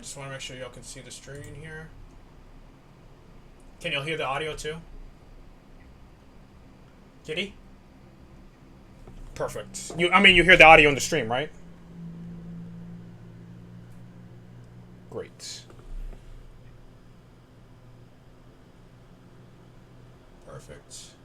just want to make sure y'all can see the screen here. Can y'all hear the audio too? Kitty? Perfect. I mean, you hear the audio in the stream, right? Great. Perfect.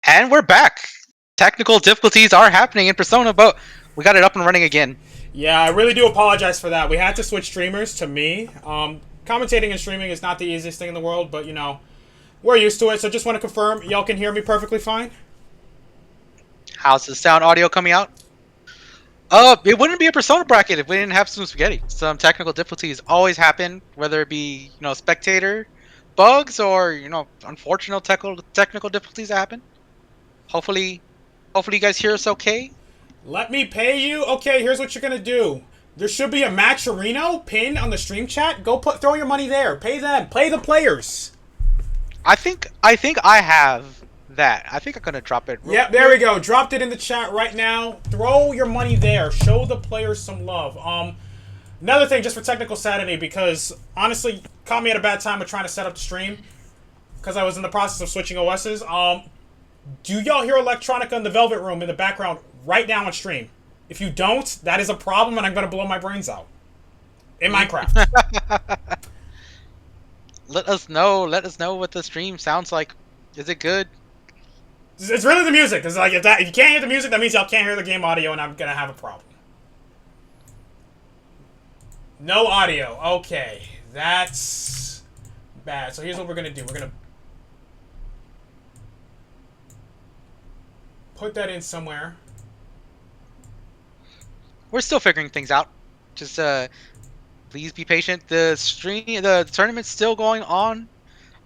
And we're back. Technical difficulties are happening in Persona, but we got it up and running again. Yeah, I really do apologize for that. We had to switch streamers to me. Commentating and streaming is not the easiest thing in the world, but you know, We're used to it, so just want to confirm y'all can hear me perfectly fine. How's the sound audio coming out? It wouldn't be a Persona bracket if we didn't have some spaghetti. Some technical difficulties always happen, whether it be spectator bugs or unfortunate technical difficulties that happen. Hopefully you guys hear us okay. Let me pay you. Okay, here's what you're gonna do. There should be a Matcherino pin on the stream chat. Go throw your money there. Pay them. Pay the players. I think I have that. I think I'm gonna drop it. Yep, there we go. Dropped it in the chat right now. Throw your money there. Show the players some love. Another thing, just for technical sanity, because honestly, caught me at a bad time of trying to set up the stream, because I was in the process of switching OSs. Do y'all hear Electronica in the Velvet Room in the background right now on stream? If you don't, that is a problem, and I'm gonna blow my brains out in Minecraft. Let us know what the stream sounds like. Is it good? It's really the music. It's like if you can't hear the music, that means y'all can't hear the game audio, and I'm gonna have a problem. No audio. Okay, that's bad. So here's what we're gonna do. We're gonna put that in somewhere. We're still figuring things out. Just please be patient. The tournament's still going on,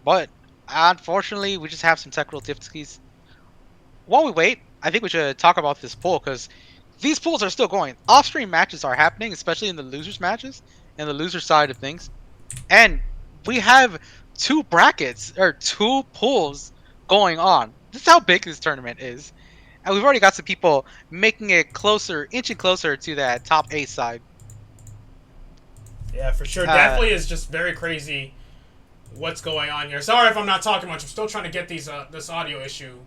but unfortunately, we just have some technical difficulties. While we wait, I think we should talk about this pool, because these pools are still going. Off-stream matches are happening, especially in the losers matches and the loser side of things. And we have two brackets or two pools going on. This is how big this tournament is. And we've already got some people making it closer, inching closer to that top 8 side. Yeah, for sure. Definitely is just very crazy what's going on here. Sorry if I'm not talking much. I'm still trying to get these this audio issue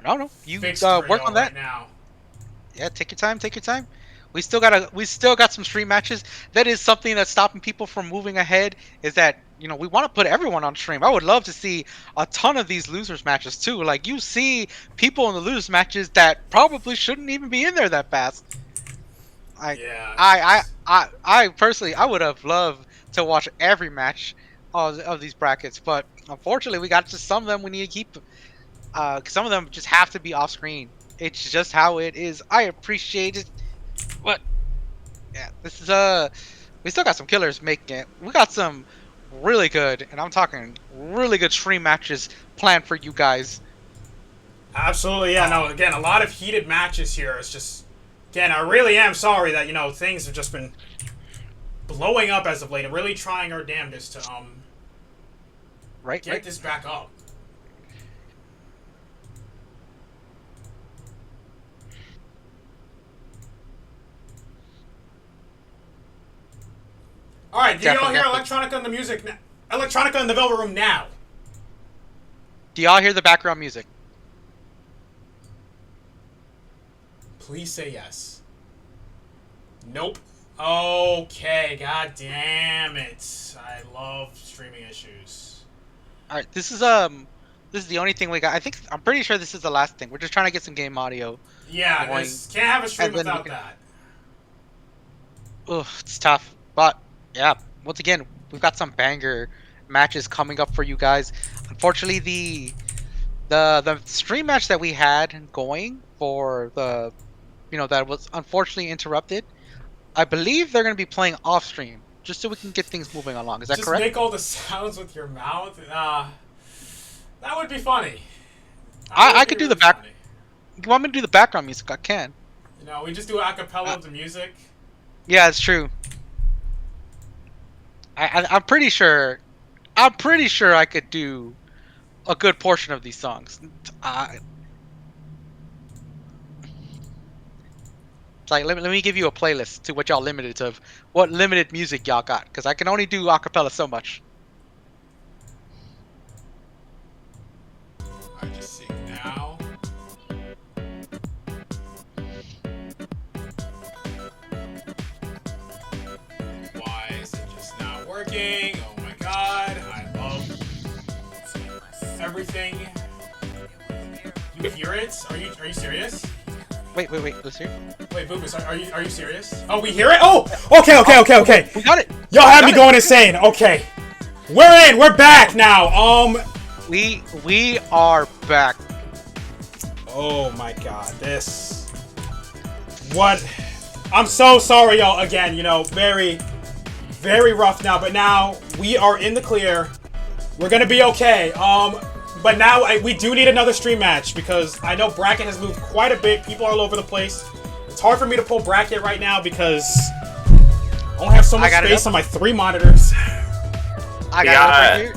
No, you fixed work on that right now. Yeah, take your time. Take your time. We still got some stream matches. That is something that's stopping people from moving ahead. Is that we want to put everyone on stream. I would love to see a ton of these losers matches too. Like, you see people in the losers matches that probably shouldn't even be in there that fast. I personally, I would have loved to watch every match of these brackets, but unfortunately, we got just some of them we need to keep. Some of them just have to be off screen. It's just how it is. I appreciate it, but yeah, this is we still got some killers making it. We got some really good, and I'm talking really good stream matches planned for you guys. Absolutely, yeah. No, again, a lot of heated matches here. It's just, again, I really am sorry that things have just been blowing up as of late. I'm really trying our damnedest to get this back up. All right, do y'all hear Electronica in the music? Electronica in the Velvet Room now. Do y'all hear the background music? Please say yes. Nope. Okay, god damn it. I love streaming issues. All right, this is the only thing we got. I'm pretty sure this is the last thing. We're just trying to get some game audio. Yeah, can't have a stream without that. Ugh, it's tough, but yeah, once again, we've got some banger matches coming up for you guys. Unfortunately, the stream match that we had going for the that was unfortunately interrupted. I believe they're going to be playing off stream just so we can get things moving along. Is that correct? Just make all the sounds with your mouth. That would be funny. I could do the back. You want me to do the background music? I can. We just do a cappella of the music. Yeah, it's true. I'm pretty sure I could do a good portion of these songs. Like, let me give you a playlist to what y'all limited to, what limited music y'all got, because I can only do acapella so much. I just see now. Why is it just not working? Oh my god, I love everything. You hear it? Are you serious? Wait, let's hear. Wait, Boobus, are you serious? Oh, we hear it? Oh, okay. We got it. Y'all had me going insane. Okay, we're in. We're back now. We are back. Oh my god, this... What? I'm so sorry, y'all, again, you know, very, very rough now, but now we are in the clear. We're gonna be okay. But now we do need another stream match because I know bracket has moved quite a bit. People are all over the place. It's hard for me to pull bracket right now because I don't have so much space on my 3 monitors. I got it up right here.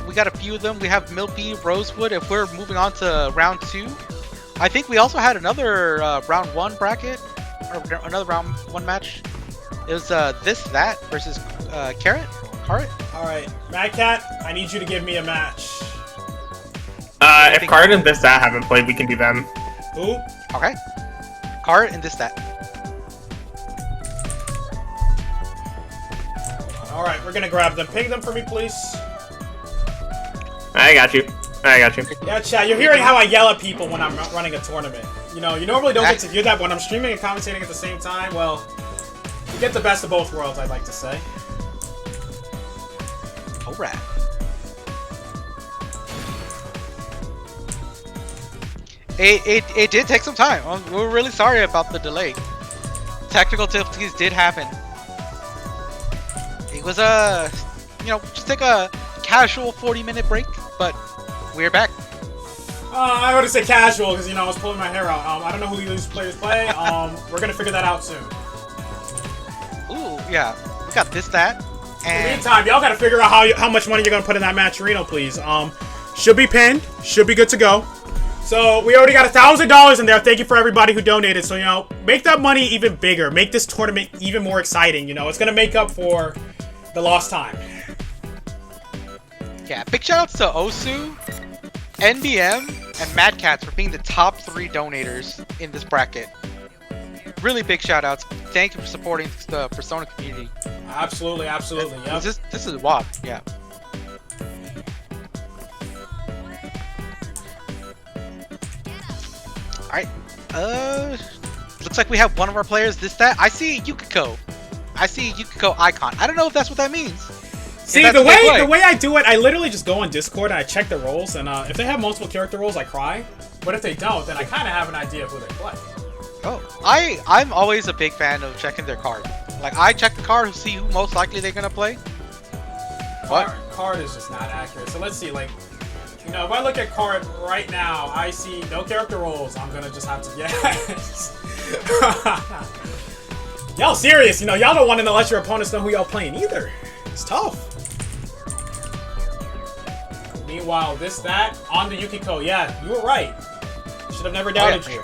We got a few of them. We have Milky, Rosewood. If we're moving on to round 2, I think we also had another round 1 bracket, or another round 1 match. It was this, that versus Carrot. All right, Mad Cat, I need you to give me a match. If Carrot and this, that haven't played, we can do them. Who? Okay. Carrot and this, that. All right, we're gonna grab them. Ping them for me, please. I got you. Yeah, chat, you're hearing how I yell at people when I'm running a tournament. You know, you normally don't get to hear that when I'm streaming and commentating at the same time. Well, you get the best of both worlds, I'd like to say. Alright. It did take some time. We're really sorry about the delay. Technical difficulties did happen. It was you know, just take a casual 40-minute break, but we're back. I would say casual because, you know, I was pulling my hair out. I don't know who these players play. We're gonna figure that out soon. Ooh, yeah. We got this, that, and... In the meantime, y'all gotta figure out how much money you're gonna put in that match, Reno, please. Should be pinned. Should be good to go. So, we already got $1,000 in there. Thank you for everybody who donated. So, you know, make that money even bigger. Make this tournament even more exciting, you know. It's gonna make up for the lost time. Yeah, big shoutouts to Osu, NBM, and Mad Cats for being the top 3 donators in this bracket. Really big shoutouts. Thank you for supporting the Persona community. Absolutely, absolutely. Yep. This is WOP, yeah. Alright, looks like we have one of our players, this, that. I see Yukiko. I see Yukiko icon. I don't know if that's what that means. See, the way I do it, I literally just go on Discord and I check the roles, and if they have multiple character roles, I cry. But if they don't, then I kind of have an idea of who they play. Oh, I'm always a big fan of checking their card. Like, I check the card to see who most likely they're gonna play. What? Card is just not accurate. So let's see, like, you know, if I look at card right now, I see no character roles. I'm gonna just have to, yes. Y'all serious, you know, y'all don't want to let your opponents know who y'all playing either. It's tough. Meanwhile, this, that, on the Yukiko. Yeah, you were right. Should have never doubted you.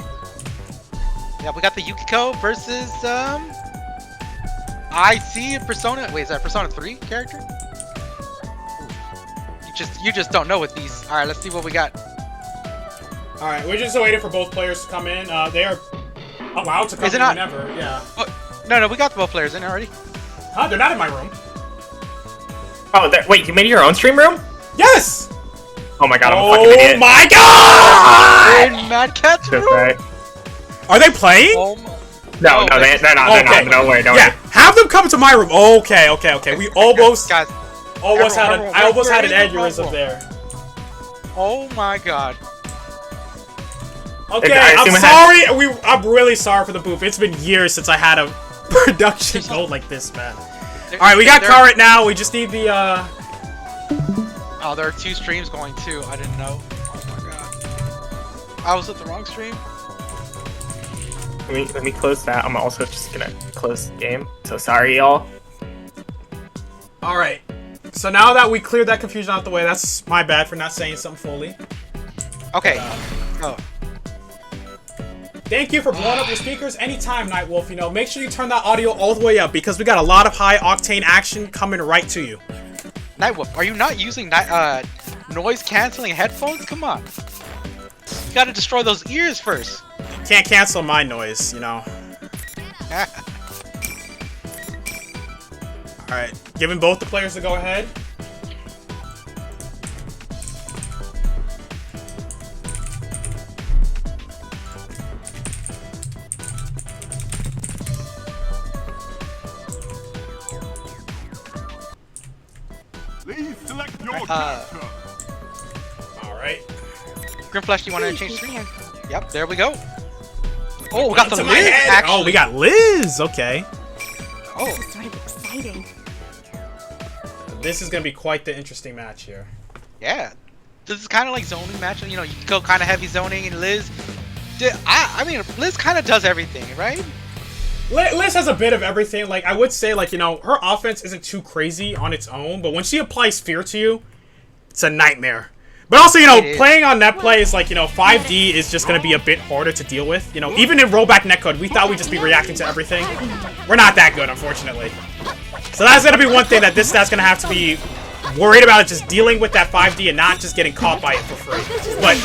Yeah, we got the Yukiko versus, I see a Persona. Wait, is that Persona 3 character? You just don't know with these. All right, let's see what we got. All right, we're just waiting for both players to come in. They are allowed to come in whenever. Yeah. Oh, no, we got both players in already. Huh? They're not in my room. Oh, wait, you made your own stream room? Yes. Oh my god, I'm a fucking idiot. Oh my god! In Mad Cat's room? Okay. Are they playing? Oh my... No, they're not. No way, no way. Have them come to my room. Okay. We almost... Guys, I almost had an aneurysm there. Oh my god. Okay, I'm sorry. I'm really sorry for the booth. It's been years since I had a production goal like this, man. Alright, we got Carrot now. We just need the, Oh, there are 2 streams going too. I didn't know. Oh my god. I was at the wrong stream. Let me close that. I'm also just gonna close the game. So sorry, y'all. Alright. So now that we cleared that confusion out the way, that's my bad for not saying something fully. Okay. Thank you for blowing up your speakers anytime, Nightwolf. You know, make sure you turn that audio all the way up because we got a lot of high octane action coming right to you. Nightwolf, are you not using noise canceling headphones? Come on. You gotta destroy those ears first. Can't cancel my noise, you know. Alright, giving both the players the go ahead. Please select your character. Grim Flash, do you want to Please change be screen? careful. Yep, there we go. Oh, we got the To my Liz head. action. Oh, we got Liz. Okay. Oh, This is sort of exciting. This is gonna be quite the interesting match here. yeah. This is kind of like zoning match. You know, you can go kind of heavy zoning, and Liz. I mean, Liz kind of does everything, right? Liz has a bit of everything. Like, I would say, like, you know, her offense isn't too crazy on its own, but when she applies fear to you, it's a nightmare. But also, you know, playing on net play is like, you know, 5D is just going to be a bit harder to deal with. You know, even in rollback netcode, we thought we'd just be reacting to everything. We're not that good, unfortunately. So that's going to be one thing that this stat's going to have to be worried about, is just dealing with that 5D and not just getting caught by it for free. But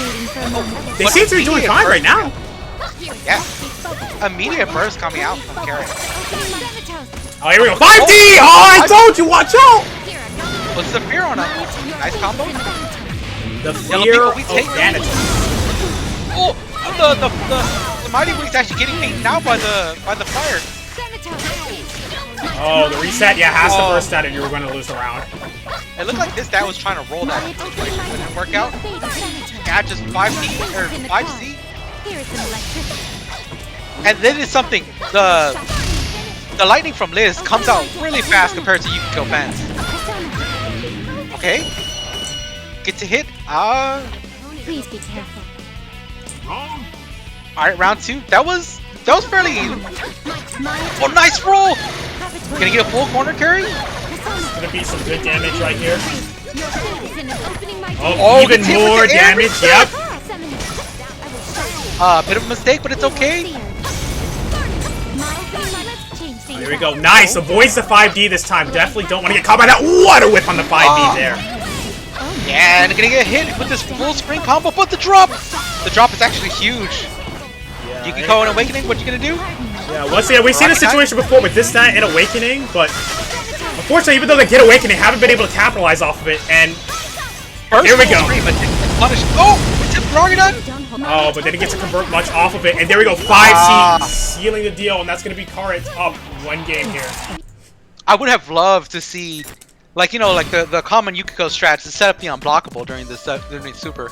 they seem to be doing fine right now. Yeah. Immediate burst coming out from Carrot. Oh, here we go. 5D! Oh, I told you, watch out! What's the fear on it? Nice combo. The Yellow fear people, of we take vanity. Oh, the Mighty Wing's actually getting beaten out by the fire. Oh, the reset, yeah, has to burst out and you were going to lose the round. It looked like this guy was trying to roll that situation, but it didn't work out. Yeah, just 5D or 5C. And then it's something. The lightning from Liz comes out really fast compared to Yukiko fans. Okay. Get to hit. Please be careful. Alright, round 2. That was fairly even. Oh, nice roll! Gonna get a full corner carry? Gonna be some good damage right here. Oh, Oh, even gets hit with more the air damage, reset. yep. Bit of a mistake, but it's okay. Here we go. Nice. Avoids the 5D this time. Definitely don't want to get caught by that water whip on the 5D there. Yeah, and gonna get hit with this full spring combo, but the drop! The drop is actually huge. Yukiko and Awakening, what you gonna do? Yeah, once again, we've seen this situation before with this stat and Awakening, but unfortunately, even though they get Awakening, they haven't been able to capitalize off of it, and here we go. Oh, tip Rogadon! Oh, but they didn't get to convert much off of it, and there we go, 5C, sealing the deal, and that's going to be Karit up one game here. I would have loved to see, like, you know, like the common Yukiko strats to set up the unblockable during this during Super.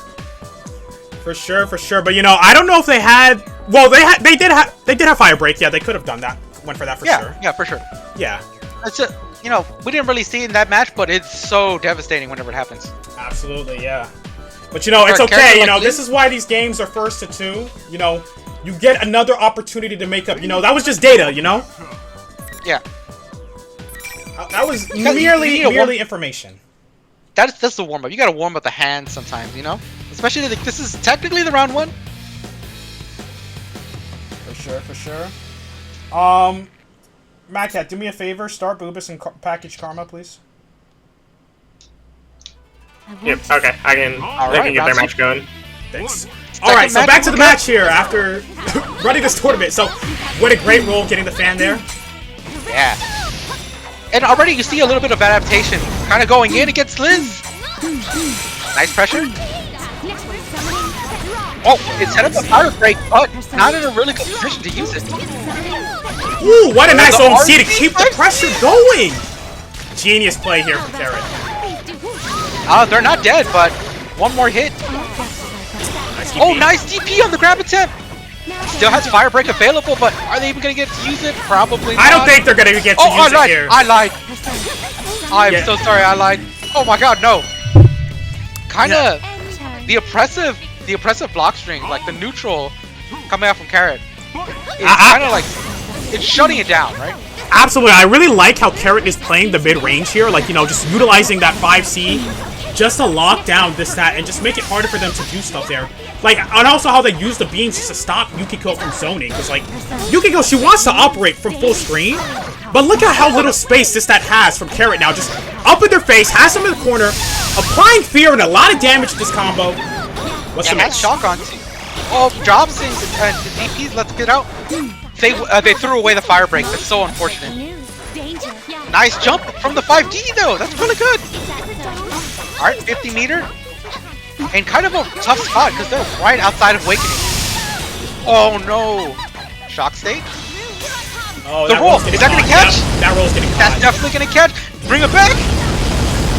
For sure, but you know, I don't know if they had. Well, they did have Fire Break. Yeah, they could have done that. Went for that for sure. Yeah, for sure. Yeah. That's it. You know, we didn't really see it in that match, but it's so devastating whenever it happens. Absolutely, yeah. But you know, it's okay. You know, this is why these games are 1st to 2. You know, you get another opportunity to make up. You know, that was just data. You know. Yeah. That was merely information. That's the warm up. You gotta warm up the hands sometimes, you know. Especially like this is technically the round 1. For sure. Mad Cat, do me a favor. Start Boobus and package Karma, please. Yep, okay, I can get their match going. Thanks. Alright, so back to the match here after running this tournament. So, what a great roll getting the fan there. Yeah. And already you see a little bit of adaptation. Kind of going in against Liz. Nice pressure. Oh, it set up a fire break, but not in a really good position to use it. Ooh, what a nice OMC to keep the pressure going. Genius play here from Carrot. They're not dead, but one more hit. Oh, nice DP on the grab attempt. Still has fire break available, but are they even gonna get to use it? Probably not. I don't think they're gonna get to use it here. I lied. I'm so sorry, I lied. Oh my god, no. Kinda the oppressive block string, like the neutral coming out from Carrot. It's kinda like it's shutting it down, right? Absolutely. I really like how Carrot is playing the mid-range here, like, you know, just utilizing that 5C just to lock down this stat and just make it harder for them to do stuff there. Like, and also how they use the beams just to stop Yukiko from zoning. Because, like, Yukiko, she wants to operate from full screen, but look at how little space this stat has from Carrot now. Just up in their face, has them in the corner, applying fear and a lot of damage to this combo. What's the that's shock on too. Oh, drops and the DPs, let's get out. They threw away the fire break. That's so unfortunate. Nice jump from the 5D though. That's really good. Alright, 50 meter. And kind of a tough spot because they're right outside of Awakening. Oh no. Shock state. Oh, the roll. Is that going to catch? That roll's getting caught. That's definitely going to catch. Bring it back.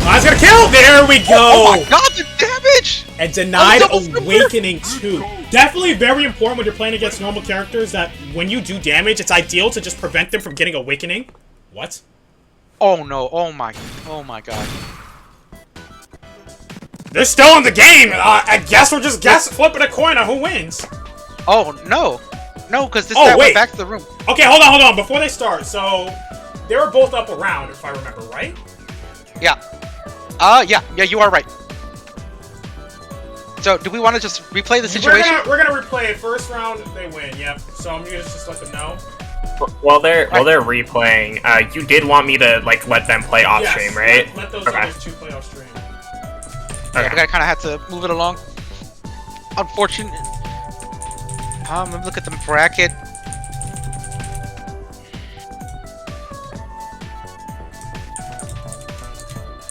Mine's gonna kill! There we go! Oh my god, the damage! And denied Oh, double Awakening 2. Definitely very important when you're playing against normal characters that when you do damage, it's ideal to just prevent them from getting Awakening. What? Oh no, oh my god. They're still in the game! I guess we're just flipping a coin on who wins. Oh no. No, because this Oh, guy wait. went back to the room. Okay, hold on. Before they start, so they were both up around, if I remember right. Yeah. Yeah, you are right. So, do we want to just replay the situation? We're gonna replay it. First round, they win. Yep. So I'm gonna just let them know. While they're replaying, you did want me to like let them play off stream, right? Let those Okay. others two play off stream. Yeah, we kind of had to move it along. Unfortunate. Let me look at the bracket.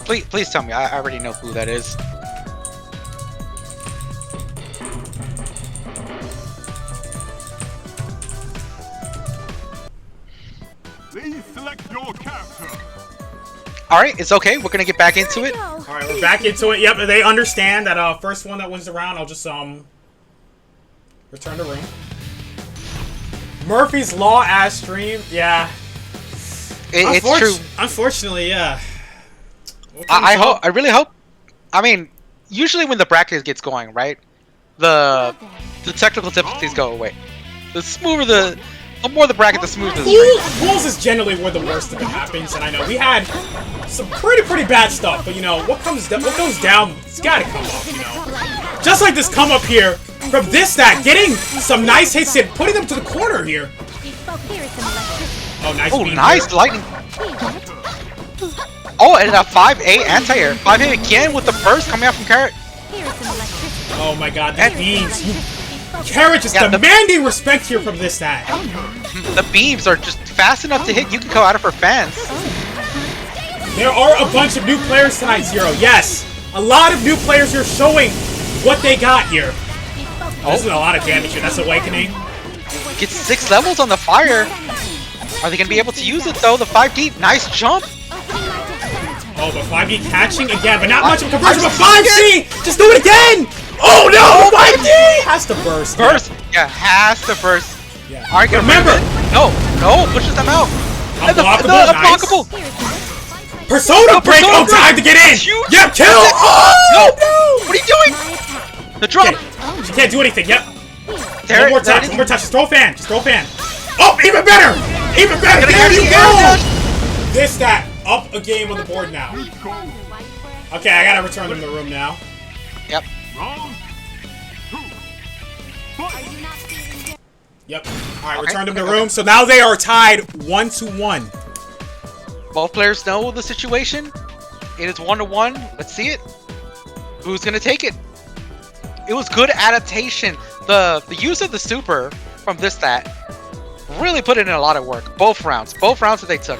Please tell me. I already know who that is. Please select your character. All right, it's okay. We're gonna get back into it. All right, we're back into it. Yep, they understand that first one that wins the round, I'll just return to room. Murphy's Law as stream, yeah. It's true. Unfortunately, yeah. I really hope. I mean, usually when the bracket gets going, right, the technical difficulties go away. The more the bracket, the smoother the stream. Pools is generally where the worst of it happens, and I know we had some pretty bad stuff, but you know what goes down, it's gotta come up, you know. Just like this come up here from this stat, getting some nice hits and putting them to the corner here. Oh, nice. Oh, beam nice here. lightning. Oh, and a 5-8 anti-air. 5-8 again with the burst coming out from Carrot. Oh my god, the And- beams. Carrot just demanding respect here from this stat. The beams are just fast enough to hit Yukiko out of her fans. There are a bunch of new players tonight, Zero. Yes, a lot of new players here showing what they got here. This is a lot of damage here. That's Awakening. Gets 6 levels on the fire. Are they going to be able to use it though? The 5D, nice jump. Oh, but 5D catching again, but not much of a conversion. But 5C, just do it again. Oh no, 5D has to burst. Burst, yeah, has to burst. Yeah. Alright, Remember, no, pushes them out. And the Unblockable, unblockable. Persona break. Persona Oh, time to get in. Huge. Yep, kill. No, Oh what are you doing? The drop. no. She can't do anything. Yep. There, One more there touch. it is. One more touch. Just throw a fan. Just throw a fan. Oh, even better. Even better. Gonna There catch you the go. air dash. This stat up a game on the board now. Okay, I gotta return them to the room now. Yep. Round 2. Yep. All right, Okay, return them to okay, the room. So now they are tied 1-1. Both players know the situation. It is 1-1. Let's see it. Who's gonna take it? It was good adaptation. The use of the super from this stat really put in a lot of work. Both rounds that they took.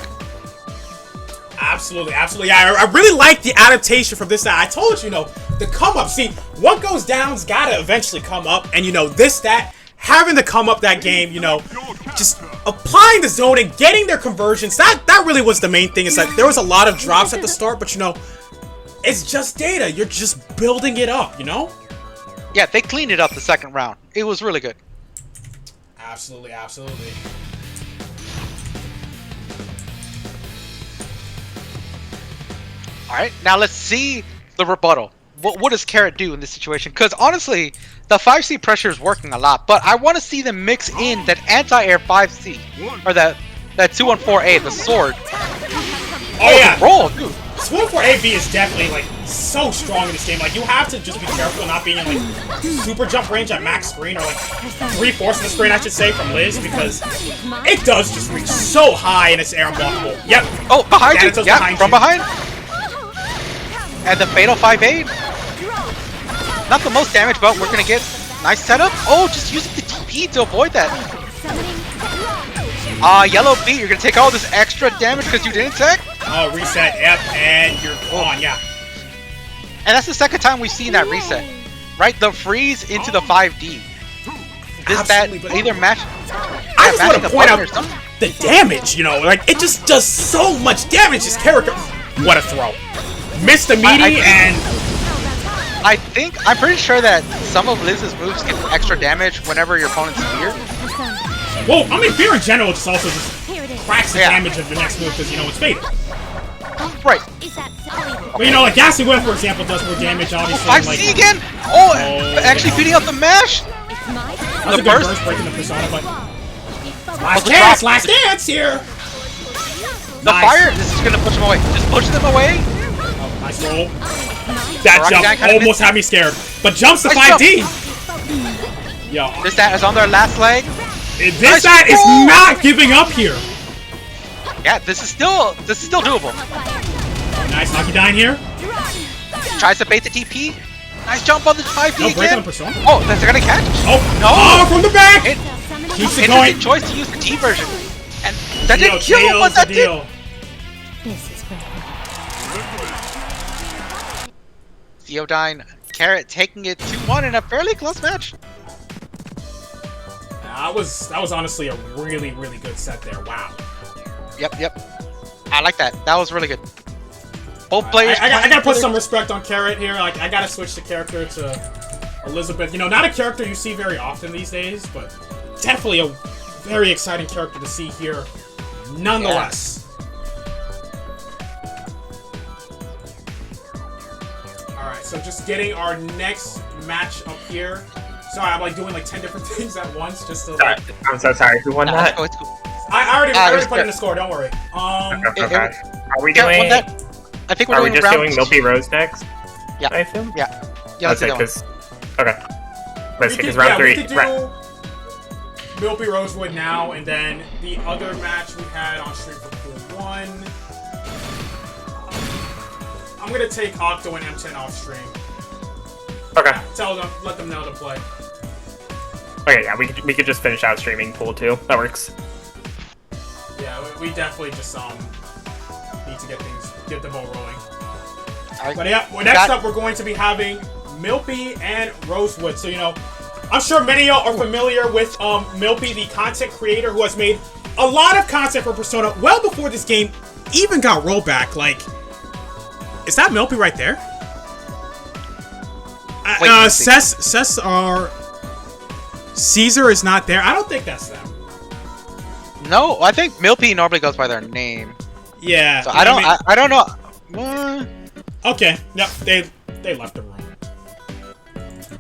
Absolutely, absolutely. Yeah, I really like the adaptation from this stat. I told you, the come up. See, what goes down's gotta eventually come up, and this stat having to come up that game, just applying the zoning, getting their conversions. That really was the main thing. Is that there was a lot of drops at the start, but it's just data. You're just building it up, Yeah, they cleaned it up the second round. It was really good. Absolutely, absolutely. All right, now let's see the rebuttal. What does Carrot do in this situation? Because honestly, the 5C pressure is working a lot, but I want to see them mix in that anti-air 5C, or that 214A, the sword. Oh yeah, Roll, dude. Sword for AB is definitely so strong in this game. You have to just be careful not being in super jump range at max screen, or 3/4 of the screen, I should say, from Liz, because it does just reach so high and it's air unblockable. Yep. Oh, behind you. Thanatos Yeah, behind from you. behind. And the fatal 5-8. Not the most damage, but we're gonna get nice setup. Oh, just using the TP to avoid that. Yellow beat. You're gonna take all this extra damage because you didn't tech. Oh, reset. Yep, and you're gone. Yeah. And that's the second time we've seen that reset, right? The freeze into the 5D. This Absolutely, that but either match. I just want to point out or something. the damage. It just does so much damage. This character. What a throw. missed the meaty and I'm pretty sure that some of Liz's moves get extra damage whenever your opponent's fear. well, I mean, fear in general just also just Here it is. cracks the damage of the next move because you know it's faded. Right. Is that so? But you know, like Gassing Whip, for example, does more damage, obviously. 5C like, again? Oh, actually beating up the mash? It's my That was a good burst? burst breaking the persona, but Oh, last the dance, drop. last dance here. The Nice. fire? This is gonna push them away. Just push them away. Oh, nice roll. That Rocky jump Guy kinda almost had me scared, but jumps to Nice 5D. Yo, This that is on their last leg. this Nice that is roll. not giving up here. Yeah, this is still doable. Nice Knocky here. Tries to bait the TP. Nice jump on the 5D No break on again. the persona. Oh, that's gonna catch. Oh, No. oh, from the back. It, Keeps it it's a going. good choice to use the T version. And that Deal, didn't kill him, deal's but that the did. deal. This is great. Theodyne, Carrot taking it 2-1 in a fairly close match. That was honestly a really, really good set there. Wow. Yep. I like that. That was really good. Both players. I gotta put some respect on Carrot here. Like, I gotta switch the character to Elizabeth. You know, not a character you see very often these days, but definitely a very exciting character to see here, nonetheless. All right, so just getting our next match up here. Sorry, I'm like doing like 10 different things at once just to. Like, I'm so sorry. Who won that? It's cool. I already it was put in good. the score. Don't worry. Okay. Are we Carrot won doing? that. I think we're Are we doing just round. doing Milky Rose next? Yeah. I assume. Yeah, let's do Okay, that one. 'cause- okay. Let's We take could, this round yeah, three. we could do Right. Milky Rosewood now, and then the other match we had on stream for pool 1. I'm gonna take Octo and M10 off stream. Okay. Let them know to play. Okay. Yeah. We could just finish out streaming pool 2. That works. Yeah, we definitely just need to get the ball rolling. But yeah, next up we're going to be having Milpy and Rosewood. So, you know, I'm sure many of y'all are familiar with Milpy, the content creator who has made a lot of content for Persona well before this game even got rollback. Like, is that Milpy right there? Wait, let's see. Cess or Caesar is not there. I don't think that's them. No, I think Milpy normally goes by their name. Yeah. So I don't know. Okay. Yep. They left the room.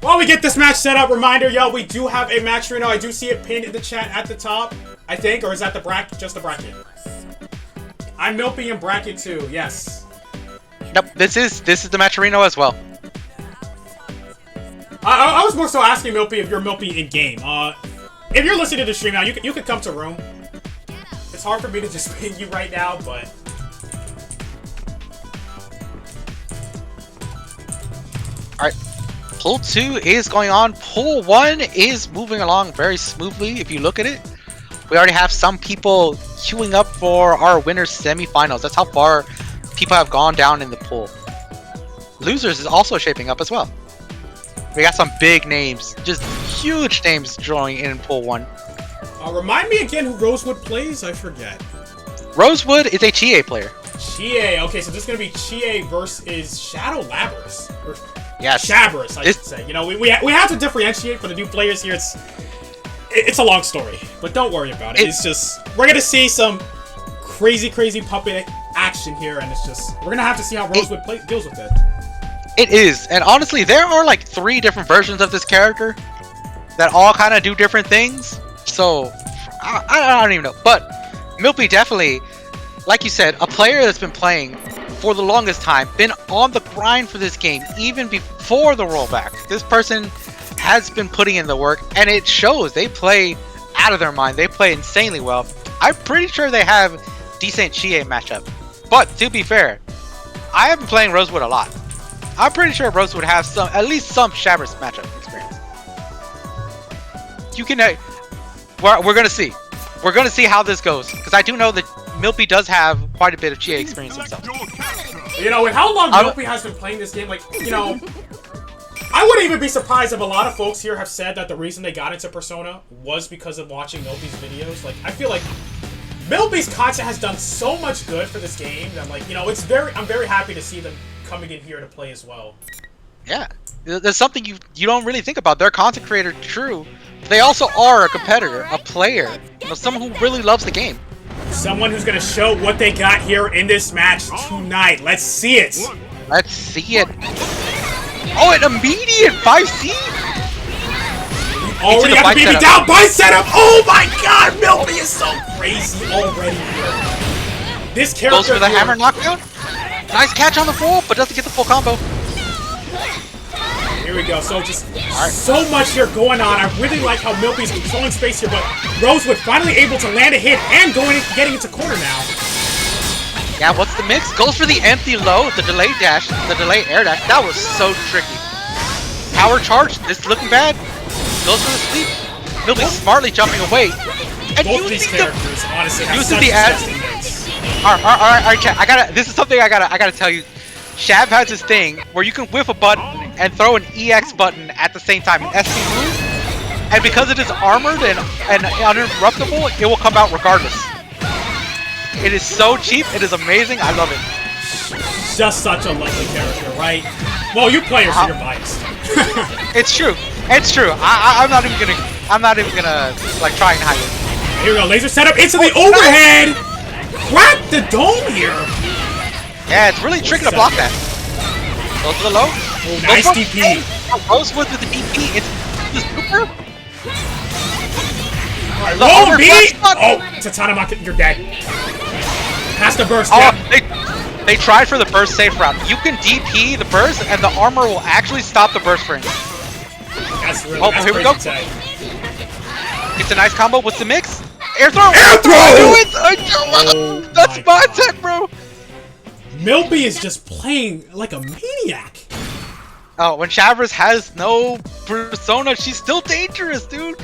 While we get this match set up, reminder, y'all, we do have a match arena. I do see it pinned in the chat at the top, I think, or is that the bracket? Just the bracket. I'm Milpy in bracket 2. Yes. Nope. This is the Matcherino as well. I was more so asking Milpy if you're Milpy in game. If you're listening to the stream now, you could come to room. It's hard for me to just ping you right now, but. All right. Pool 2 is going on. Pool 1 is moving along very smoothly. If you look at it, we already have some people queuing up for our winners semifinals. That's how far people have gone down in the pool. Losers is also shaping up as well. We got some big names, just huge names drawing in pool 1. Remind me again who Rosewood plays? I forget. Rosewood is a Chie player. Chie. Okay, so this is gonna be Chie versus Shadow Labrys. Or Yes. Shabras, I should say. You know, we have to differentiate for the new players here. It's a long story, but don't worry about it. It's just we're gonna see some crazy puppet action here, and we're gonna have to see how Rosewood deals with it. It is, and honestly, there are like 3 different versions of this character that all kind of do different things. So I don't even know, but Milpy definitely, like you said, a player that's been playing for the longest time, been on the grind for this game even before the rollback. This person has been putting in the work, and it shows. They play out of their mind. They play insanely well. I'm pretty sure they have decent Chie matchup. But to be fair, I have been playing Rosewood a lot. I'm pretty sure Rosewood have at least some Shabras matchup experience. You can, we're gonna see. We're gonna see how this goes, because I do know that Milpy does have quite a bit of Chie experience himself. You know, with how long Milpy has been playing this game, like, you know, I wouldn't even be surprised if a lot of folks here have said that the reason they got into Persona was because of watching Milpy's videos. Like, I feel like Milpy's content has done so much good for this game that, like, you know, I'm very happy to see them coming in here to play as well. Yeah, there's something you don't really think about. They're a content creator, true. They also are a competitor, a player, someone who really loves the game. Someone who's gonna show what they got here in this match tonight. Let's see it. Let's see it. Oh, an immediate 5C. Already got the BB down by setup. Oh my God, Milby is so crazy already here. This character goes for the hammer knockdown. Nice catch on the roll, but doesn't get the full combo. Here we go. So just so much here going on. I really like how Milby's controlling space here, but Rosewood finally able to land a hit and getting into corner now. Yeah, what's the mix? Goes for the empty low, the delay dash, the delay air dash. That was so tricky. Power charge. This is looking bad. Goes for the sweep. Milby smartly jumping away. And both these characters honestly have such disgusting moves. Alright, chat. This is something I gotta tell you. Shab has this thing where you can whiff a button and throw an EX button at the same time, an SC move, and because it is armored and uninterruptible, it will come out regardless. It is so cheap, it is amazing, I love it. Just such a lovely character, right? Well, you players, so you're biased. It's true. I'm not even gonna like try and hide it. Here we go, laser setup into the overhead! Crack the dome here! Yeah, it's really tricky to block that. Goes for the low. Oh, nice DP. Rosewood with the DP. It's the super. Alright, roll B! Oh, Tatanamaka, you're dead. Pass the burst, yeah. They tried for the burst safe route. You can DP the burst, and the armor will actually stop the burst frame. That's really that's here we go. It's a nice combo. What's the mix? Air throw! Air throw! I do it! That's my tech, bro! Milby is just playing like a maniac. Oh, when Shavers has no persona, she's still dangerous, dude.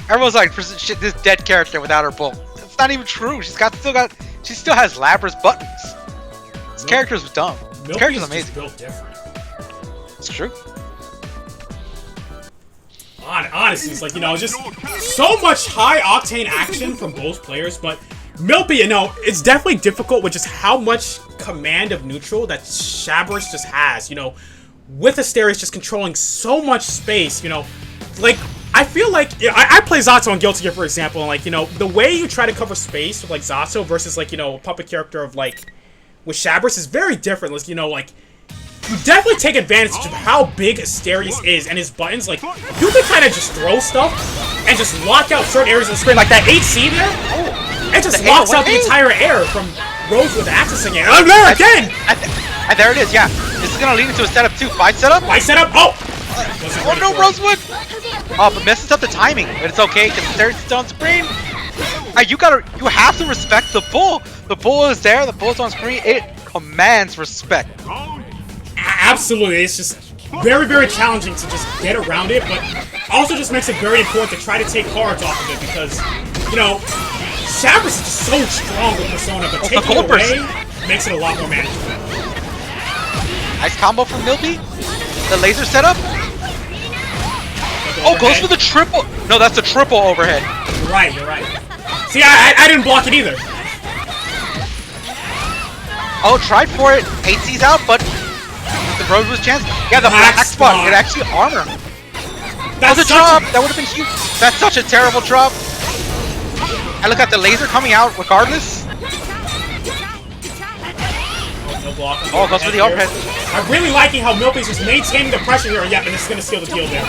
Everyone's like, shit, this dead character without her bull. It's not even true. She still has Labr's buttons. This character's dumb. This character's amazing. Built different. It's true. Honestly, it's like, just so much high octane action from both players, but Milby, it's definitely difficult with just how much command of neutral that Shabris just has, with Asterius just controlling so much space, like, I feel like, I play Zato and Guilty Gear, for example, and, like, the way you try to cover space with, like, Zato versus, like, a puppet character of, like, with Shabris is very different, like, you definitely take advantage of how big Asterius is and his buttons, like, you can kind of just throw stuff and just lock out certain areas of the screen, like that 8C there, it just locks out the entire air from Rosewood accessing it. I'm there again! And there it is, yeah. This is gonna lead into a setup too. Fight setup? Fight setup? Oh! Oh no, Rosewood! Oh, but messes up the timing. But it's okay, because Asterius is still on screen. You have to respect the bull. The bull is there, the bull's on screen. It commands respect. Absolutely, it's just very, very challenging to just get around it, but also just makes it very important to try to take cards off of it because, Shabris is just so strong with Persona, but taking it away makes it a lot more manageable. Nice combo from Milby. The laser setup. Oh, goes for the triple. No, that's a triple overhead. You're right. See, I didn't block it either. Oh, tried for it. 8C's out, but the Rosewood's chance. Yeah, the black spot. It actually armor. That was a drop. That would have been huge. That's such a terrible drop. And look at the laser coming out regardless. No block. Oh, goes for the overhead. I'm really liking how Milby's just maintaining the pressure here. Yeah, but this is going to steal the deal there.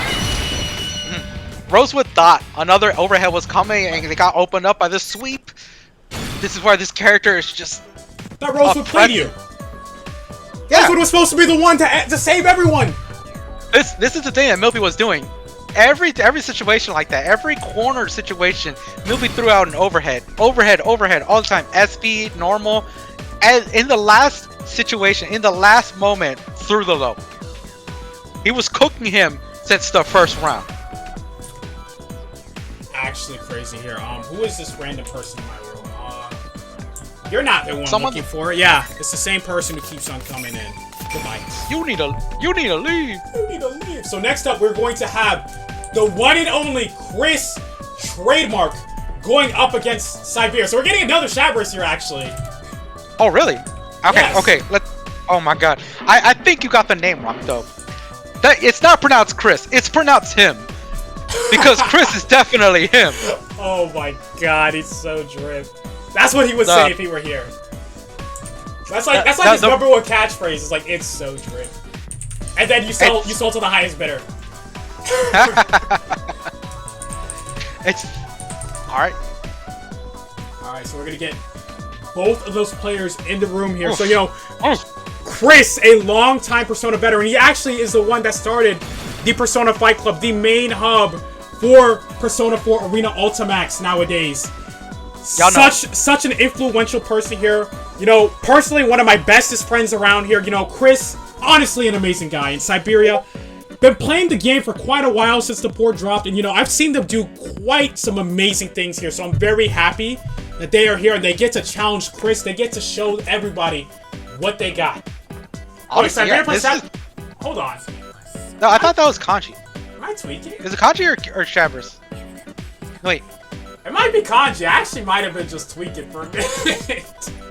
Rosewood thought another overhead was coming and they got opened up by the sweep. This is where this character is just... That Rosewood played you. Yeah. Rosewood was supposed to be the one to save everyone. This is the thing that Milby was doing. Every situation like that, every corner situation, Milby threw out an overhead all the time. SB, normal. And in the last situation, in the last moment, threw the low. He was cooking him since the first round. Actually crazy here. Who is this random person in my room? You're not the one looking for it. Yeah, it's the same person who keeps on coming in. Goodbye. You need to leave. You need to leave. So next up, we're going to have the one and only Chris Trademark going up against Siberia. So we're getting another Shabris here, actually. Oh, really? Okay, yes. okay. Oh my god. I think you got the name wrong though. It's not pronounced Chris. It's pronounced him. Because Chris is definitely him. Oh my god, he's so drip. That's what he would say if he were here. That's like his number one catchphrase. Is like, it's so drip. And then you sold to the highest bidder. It's alright. Alright, so we're gonna get both of those players in the room here. So, you know, Chris, a long-time Persona veteran, he actually is the one that started the Persona Fight Club, the main hub for Persona 4 Arena Ultimax nowadays. Such an influential person here. You know, personally, one of my bestest friends around here. You know, Chris, honestly an amazing guy in Siberia. Been playing the game for quite a while since the port dropped, and you know, I've seen them do quite some amazing things here, so I'm very happy that they are here and they get to challenge Chris. They get to show everybody what they got. Honestly, Hold on. No, I thought that was Kanji. Am I tweaking? Is it Kanji or Shabras? Wait. It might be Kanji. I actually might have been just tweaking for a minute.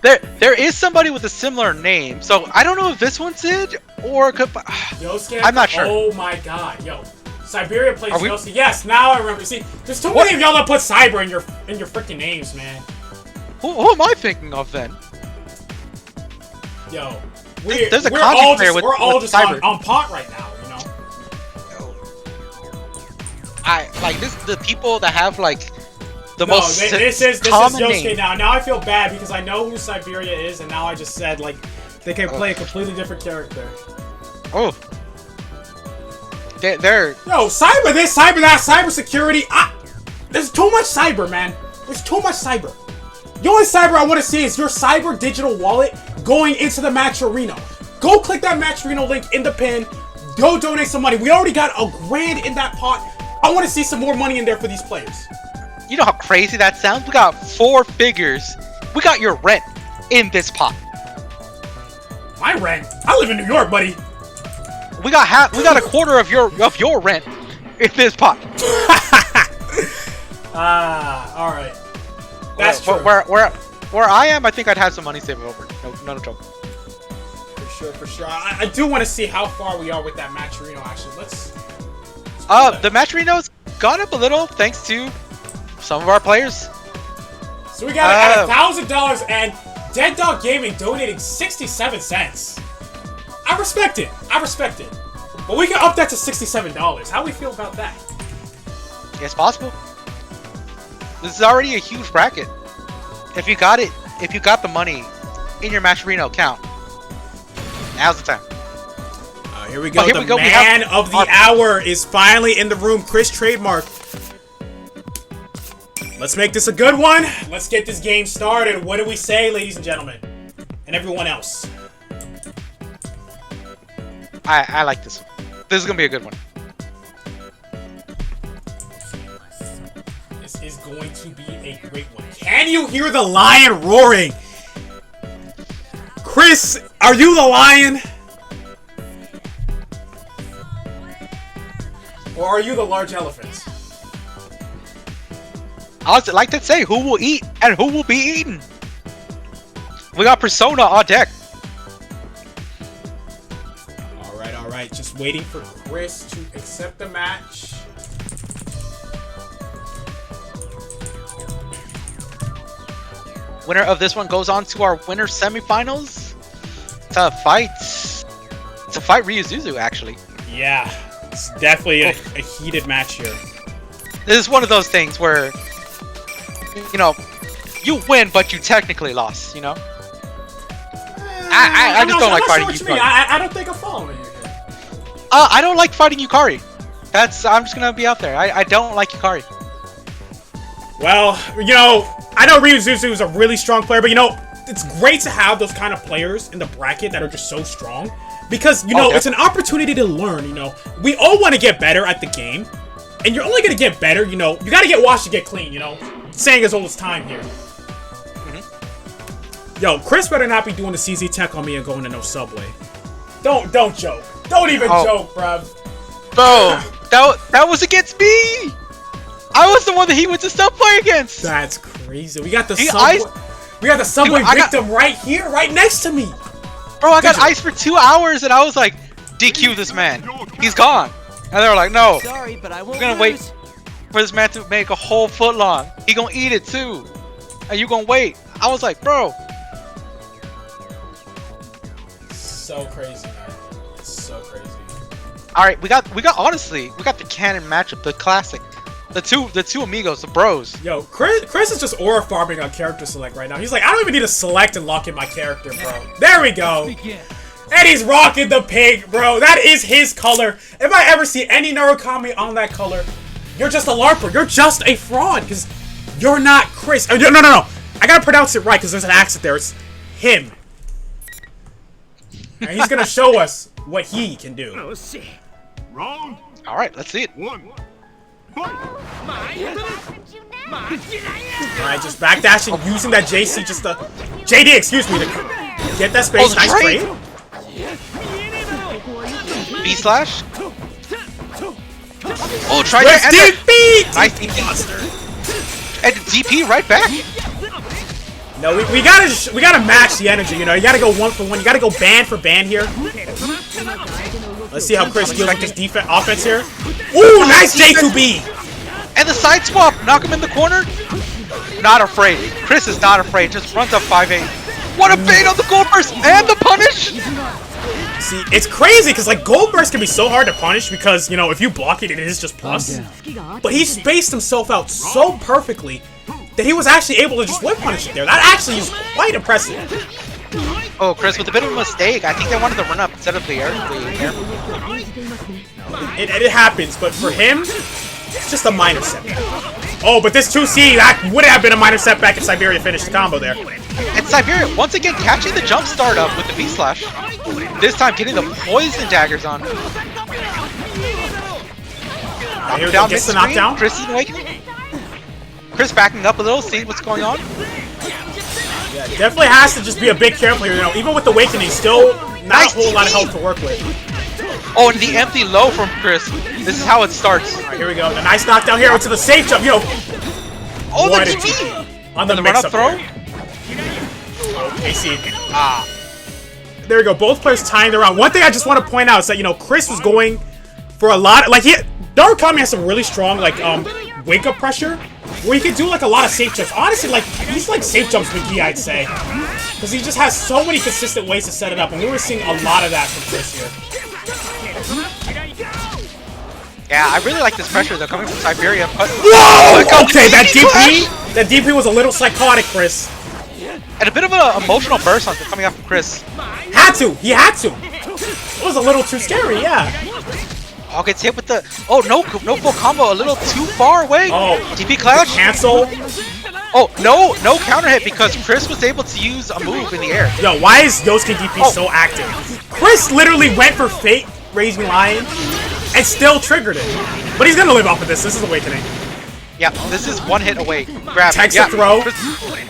There is somebody with a similar name, so I don't know if this one's it or it could. Yosuke? I'm not sure. Oh my god, yo. Siberia plays Yosuke. Yes, now I remember. See, there's too many of y'all that put Cyber in your freaking names, man. Who am I thinking of then? Yo, there's a Kanji player with we're all with just Cyber. on pot right now, you know. I like this. The people that have like the No, most this is common Yosuke name. now. Now I feel bad because I know who Siberia is, and now I just said like they can play a completely different character. Oh, they're Yo, cyber this, cyber that, cyber security. There's too much cyber, man. There's too much cyber. The only cyber I want to see is your cyber digital wallet going into the match arena. Go click that match arena link in the pin. Go donate some money. We already got $1,000 in that pot. I want to see some more money in there for these players. You know how crazy that sounds? We got 4 figures. We got your rent in this pot. My rent? I live in New York, buddy. We got a quarter of your rent in this pot. All right. That's true. Where I am, I think I'd have some money saved over. No trouble. For sure. I do want to see how far we are with that match arena. Actually, let's the match arena's gone up a little thanks to some of our players. So we got $1,000 and Dead Dog Gaming donating 67 cents. I respect it. But we can up that to $67. How do we feel about that? It's possible. This is already a huge bracket. If you got the money in your match arena account, now's the time. Here we go. Here The we go. man of the hour is finally in the room. Chris Trademark. Let's make this a good one. Let's get this game started. What do we say, ladies and gentlemen? And everyone else. I like this one. This is gonna be a good one. This is going to be a great one. Can you hear the lion roaring? Chris, are you the lion? Or are you the large elephant? I was like to say, who will eat and who will be eaten? We got Persona on deck. Alright. Just waiting for Chris to accept the match. Winner of this one goes on to our winner semifinals to fight Ryuzuzu, actually. Yeah, it's definitely a heated match here. This is one of those things where, you know, you win, but you technically lost, you know? I just don't like fighting Yukari. I don't think I'm following you here. I don't like fighting Yukari. I'm just gonna be out there. I don't like Yukari. Well, you know, I know Ryuzuzu is a really strong player, but you know, it's great to have those kind of players in the bracket that are just so strong. Because, you know, it's an opportunity to learn, you know. We all want to get better at the game. And you're only going to get better, you know. You got to get washed to get clean, you know. Saying as old as time here. Yo, Chris better not be doing the CZ tech on me and going to no Subway. Don't joke. Don't even joke, bruv. Bro, that was against me. I was the one that he went to Subway against. That's crazy. We got the Subway. We got the Subway victim right here, right next to me. Bro, I got Did you? ice for 2 hours, and I was like, DQ this man. He's gone. And they were like, no, Sorry, but I won't we're gonna wait for this man to make a whole foot long. He gonna eat it too. And you gonna wait. I was like, bro. So crazy, man. So crazy. All right, we got honestly, we got the canon matchup, the classic. The two amigos, the bros. Yo, Chris is just aura farming on character select right now. He's like, I don't even need to select and lock in my character, bro. There we go. And he's rocking the pink, bro. That is his color. If I ever see any Narukami on that color, you're just a LARPer. You're just a fraud, because you're not Chris. Oh, no. I gotta pronounce it right, because there's an accent there. It's him. And he's gonna show us what he can do. Round All right, let's see it. 1. Fight! Alright, just backdashing, using that JC just to... JD, excuse me, to get that space. Oh, Nice trade. trade. B slash. Oh, try Let's that. DP! Nice DP. And DP right back. No, we gotta match the energy, you know. You gotta go 1 for 1. You gotta go ban for ban here. Let's see how Chris deals with this defense offense here. Ooh, nice J2B! And the side swap, knock him in the corner. Not afraid. Chris is not afraid. Just runs up 5-8. What a bait on the gold burst and the punish. See, it's crazy because like gold burst can be so hard to punish because, you know, if you block it, it is just plus. But he spaced himself out so perfectly that he was actually able to just whip punish it there. That actually is quite impressive. Oh, Chris, with a bit of a mistake. I think they wanted to run up instead of the air. It happens, but for him, it's just a minor setback. Oh, but this 2C, that would have been a minor setback if Siberia finished the combo there. And Siberia, once again, catching the jump start up with the B slash. This time getting the poison daggers on. Here we go, gets the knockdown. Chris is awakening. Chris backing up a little, seeing what's going on. Yeah, definitely has to just be a bit careful here, you know. Even with the awakening, still not a whole lot of health to work with. Oh, and the empty low from Chris. This is how it starts. Alright, here we go. The nice knockdown here into the safe jump, yo. Oh, What the a GP! On the The run-up mix-up throw? there. AC. Ah. There we go. Both players tying their round. One thing I just want to point out is that, you know, Chris was going for a lot. Like, Narukami has some really strong, like, wake-up pressure where he can do, like, a lot of safe jumps. Honestly, like, he's like safe jumps McGee, I'd say. Because he just has so many consistent ways to set it up. And we were seeing a lot of that from Chris here. Yeah, I really like this pressure, though, coming from Siberia. But Whoa! Okay, that DP DP! That DP was a little psychotic, Chris. And a bit of an emotional burst on coming out from Chris. Had to! He had to! It was a little too scary, yeah. Oh, gets hit with the... Oh, no full combo. A little too far away. Oh. DP crouch. Cancel. Oh, no counter hit because Chris was able to use a move in the air. Yo, why is Yosuke DP so active? Chris literally went for Fate Raising Lion and still triggered it. But he's gonna live off of this. This is Awakening. Yeah, this is one hit away. Grab. Text Yeah, to throw.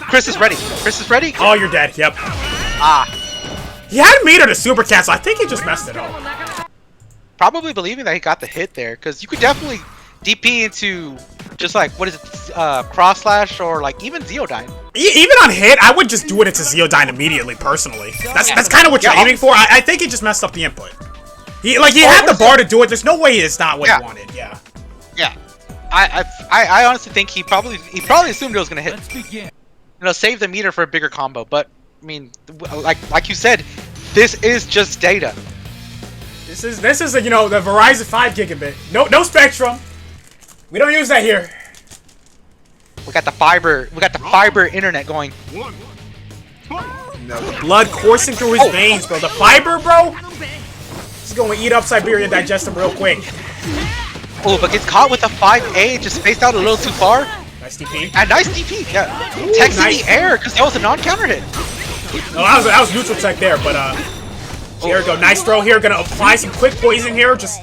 Chris is ready. Chris is ready. Oh, you're dead. Yep. Ah. He had meter to super cancel. I think he just messed it up. Probably believing that he got the hit there, because you could definitely DP into just like, what is it, cross slash or like even Zeodyne. Even on hit, I would just do it into Zeodyne immediately, personally. That's kind of what you're aiming for. I think he just messed up the input. He had the bar to do it. There's no way it's not what he wanted. Yeah. Yeah. I honestly think he probably assumed it was gonna hit. You know, save the meter for a bigger combo. But I mean, like you said, this is just data. This is you know, the Verizon 5 gigabit. No Spectrum. We don't use that here. We got the fiber. We got the fiber internet going. One. Fight! No, the blood coursing through his veins, bro. The fiber, bro. He's going to eat up Siberia and digest him real quick. Oh, but gets caught with a 5A, just spaced out a little too far. Nice DP. And nice DP, yeah. Text in the air, because that was a non-counter hit. No, that was neutral tech there, but here we go. Nice throw here. Gonna apply some quick poison here. Just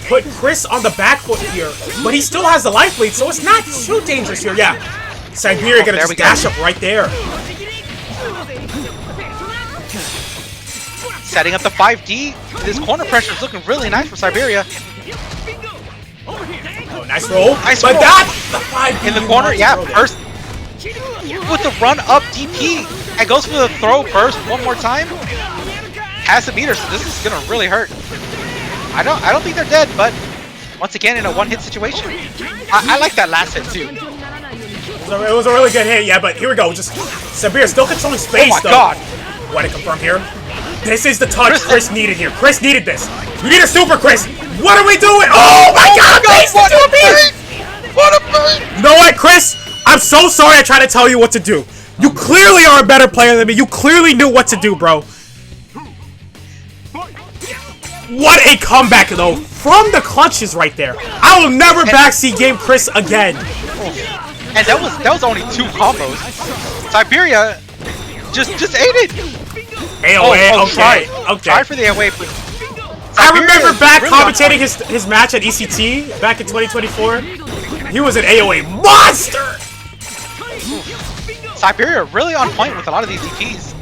put Chris on the back foot here. But he still has the life lead, so it's not too dangerous here. Yeah. Siberia gonna just dash up right there. Setting up the 5D. This corner pressure is looking really nice for Siberia. Oh, nice roll. Nice but roll. that's the 5D. In the corner, yeah, first with the run up DP and goes for the throw burst one more time. has the meter, so this is gonna really hurt. I don't think they're dead, but once again in a one-hit situation. I like that last hit too. It was a really good hit, yeah, but here we go. Just Sabir still controlling space, Oh my though. god! Want to confirm here? This is the touch Chris needed here. Chris needed this. You need a super, Chris. What are we doing? Oh my god! What a bait! What a bait! You know what, Chris? I'm so sorry I tried to tell you what to do. You clearly are a better player than me. You clearly knew what to do, bro. What a comeback, though. From the clutches right there. I will never backseat game Chris again. And that was only 2 combos. Siberia just ate it. AOA, Try okay. for the AOA, but I remember back really commentating his match at ECT back in 2024. He was an AOA monster. Siberia really on point with a lot of these DPs.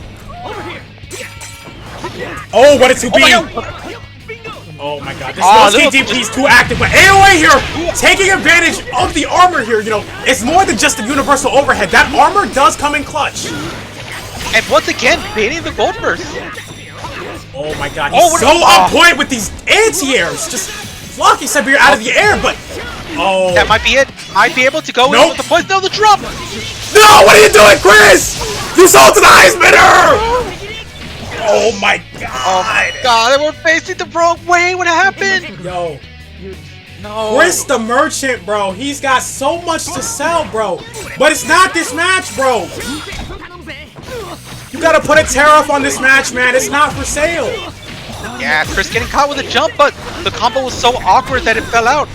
Oh, what a 2B. Oh my god. Oh my god, this little- DP is too active, but AOA here, taking advantage of the armor here, you know, it's more than just the universal overhead. That armor does come in clutch. And once again, baiting the gold burst. Oh my god, he's so on point with these anti-airs, just blocking Siberia out of the air, but... Oh. That might be it. Might be able to go in Nope. with the poison. No, the drop! No, what are you doing, Chris? You sold to the ice bidder! Oh my god! Oh my god, they were facing the wrong way. What happened? Yo, No. Chris the Merchant, bro. He's got so much to sell, bro. But it's not this match, bro. You gotta put a tariff on this match, man. It's not for sale. Yeah, Chris getting caught with a jump, but the combo was so awkward that it fell out.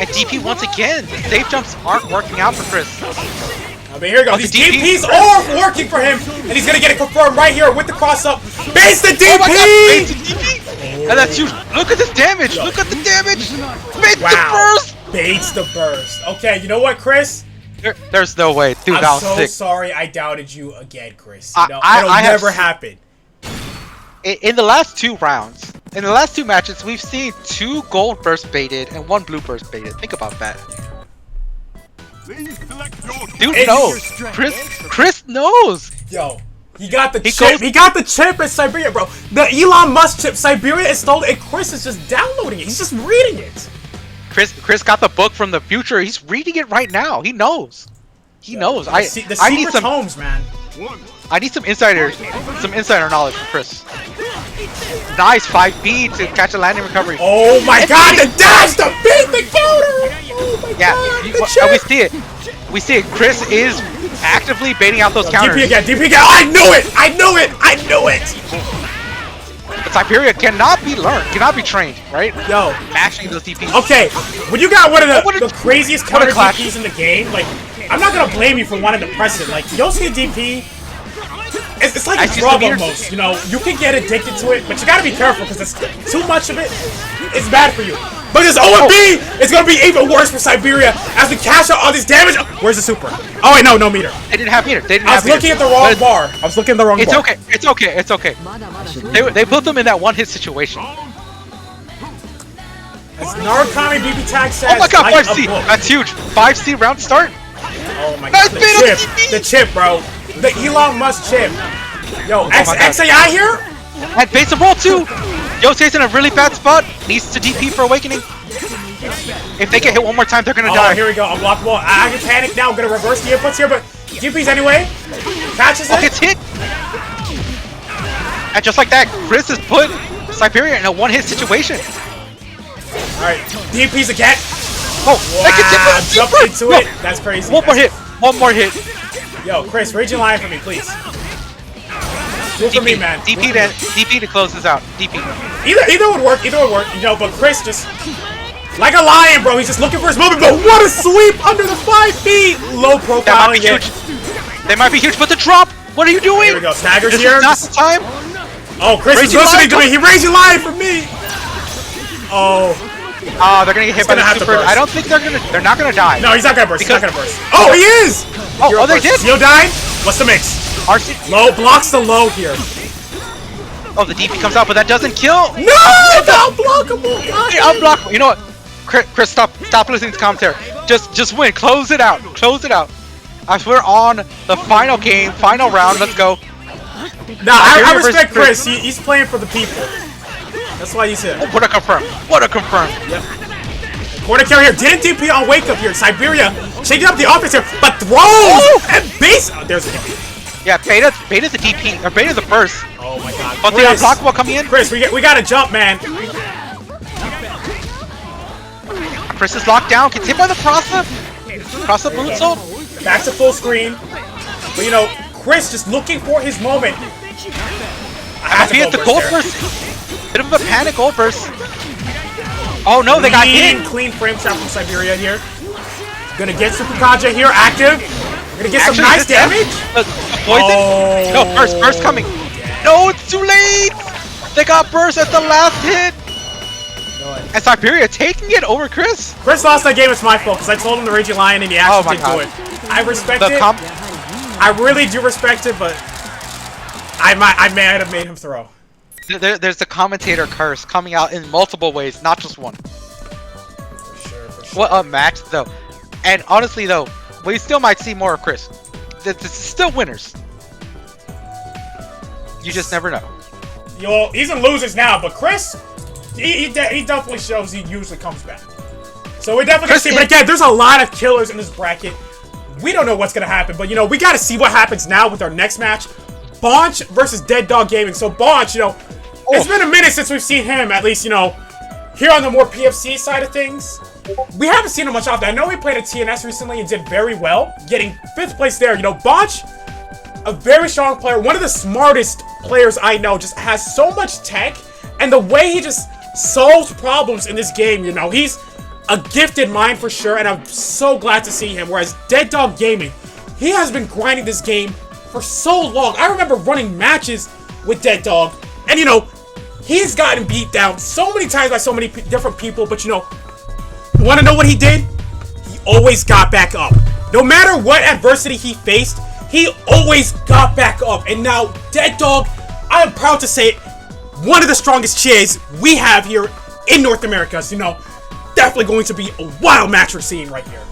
And DP once again, the safe jumps aren't working out for Chris. I mean, here we go. These DPs are working for him, and he's gonna get it confirmed right here with the cross up. Base the DP! Oh my god, base the DP! And that's huge. Look at this damage! Look at the damage! Base the burst! Baits the burst. Okay, you know what, Chris? There's no way. Dude, that I'm was so sick. sorry I doubted you again, Chris. I- You know, I- it'll I have never s- happen. In the last 2 rounds, in the last 2 matches, we've seen 2 gold burst baited and 1 blue burst baited. Think about that. Please select your Dude It's- knows. Chris knows. Yo, he got the He chip. goes- He got the chip at Siberia, bro. The Elon Musk chip. Siberia is stolen, and Chris is just downloading it. He's just reading it. Chris got the book from the future. He's reading it right now. He knows. He knows. The I secret need some. homes, man. one. I need some insider knowledge from Chris. Nice 5B to catch a landing recovery. Oh my god, the dash, the beat, the counter! Oh my Yeah, god, you- the we chip! see it. We see it. Chris is actively baiting out those counters. DP again, DP again! I knew it! I knew it! I knew it! But Siberia cannot be learned, cannot be trained, right? Yo, Mashing those DPs. okay, when you got one of What a- the craziest what a counter clash. DPs in the game, like, I'm not gonna blame you for wanting to press it. Like, Yosuke DP, it's like I a see drug some meters. almost, you know? You can get addicted to it, but you gotta be careful, because too much of it is bad for you. But this OMB is gonna be even worse for Siberia as we cash out all this damage. Where's the super? Oh wait, no meter. They didn't have meter. They didn't I have was looking meter. at the wrong But bar. I was looking at the wrong It's bar. okay. It's okay. It's okay. They put them in that one-hit situation. As Narukami BB Tag says, Oh my god, like 5C! a book. That's huge! 5C round start! Oh my Nice god, the bait on chip, DP. the chip, bro. The Elon Musk chip. Yo, my God. XAI here? And base and roll too! Yosuke's in a really bad spot. Needs to DP for awakening. If they get hit one more time, they're gonna Oh, die. here we go. Unblockable. I can panic now. I'm gonna reverse the inputs here, but DP's anyway. Catches Oh, it. gets hit! And just like that, Chris has put Siberia in a one-hit situation. Alright, DP's again. Oh, that gets hit Wow, with the jump super. into No. it. That's crazy. One more hit. That's- One more hit. Yo, Chris, Raging Lion for me, please. Do it for me, man. DP to close this out. DP. Either would work. Either would work. You know, but Chris just like a lion, bro. He's just looking for his moment. But what a sweep under the 5 feet. Low profile. That might be huge. They might be huge, but the drop. What are you doing? Here we go. Staggers This here. is not the time. Oh, Chris is Raging listening to Lion. me. He Raging Lion for me. Oh, They're gonna get hit by gonna the have to super. burst. I don't think they're not gonna die. no, he's not gonna burst. Because- He's not gonna burst. Oh, he is. Oh, they burst. did. Seal died. What's the mix? RC. Low blocks the low here. Oh, the DP comes out, but that doesn't kill. No, it's unblockable. Hey, unblock. You know what? Chris, stop listening to commentary. Just win. Close it out. Close it out. As we're on the final game, final round. Let's go. Nah, I Siberia respect versus Chris. He's playing for the people. That's why he's here. What a confirm. What a confirm. Corner carry here. Didn't DP on wake up here. Siberia shaking up the offense here, but throws and base. Oh, there's a Yeah, Beta's the DP, or Beta's the first. Oh my god. But the unblockable coming in. Chris, we gotta jump, man. Chris is locked down. Gets hit by the Prasa. Prasa moonsault. Back to full screen. But you know, Chris just looking for his moment. He hit the gold burst. Bit of a panic gold burst. Oh no, they got hit. Clean frame trap from Siberia here. Gonna get Super Kaja here, active. Gonna get some nice damage. Poison? Oh. No, burst coming. No, it's too late. They got burst at the last hit. And Siberia taking it over Chris. Chris lost that game. It's my fault because I told him the Raging Lion and he actually did do it. I respect it. I really do respect it, but I may have made him throw. There's the commentator curse coming out in multiple ways, not just one. For sure. What a match, though. And honestly, though, we still might see more of Chris. This is still winners. You just never know. Yo, he's in losers now, but Chris, he definitely shows he usually comes back. So we're definitely gonna see. But again, there's a lot of killers in this bracket. We don't know what's gonna happen, but you know, we gotta see what happens now with our next match. Bonch versus Dead Dog Gaming. So Bonch, you know, it's been a minute since we've seen him, at least, you know, here on the more PFC side of things. We haven't seen him much often. I know he played at TNS recently and did very well, getting 5th place there. You know, Bonch, a very strong player, one of the smartest players I know, just has so much tech, and the way he just solves problems in this game, you know, he's a gifted mind for sure, and I'm so glad to see him. Whereas Dead Dog Gaming, he has been grinding this game for so long. I remember running matches with Dead Dog, and you know, he's gotten beat down so many times by so many different people, but you know, want to know what he did? He always got back up. No matter what adversity he faced, he always got back up. And now, Dead Dog, I am proud to say it, one of the strongest cheers we have here in North America. So, you know, definitely going to be a wild match we're seeing right here.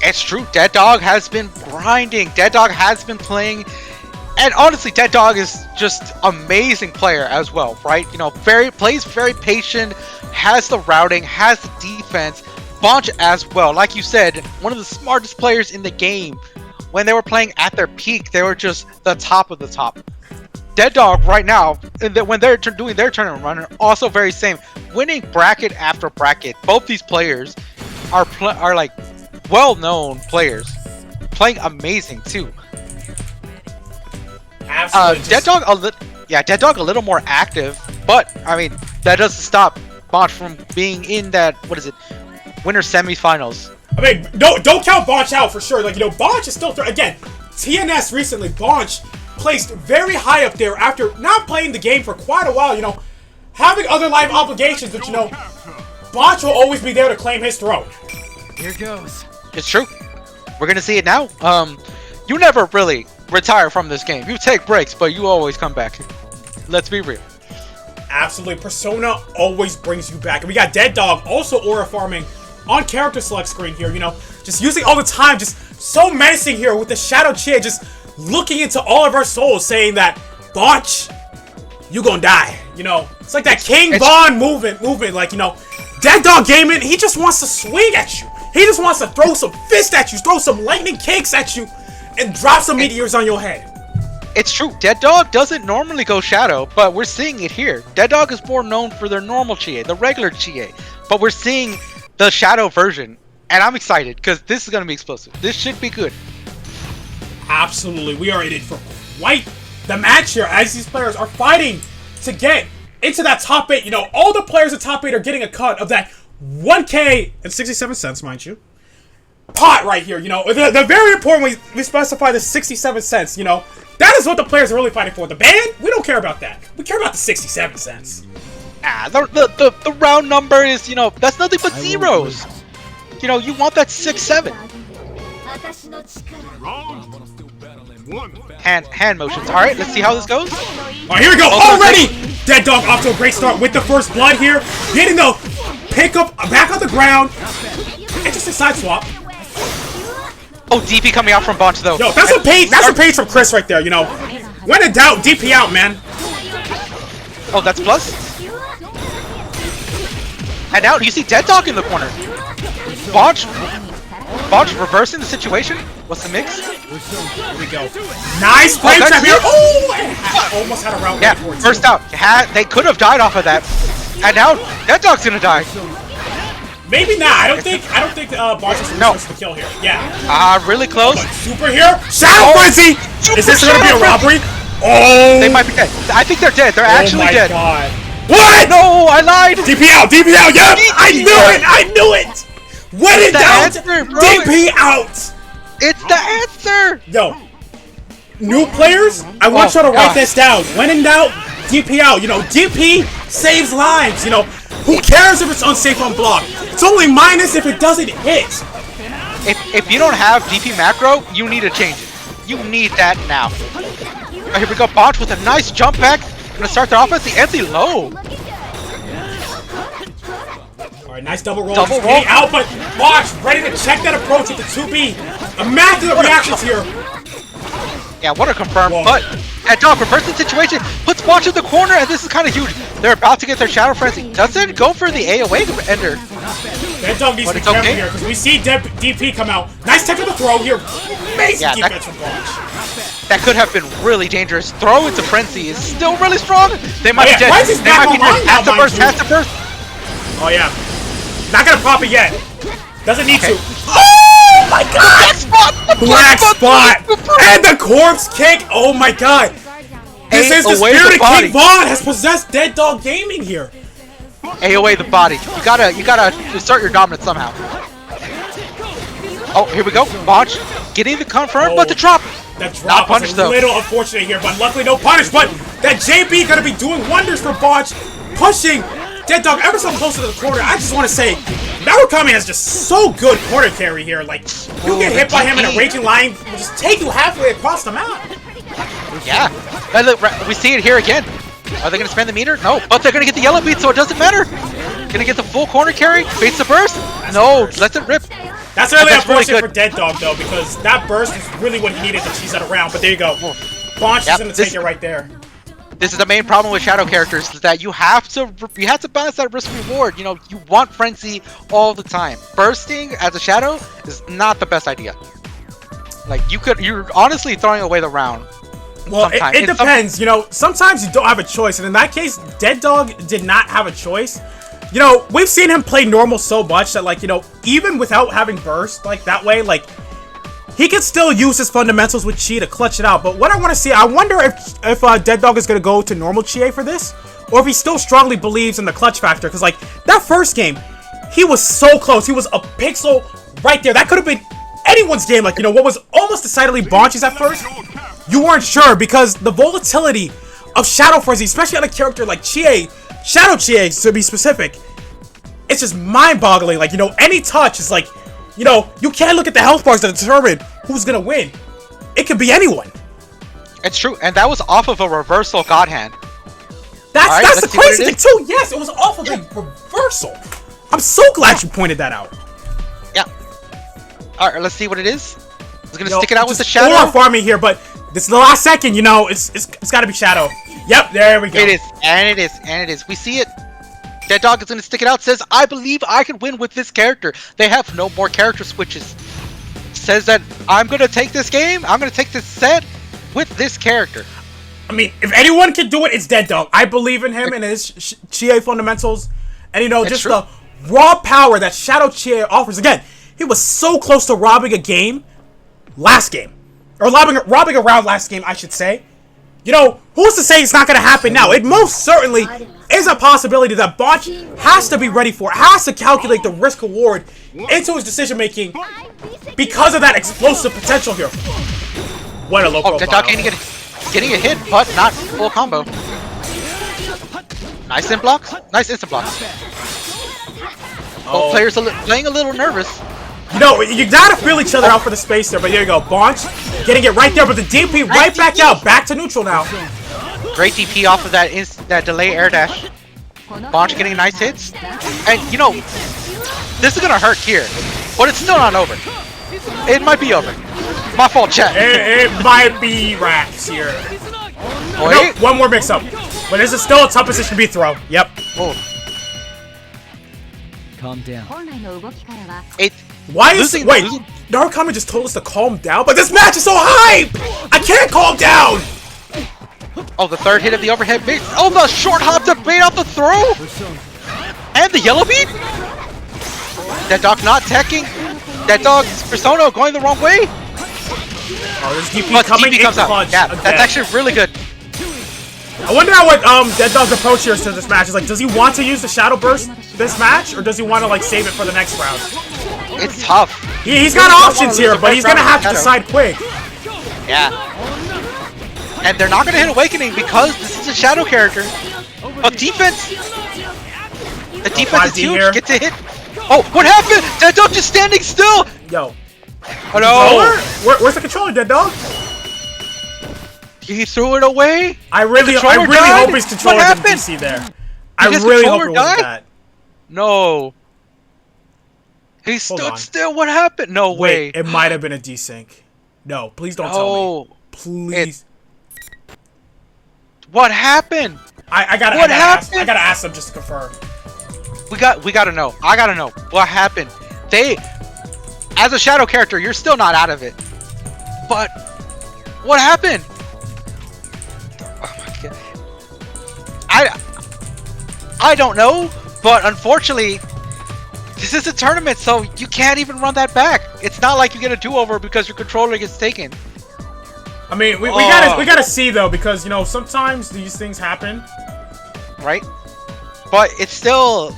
It's true. Dead Dog has been grinding. Dead Dog has been playing. And honestly, Dead Dog is just amazing player as well, right? You know, plays very patient, has the routing, has the defense. Bonch as well. Like you said, one of the smartest players in the game. When they were playing at their peak, they were just the top of the top. Dead Dog right now, when they're doing their tournament run, are also very same, winning bracket after bracket. Both these players are like well-known players, playing amazing too. Absolutely. Dead Dog a little more active, but I mean that doesn't stop Bonch from being in that winner semifinals. I mean, don't count Bonch out for sure. Like, you know, Bonch is still again, TNS recently, Bonch placed very high up there after not playing the game for quite a while, you know, having other life obligations, but you know, Bonch will always be there to claim his throne. Here goes. It's true. We're gonna see it now. You never really retire from this game. You take breaks, but you always come back. Let's be real. Absolutely. Persona always brings you back. And we got Dead Dog also aura farming on character select screen here, you know, just using all the time, just so menacing here with the Shadow Chia, just looking into all of our souls, saying that, Bonch, you gonna die. You know, it's like that King Von movement, like, you know, Dead Dog Gaming, he just wants to swing at you. He just wants to throw some fists at you, throw some lightning kicks at you, and drop some meteors on your head. It's true. Dead Dog doesn't normally go Shadow, but we're seeing it here. Dead Dog is more known for their normal Chie, the regular Chie, but we're seeing the Shadow version, and I'm excited because this is going to be explosive. This should be good. Absolutely. We are in it for quite the match here as these players are fighting to get into that top 8. You know, all the players in top 8 are getting a cut of that 1K and 67 cents, mind you, pot right here. You know, the very important we specify the 67 cents, you know. That is what the players are really fighting for. The band, we don't care about that. We care about the 67 cents. The round number is, you know, that's nothing but zeros. You know, you want that 6-7. Round one. Hand motions. All right, let's see how this goes. All right, here we go. Already, Dead Dog off to a great start with the first blood here. Getting the pickup back on the ground. Interesting side swap. Oh, DP coming out from Bonch though. Yo, that's a page from Chris right there, you know. When in doubt, DP out, man. Oh, that's plus. And now you see Dead Dog in the corner. Bonch reversing the situation. What's the mix? Here we go. Nice flame trap here. Oh, and almost had a route. Yeah, first out. They could have died off of that. And now Dead Dog's gonna die. Maybe not. I don't think Bonch is supposed to kill here. Yeah. Really close. Superhero Shadow Frenzy. Is this gonna be a robbery? Oh. They might be dead. I think they're dead. They're actually dead. Oh my god. What? No, I lied. DP out. DP out. Yep. I knew it. When in doubt, DP out. It's the answer. Yo, new players, I want y'all to write this down. When in doubt, DP out. You know, DP saves lives. You know, who cares if it's unsafe on block? It's only minus if it doesn't hit. If you don't have DP macro, you need to change it. You need that now. Right, here we go. Bonch with a nice jump back. Gonna start the offense. The anti low. Alright, nice double roll. Double roll out, but Bonch ready to check that approach with the 2B. Immaculate reactions here. Yeah, what a confirm. Whoa. But Dead Dog reversing the situation, puts Bonch in the corner, and this is kind of huge. They're about to get their Shadow Frenzy. Doesn't go for the AOA ender. Dead Dog needs to be careful here because we see DP come out. Nice technical throw here. Amazing defense from Bonch. That could have been really dangerous. Throw into Frenzy is still really strong. They might be dead. They might be dead. Has to burst. Has to burst. Oh yeah. Not gonna pop it yet. Doesn't need to. Oh my god! Black spot! And the corpse kick! Oh my god! This is the spirit of King Vaughn has possessed Dead Dog Gaming here. AOA the body. You gotta assert your dominance somehow. Oh, here we go. Bonch getting the confirm, but the drop. That drop was a little unfortunate here, but luckily no punish. But that JB gonna be doing wonders for Bonch, pushing Dead Dog ever so close to the corner. I just want to say, Narukami has just so good corner carry here. Like, you get hit by him in a raging line, will just take you halfway across the map. Yeah, and look, we see it here again. Are they going to spend the meter? No, but they're going to get the yellow beat, so it doesn't matter. Going to get the full corner carry, baits the burst. No, lets it rip. That's really unfortunate for Dead Dog, though, because that burst is really what he needed to cheese that around. But there you go. Bonch is going to take it right there. This is the main problem with Shadow characters, is that you have to balance that risk reward. You know, you want Frenzy all the time. Bursting as a Shadow is not the best idea. Like, you're honestly throwing away the round. Well, it depends. You know, sometimes you don't have a choice, and in that case, Dead Dog did not have a choice. You know, we've seen him play normal so much that, like, you know, even without having burst like that way, like, he can still use his fundamentals with Chi to clutch it out. But what I want to see, I wonder if Dead Dog is going to go to normal Chi for this, or if he still strongly believes in the clutch factor. Because, like, that first game, he was so close. He was a pixel right there. That could have been anyone's game. Like, you know, what was almost decidedly Bonch's at first, you weren't sure because the volatility of Shadow Frenzy, especially on a character like Chie, Shadow Chie to be specific, it's just mind-boggling. Like, you know, any touch is like, you know, you can't look at the health bars to determine who's gonna win. It could be anyone. It's true, and that was off of a reversal God Hand. That's the crazy thing too. Yes, it was off of a reversal. I'm so glad you pointed that out. Yeah. All right, let's see what it is. It's gonna stick it out with the Shadow. More farming here, but this is the last second. You know, it's got to be Shadow. Yep, there we go. It is, and it is, and it is. We see it. Dead Dog is going to stick it out. Says, I believe I can win with this character. They have no more character switches. Says that I'm going to take this game. I'm going to take this set with this character. I mean, if anyone can do it, it's Dead Dog. I believe in him and his Chie fundamentals. And, you know, just the raw power that Shadow Chie offers. Again, he was so close to robbing a game last game. Or robbing a round last game, I should say. You know, who's to say it's not going to happen now? It most certainly is a possibility that Bonch has to be ready for, has to calculate the risk-reward into his decision-making because of that explosive potential here. What a low profile. Dead Dog getting a hit, but not full combo. Nice instant blocks. Nice instant blocks. Both players are playing a little nervous. You know, you gotta feel each other out for the space there, but here you go. Bonch getting it right there, but the DP right back out. Back to neutral now. Great DP off of that delay air dash. Bonch getting nice hits. And, you know, this is gonna hurt here, but it's still not over. It might be over. My fault, chat. It might be Rax here. No, one more mix-up. But this is still a tough position to be throw. Yep. Oh. Calm down. 本来の動きからは It. Why is wait? Narukami just told us to calm down, but this match is so hype! I can't calm down! Oh, the third hit of the overhead mix. Oh, the short hop to bait off the throw. And the yellow beat. That dog not teching. That dog's persona going the wrong way. Oh, there's DP But coming DP in comes out. clutch. Yeah, again. that's actually really good. I wonder how what Dead Dog's approach here to this match is like. Does he want to use the Shadow Burst this match, or does he want to like save it for the next round? It's tough. He's got options here, but he's gonna have to decide quick. Yeah. And they're not gonna hit Awakening because this is a Shadow character. But defense. The defense is 5D huge. here. Get to hit. Oh, what happened? That dog just standing still. Yo. Oh no. Where's the controller, Dead Dog? He threw it away. I really died? hope his controller What didn't happened? DC there. I his really hope controller it wasn't die? that. No. He Hold stood on. still. What happened? No way. Wait, it might have been a desync. No, please don't tell me. No. Please. What happened? I gotta ask them just to confirm. We gotta know. I gotta know what happened. They, as a Shadow character, you're still not out of it. But what happened? Oh my god. I don't know. But unfortunately, this is a tournament, so you can't even run that back. It's not like you get a do-over because your controller gets taken. I mean, we gotta see though, because you know sometimes these things happen. Right? But it's still,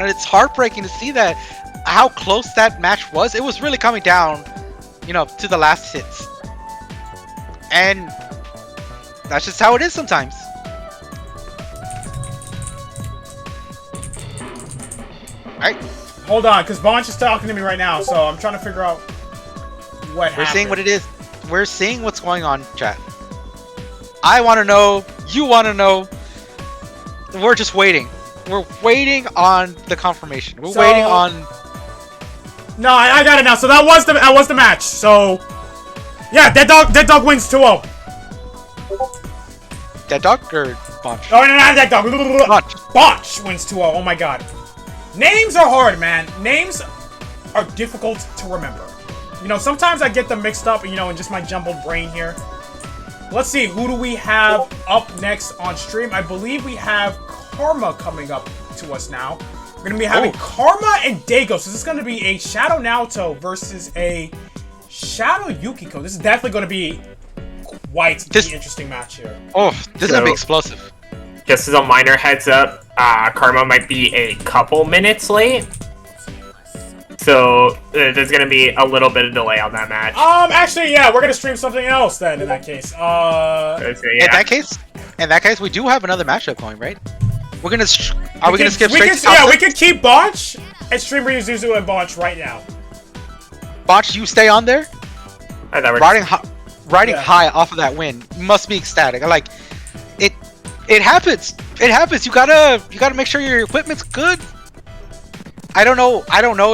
it's heartbreaking to see that how close that match was. It was really coming down, you know, to the last hits. And that's just how it is sometimes. Alright, Hold on, because Bonch is talking to me right now, so I'm trying to figure out what happened. we're seeing what it is. We're seeing what's going on, chat. I want to know. You want to know. We're just waiting. We're waiting on the confirmation. We're waiting on. No, I got it now. So that was the match. So yeah, Dead Dog wins 2-0. Dead Dog or Bonch? Oh, no, not Dead Dog. Bonch. Bonch wins 2-0. Oh my god. Names are hard, man. Names are difficult to remember. You know, sometimes I get them mixed up, you know, in just my jumbled brain here. Let's see, who do we have up next on stream? I believe we have Karma coming up to us now. We're going to be having Karma and Dago. So this is going to be a Shadow Naoto versus a Shadow Yukiko. This is definitely going to be quite the interesting match here. Oh, this is going to be explosive. Just as a minor heads up, Karma might be a couple minutes late. So there's gonna be a little bit of delay on that match. Actually, yeah, we're gonna stream something else then. In that case, In that case, we do have another matchup going, right? We're gonna. Are we gonna skip straight to yeah, we can keep Bonch and stream Ryuzuzu and Bonch right now. Bonch, you stay on there. Oh, that works. Riding high off of that win must be ecstatic. Like, it happens. It happens. You gotta make sure your equipment's good. I don't know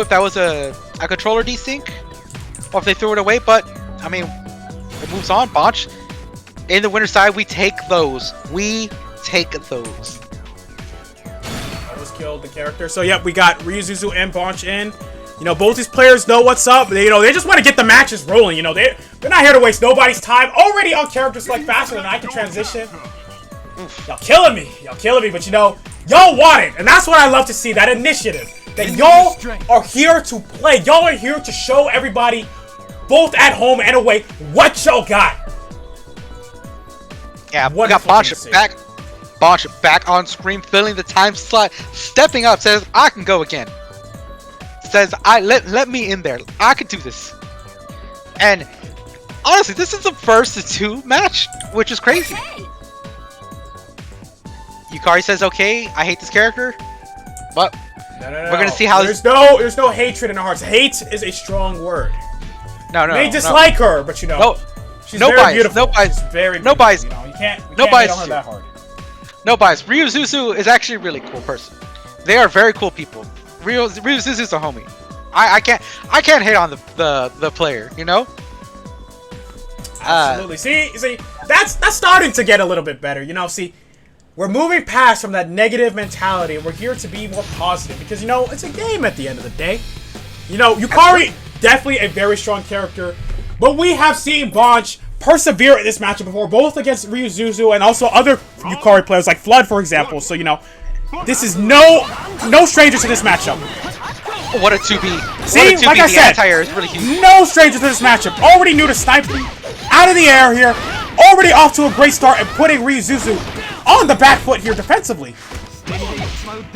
if that was a controller desync or if they threw it away, but I mean, it moves on. Bonch, in the winner's side, we take those. We take those. Almost killed the character. So yep, we got Ryuzuzu and Bonch in. You know, both these players know what's up. They just want to get the matches rolling. You know, they're not here to waste nobody's time. Already on characters like faster than I can transition. Y'all killing me. But you know, y'all want it, and that's what I love to see. That initiative. That y'all are here to play. Y'all are here to show everybody, both at home and away, what y'all got. Yeah, we got Bonch back. Bonch back on screen, filling the time slot, stepping up, says, I can go again. Says, let me in there. I can do this. And honestly, this is the first of 2 match, which is crazy. Yukari says, okay, I hate this character, but No. we're gonna see how there's no hatred in our hearts. Hate is a strong word. No. They dislike her, but you know, she's very beautiful. She's very beautiful. No bias. You know, you can't No bias. hate on her that hard. No bias. Ryuzuzu is actually a really cool person. They are very cool people. Ryuzuzu's a homie. I can't hate on the player, you know? Absolutely. See, that's starting to get a little bit better. You know, see, we're moving past from that negative mentality. We're here to be more positive because, you know, it's a game at the end of the day. You know, Yukari, definitely a very strong character, but we have seen Bonch persevere in this matchup before, both against Ryuzuzu and also other Yukari players like Flood, for example. So, you know, this is no stranger to this matchup. What a 2B. See, what a 2B. like I the said, anti-air is really huge. no stranger to this matchup. Already knew to snipe out of the air here. Already off to a great start and putting Ryuzuzu on the back foot here defensively.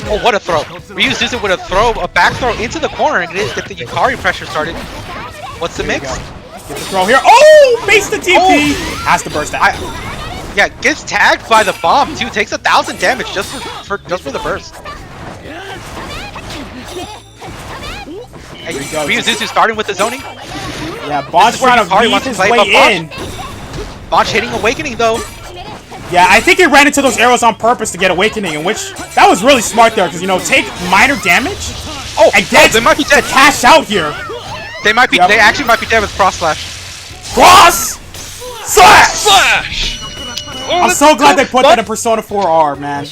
Oh, what a throw. Ryuzuzu with a back throw into the corner and get the Yukari pressure started. What's the mix? Get the throw here. Oh, face the TP. Oh. Has to burst out. Yeah, gets tagged by the bomb too. Takes 1,000 damage just for the burst. Hey, Ryuzuzu starting with the zoning. Yeah, Bonch trying to weave his way in. Bonch hitting Awakening though. Yeah, I think he ran into those arrows on purpose to get Awakening, in which that was really smart there, because, you know, take minor damage and get they might be dead. Cash out here. They might be. Yep. They actually might be dead with Cross Slash. Cross Slash! Oh, I'm so glad they put that in Persona 4R, man.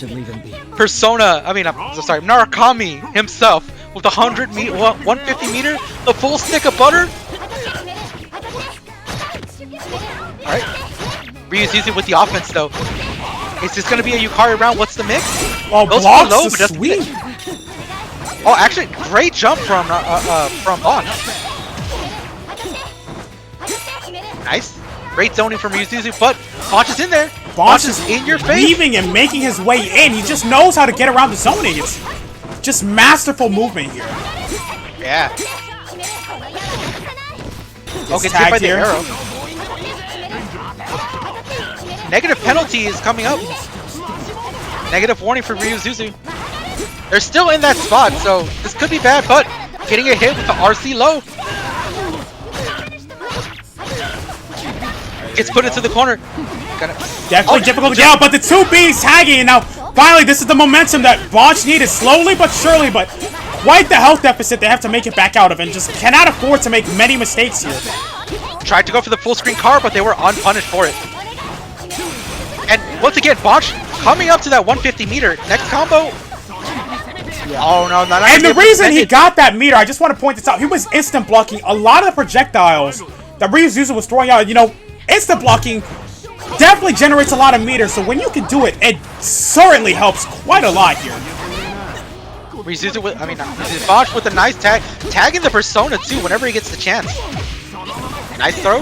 Persona, I'm sorry, Narukami himself with 150 meter, the full stick of butter. Alright. Ryuzuzu with the offense though. Is this gonna be a Yukari round? What's the mix? Oh, goes blocks low, the sweep. Oh, actually, great jump from Bonch. Nice. Great zoning from Ryuzuzu, but Bonch is in there. Bonch is in your face. Weaving and making his way in. He just knows how to get around the zoning. It's just masterful movement here. Yeah. Okay, hit by the arrow. Negative penalty is coming up. Negative warning for Ryuzuzu. They're still in that spot, so this could be bad, but getting a hit with the RC low. Gets put into the corner. Definitely difficult to get out, but the 2B's tagging, and now finally this is the momentum that Bonch needed, slowly but surely, but quite the health deficit they have to make it back out of, and just cannot afford to make many mistakes here. Tried to go for the full screen car, but they were unpunished for it. And once again, Bonch coming up to that 150 meter. Next combo. Yeah. Oh no, not and the reason he got that meter, I just want to point this out, he was instant blocking a lot of the projectiles that Ryuzuzu was throwing out. You know, instant blocking definitely generates a lot of meters, so when you can do it, it certainly helps quite a lot here. Ryuzuzu with, Bonch with a nice tag, tagging the Persona too whenever he gets the chance. Nice throw.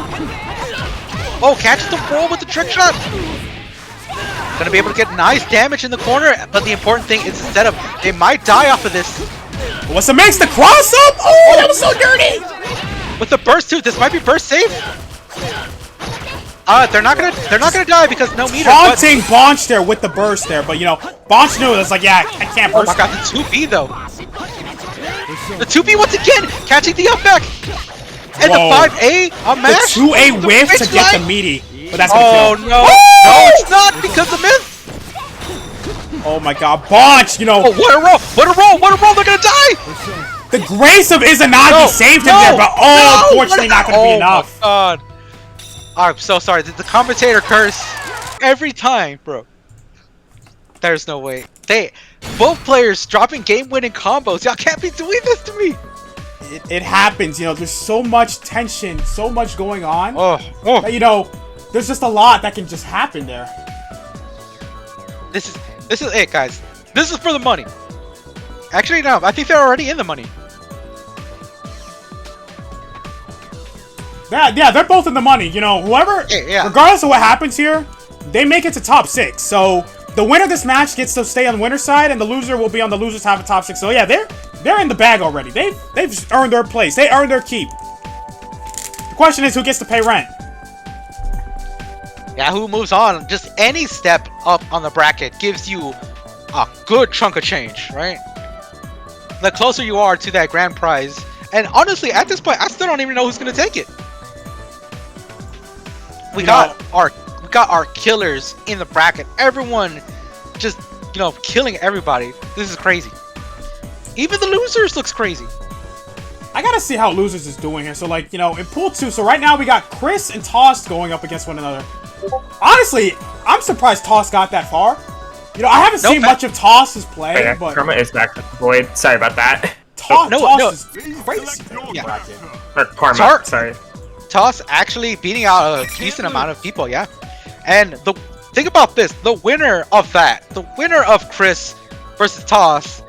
Oh, catches the roll with the trick shot. Gonna be able to get nice damage in the corner, but the important thing is the setup. They might die off of this. What's the mix? The cross up? Oh, that was so dirty! With the burst too, this might be burst safe. They're not gonna die because no meter. Taunting Bonch there with the burst there, but you know, Bonch knew it. It's like, yeah, I can't burst. Oh my god, the 2B though. The 2B once again, catching the up back. And the 5A on mash. The 2A whiff to get the meaty. But that's gonna kill. No. No, it's not because the myth. Oh my god, Bonch, you know. Oh, what a roll. What a roll. What a roll. They're gonna die. The grace of Izanagi saved him there, but unfortunately not gonna be enough. Oh my god. I'm so sorry. The commentator curse every time, bro. There's no way. Both players dropping game-winning combos. Y'all can't be doing this to me. It happens, you know. There's so much tension, so much going on. That, you know, there's just a lot that can just happen there. This is it, guys. This is for the money. Actually, no. I think they're already in the money. Yeah, they're both in the money. You know, whoever, regardless of what happens here, they make it to top 6. So the winner of this match gets to stay on the winner's side, and the loser will be on the loser's half of top 6. So yeah, they're in the bag already. They've earned their place. They earned their keep. The question is, who gets to pay rent? Yeah, who moves on? Just any step up on the bracket gives you a good chunk of change, right? The closer you are to that grand prize, and honestly, at this point, I still don't even know who's gonna take it. We got our killers in the bracket. Everyone just, you know, killing everybody. This is crazy. Even the losers looks crazy. I gotta see how losers is doing here. So, like, you know, in pool 2, so right now we got Chris and Toss going up against one another. Honestly, I'm surprised Toss got that far. You know, I haven't seen much of Toss's play, Yeah, but Karma is back with the Void. Sorry about that. Toss is crazy. Yeah. Or Karma, Tar- sorry. Toss actually beating out a decent amount of people, yeah. And think about this: the winner of that, the winner of Chris versus Toss,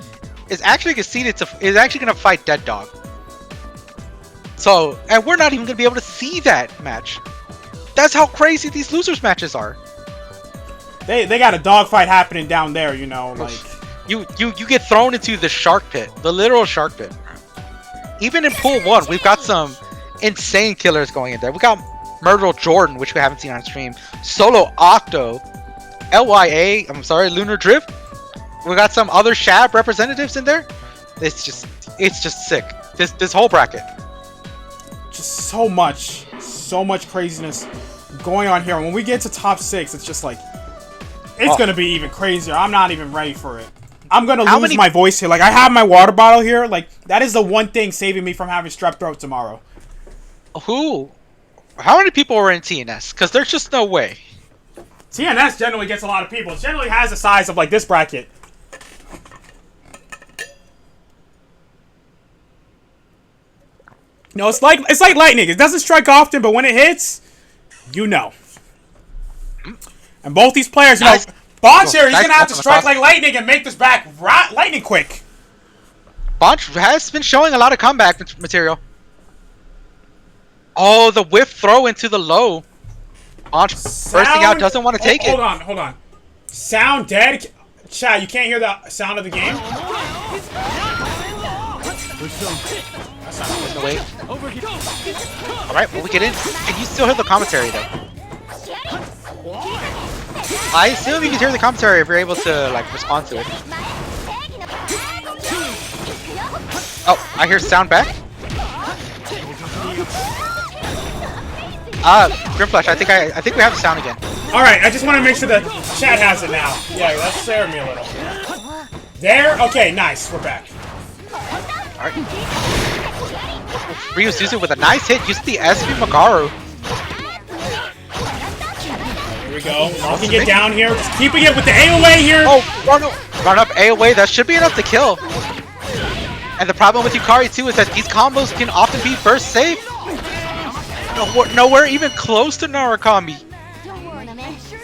is actually gonna fight Dead Dog. So, and we're not even gonna be able to see that match. That's how crazy these losers matches are. They got a dogfight happening down there, you know, like You get thrown into the shark pit, the literal shark pit. Even in pool 1, we've got some insane killers going in there. We got Myrtle Jordan, which we haven't seen on stream. Solo Octo, LYA, I'm sorry, Lunar Drift. We got some other Shab representatives in there. It's just sick. This whole bracket. just so much craziness going on here. When we get to top 6, it's just like it's gonna be even crazier. I'm not even ready for it. I'm gonna lose my voice here. Like, I have my water bottle here. Like, that is the one thing saving me from having strep throat tomorrow. How many people were in TNS? Because there's just no way. TNS generally gets a lot of people. It generally has the size of like this bracket. No, it's like lightning. It doesn't strike often, but when it hits, you know. And both these players, you know, Bonch here, he's gonna have to strike like lightning and make this back lightning quick. Bonch has been showing a lot of comeback material. Oh, the whiff throw into the low. Bonch bursting out, doesn't want to take it. Hold on. Sound dead. Chat, you can't hear the sound of the game? That's not In the way. Alright, well, we get in. Can you still hear the commentary, though? I assume you can hear the commentary if you're able to, like, respond to it. Oh, I hear sound back. Grimflesh, I think we have the sound again. Alright, I just want to make sure that chat has it now. Yeah, that's scaring me a little. There? Okay, nice. We're back. Alright. Ryu Suzu with a nice hit using the SP Magaru. Here we go. We can get down here. Just keeping it with the AOA here. Oh, run up AOA. That should be enough to kill. And the problem with Yukari too is that these combos can often be burst safe. Nowhere even close to Narukami.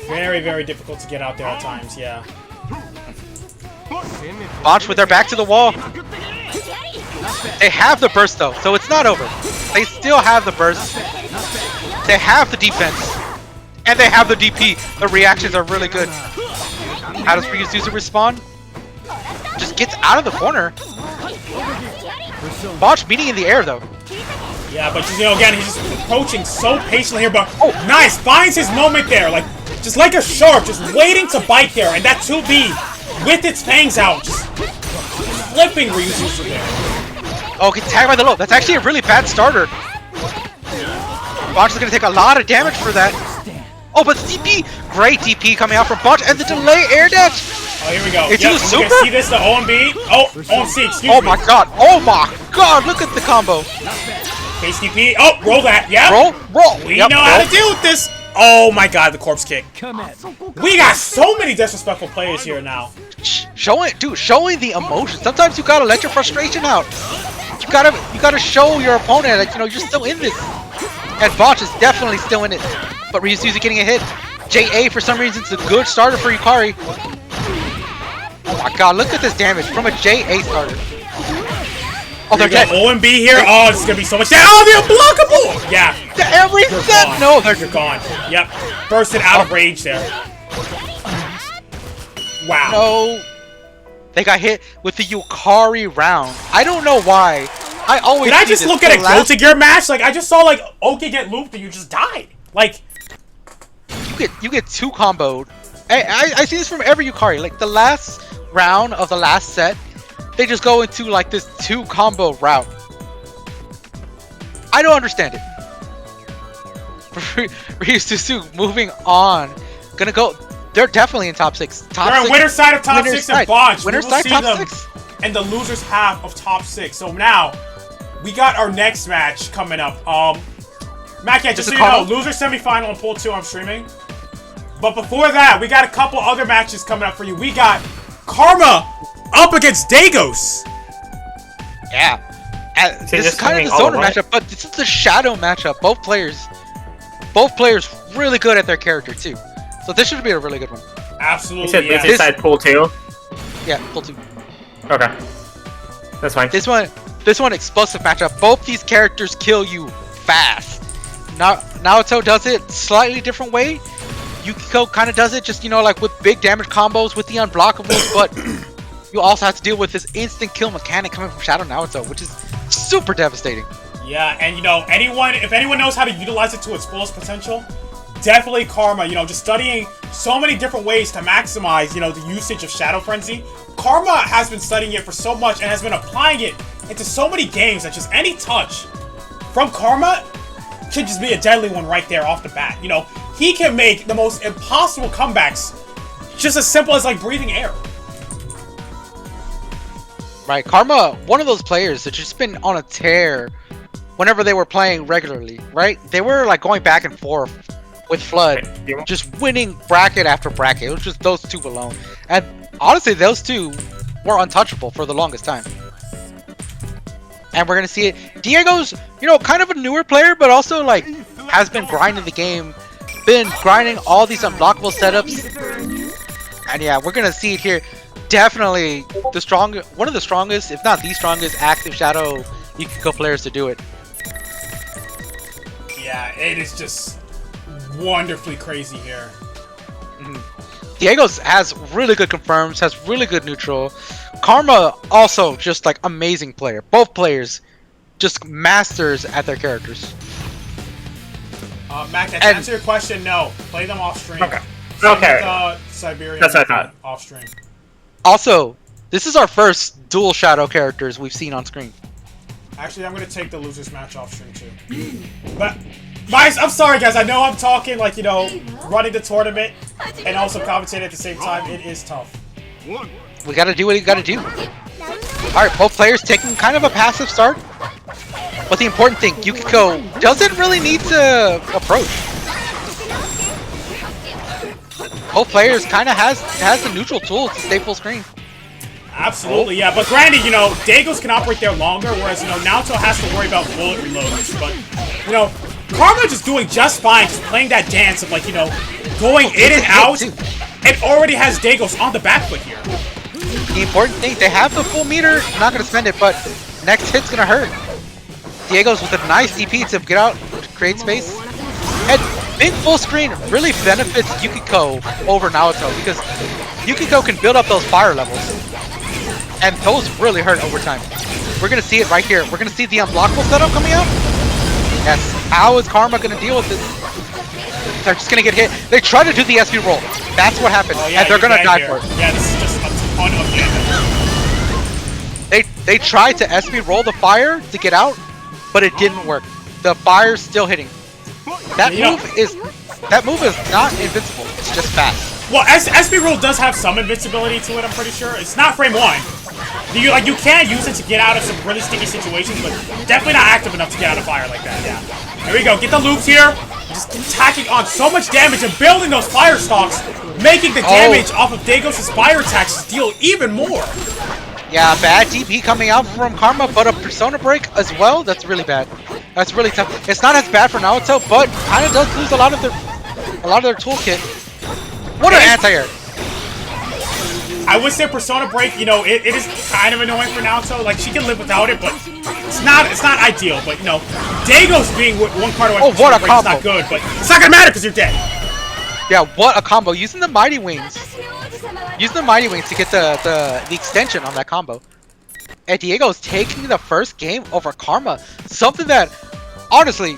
Very, very difficult to get out there at times, yeah. Bonch with their back to the wall. They have the burst though, so it's not over. They still have the burst. They have the defense. And they have the DP. The reactions are really good. How does Ryuzuzu respond? Just gets out of the corner. Bonch meeting in the air though. Yeah, but you know, again, he's just approaching so patiently here, but nice, finds his moment there, like, just like a shark, just waiting to bite there, and that 2B, with its fangs out, just flipping Ryuzuzu there. Oh, get tagged by the low. That's actually a really bad starter. Bonch is going to take a lot of damage for that. Oh, but the DP, great DP coming out from Bonch, and the delay air dash. Oh, here we go. Into the super? You guys see this, the OMB? Oh, OMC, excuse me. Oh my god, look at the combo. Base DP, oh, roll that, yeah. Roll. We know how to deal with this. Oh my god, the corpse kick. We got so many disrespectful players here now. Showing the emotion. Sometimes you gotta let your frustration out. You gotta show your opponent that, you know, you're still in this. And Bonch is definitely still in it. But Ryuzuzu getting a hit. JA for some reason is a good starter for Yukari. Oh my god, look at this damage from a JA starter. Oh, they're dead. OMB here. Oh, this is gonna be so much damage. Oh, they're unblockable. Yeah. Every set. No, they're gone. Yep. Bursted out of rage there. Wow. No. They got hit with the Yukari round. I don't know why. I always. Did I just look at a Guilty Gear match? Like, I just saw like Oki get looped and you just died. Like, you get two comboed. I see this from every Yukari. Like the last round of the last set, they just go into like this 2 combo route. I don't understand it. Ryuzuzu moving on. Gonna go. They're definitely in top 6. They're on winner's side of top 6 and Bonch. Winner's side top 6. And the loser's half of top 6. So now, we got our next match coming up. Matt, just so you know, loser semifinal in pool 2 I'm streaming. But before that, we got a couple other matches coming up for you. We got Karma up against Dagos. Yeah. See, This this is kind of coming the all zoner the way. matchup, but this is the shadow matchup. Both players really good at their character too. So this should be a really good one. Absolutely. You said Yeah. this side pool 2? Yeah, pull two. Okay. That's fine. This one explosive matchup. Both these characters kill you fast. Naruto does it slightly different way. Yukiko kind of does it just, you know, like with big damage combos with the unblockables, but you also have to deal with this instant kill mechanic coming from Shadow Naruto, which is super devastating. Yeah, and you know, if anyone knows how to utilize it to its fullest potential, definitely Karma. You know, just studying so many different ways to maximize, you know, the usage of Shadow Frenzy. Karma has been studying it for so much and has been applying it into so many games that just any touch from Karma could just be a deadly one right there off the bat. You know, he can make the most impossible comebacks just as simple as like breathing air. Right, Karma, one of those players that just been on a tear whenever they were playing regularly, right? They were like going back and forth with Flood, just winning bracket after bracket. It was just those two alone. And honestly, those two were untouchable for the longest time. And we're going to see it. Diego's, you know, kind of a newer player, but also like has been grinding the game, been grinding all these unblockable setups. And yeah, we're going to see it here. Definitely one of the strongest, if not the strongest, active Shadow Yukiko players to do it. Yeah, it is just wonderfully crazy here. Diego's has really good confirms, has really good neutral. Karma also just like amazing player. Both players just masters at their characters. Mac, to answer your question, no. Play them off stream. Okay. Same Okay. with, Siberian That's what I thought. off stream. Also, this is our first dual Shadow characters we've seen on screen. Actually, I'm gonna take the losers match off stream too. But guys, I'm sorry guys. I know I'm talking like, you know, running the tournament and also commentating at the same time. It is tough. We gotta do what we gotta do. Alright, both players taking kind of a passive start. But the important thing, Yukiko doesn't really need to approach. Both players kind of has the neutral tools to stay full screen. Absolutely, yeah. But granted, you know, Dagos can operate there longer, whereas, you know, Naoto has to worry about bullet reloads. But, you know, Karma just doing just fine, just playing that dance of, like, you know, going in and out, and already has Dagos on the back foot here. The important thing, they have the full meter, not going to spend it, but next hit's going to hurt. Diego's with a nice DP to get out, to create space. And being full screen really benefits Yukiko over Naoto, because Yukiko can build up those fire levels. And those really hurt over time. We're going to see it right here. We're going to see the unblockable setup coming out. Yes. How is Karma going to deal with this? They're just going to get hit. They try to do the SP roll. That's what happened. Oh, yeah, and they're going to die here. for it. Yeah, this is just a ton of damage. They tried to SP roll the fire to get out, but it didn't work. The fire's still hitting. That move is not invincible. It's just fast. Well, SP roll does have some invincibility to it, I'm pretty sure. It's not frame 1. You can use it to get out of some really sticky situations, but definitely not active enough to get out of fire like that, yeah. Here we go, get the loops here. Just tacking on so much damage and building those fire stalks, making the damage off of Dagos' fire attacks deal even more. Yeah, bad DP coming out from Karma, but a Persona break as well. That's really bad. That's really tough. It's not as bad for Naoto, but kind of does lose a lot of their toolkit. What an anti-air! I would say Persona break, you know, it is kind of annoying for Naoto. Like, she can live without it, but it's not ideal. But, you know, Dagos being one card away from what a Persona break is not combo. good, but it's not gonna matter because you're dead. Yeah, what a combo. Using the Mighty Wings. Using the Mighty Wings to get the extension on that combo. And Diego's taking the first game over Karma. Something that, honestly,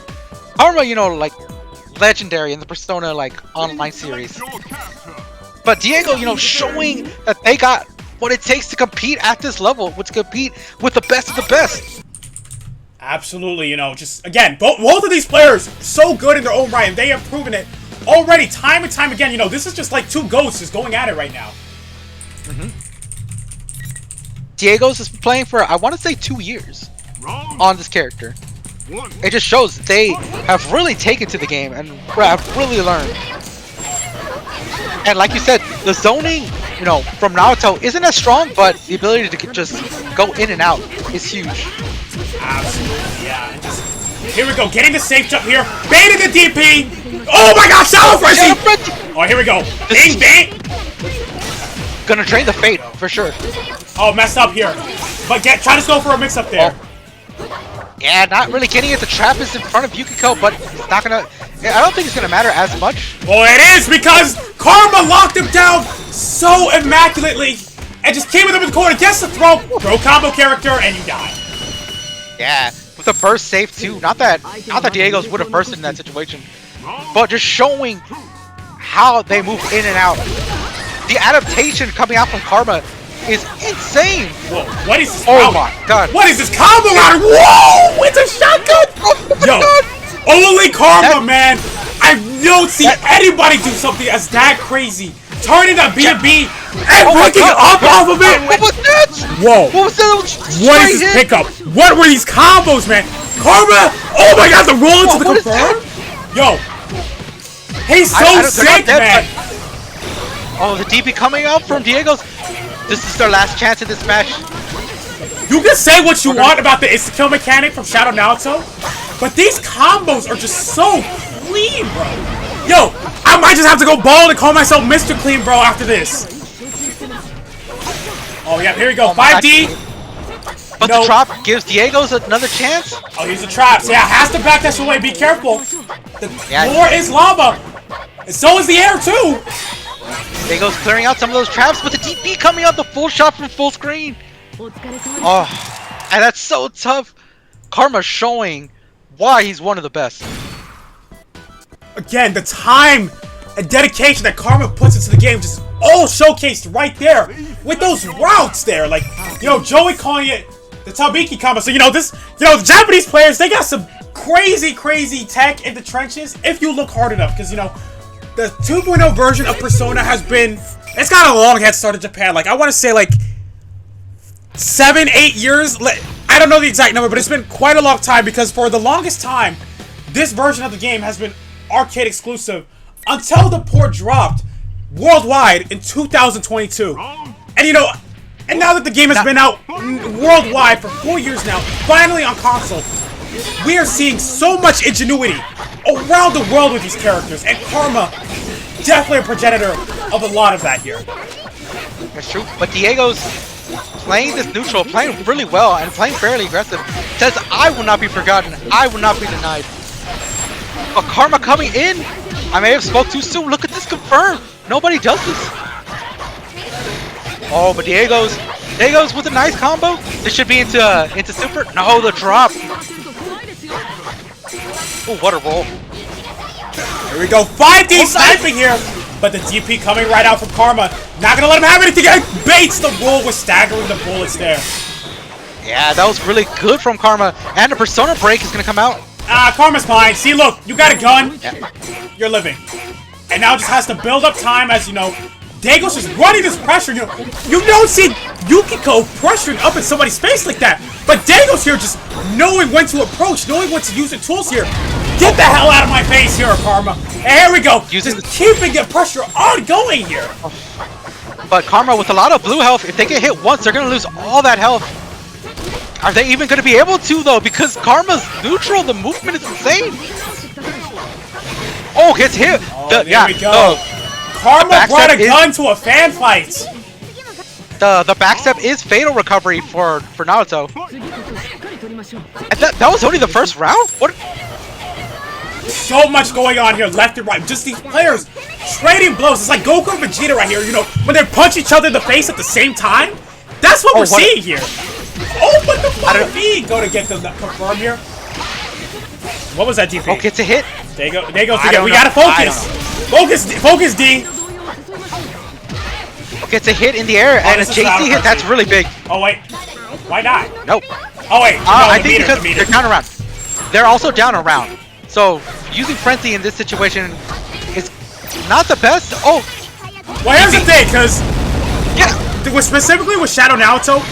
Karma, you know, like, legendary in the Persona, like, online series. But Diego, you know, showing that they got what it takes to compete at this level, to compete with the best of the best. Absolutely, you know, just, again, both of these players so good in their own right, and they have proven it already time and time again. You know, this is just like two ghosts just going at it right now. Diego's has been playing for, I want to say, 2 years on this character. It just shows they have really taken to the game and have really learned. And like you said, the zoning, you know, from Naruto isn't as strong, but the ability to just go in and out is huge. Absolutely, yeah. And just, here we go, getting the safe jump here. Baiting the DP. Oh my gosh, Shadow Frenzy! Oh, here we go. Bing, bang. Gonna drain the fate for sure. Oh, messed up here. But try to go for a mix up there. Yeah, not really getting it. The trap is in front of Yukiko, but it's not gonna. I don't think it's gonna matter as much. Well, it is because Karma locked him down so immaculately and just came with him in the corner, gets the throw combo character, and you die. Yeah, with the burst safe too. Not that Diego's would have bursted in that situation, but just showing how they move in and out. The adaptation coming out from Karma is insane. Whoa, what is this? Oh my god. What is this combo ladder? Whoa, it's a shotgun. Yo, only Karma, man. I don't see anybody do something as that crazy. Turning a B&B and breaking up off of it. What was that? Whoa. What was that? What is this pickup? What were these combos, man? Karma! Oh my god, the roll into the confirm? Yo. He's so sick, man. Oh, the DP coming out from Diego's. This is their last chance in this match. You can say what you want about the insta-kill mechanic from Shadow Naruto, but these combos are just so clean, bro. Yo, I might just have to go bald and call myself Mr. Clean, bro, after this. Oh, yeah, here we go. 5D. But the drop gives Diego's another chance. Oh, here's the traps. Yeah, has to back that away. Be careful. The floor is lava. And so is the air, too. Diego's clearing out some of those traps, but the DP coming out the full shot from full screen. Oh, and that's so tough. Karma showing why he's one of the best. Again, the time and dedication that Karma puts into the game just all showcased right there with those routes there. Like, you know, Joey calling it the Tabiki combo. So, you know, the Japanese players, they got some crazy tech in the trenches if you look hard enough. Because, you know, the 2.0 version of Persona has been, it's got a long head start in Japan. Like, I want to say, like, 7-8 years. I don't know the exact number, but it's been quite a long time because for the longest time, this version of the game has been arcade exclusive until the port dropped worldwide in 2022. And you know, and now that the game has been out worldwide for 4 years now, finally on console, we are seeing so much ingenuity around the world with these characters, and Karma, definitely a progenitor of a lot of that here. That's true, but Diego's playing this neutral, playing really well, and playing fairly aggressive. Says, I will not be forgotten, I will not be denied. But Karma coming in, I may have spoke too soon. Look at this confirm. Nobody does this. Oh, but Diego's with a nice combo. This should be into super. No, the drop. Oh, what a roll. Here we go, 5D sniping here, but the DP coming right out from Karma. Not gonna let him have anything. He baits the roll with staggering the bullets there. Yeah, that was really good from Karma, and the Persona break is gonna come out. Karma's fine. See, look, you got a gun. Yeah. You're living. And now just has to build up time as, you know, Diego's just running this pressure. You don't see Yukiko pressuring up in somebody's face like that. But Diego's here just knowing when to approach, knowing when to use the tools here. Get the hell out of my face here, Karma. And here we go. Just keeping the pressure ongoing here. But Karma with a lot of blue health, if they get hit once, they're going to lose all that health. Are they even going to be able to, though? Because Karma's neutral, the movement is insane. Oh, gets hit. There we go. Karma brought a gun to a fan fight. The backstep is fatal recovery for Naruto. And that was only the first round? What? So much going on here, left and right. Just these players trading blows. It's like Goku and Vegeta right here, you know, when they punch each other in the face at the same time. That's what we're seeing here. Oh, but the 5D go to get them confirmed here. What was that DP? Oh, gets a hit. There you go. There you go. We gotta focus. Focus, D. Gets a hit in the air and a JC hit. That's really big. Oh wait, why not? Nope. Oh wait. No, I think because they're down around. They're also down around. So using frenzy in this situation is not the best. Oh. Well, here's the thing, because specifically with Shadow Naruto,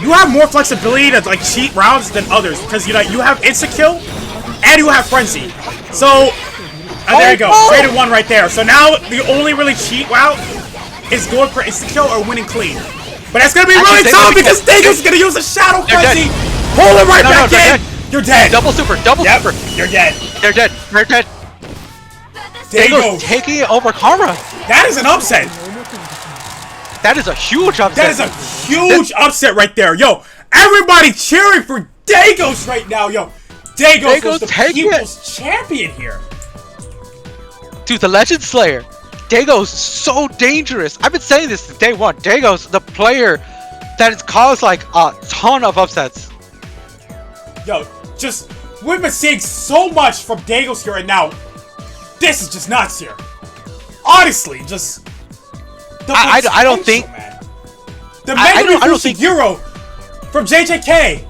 you have more flexibility to like cheat rounds than others because you have insta kill and you have frenzy. So There you go. Traded 1 right there. So now the only really cheat route is going for insta-kill or winning clean. But that's going to be really tough because Dago's going to use a Shadow Frenzy. Pull him right back in. You're dead. Double super. Super. You're dead. They're dead. Dago's taking it over Karma. That is an upset. That is a huge upset. That is a huge upset right there. Yo, everybody cheering for Dagos right now. Yo, Dagos was the people's champion here. Dude, the Legend Slayer. Dagos so dangerous. I've been saying this since day one. Dagos, the player that has caused like a ton of upsets. Yo, we've been seeing so much from Dagos here, and now this is just nuts here. Honestly, just I don't think, man. The Mega Euro Euro from JJK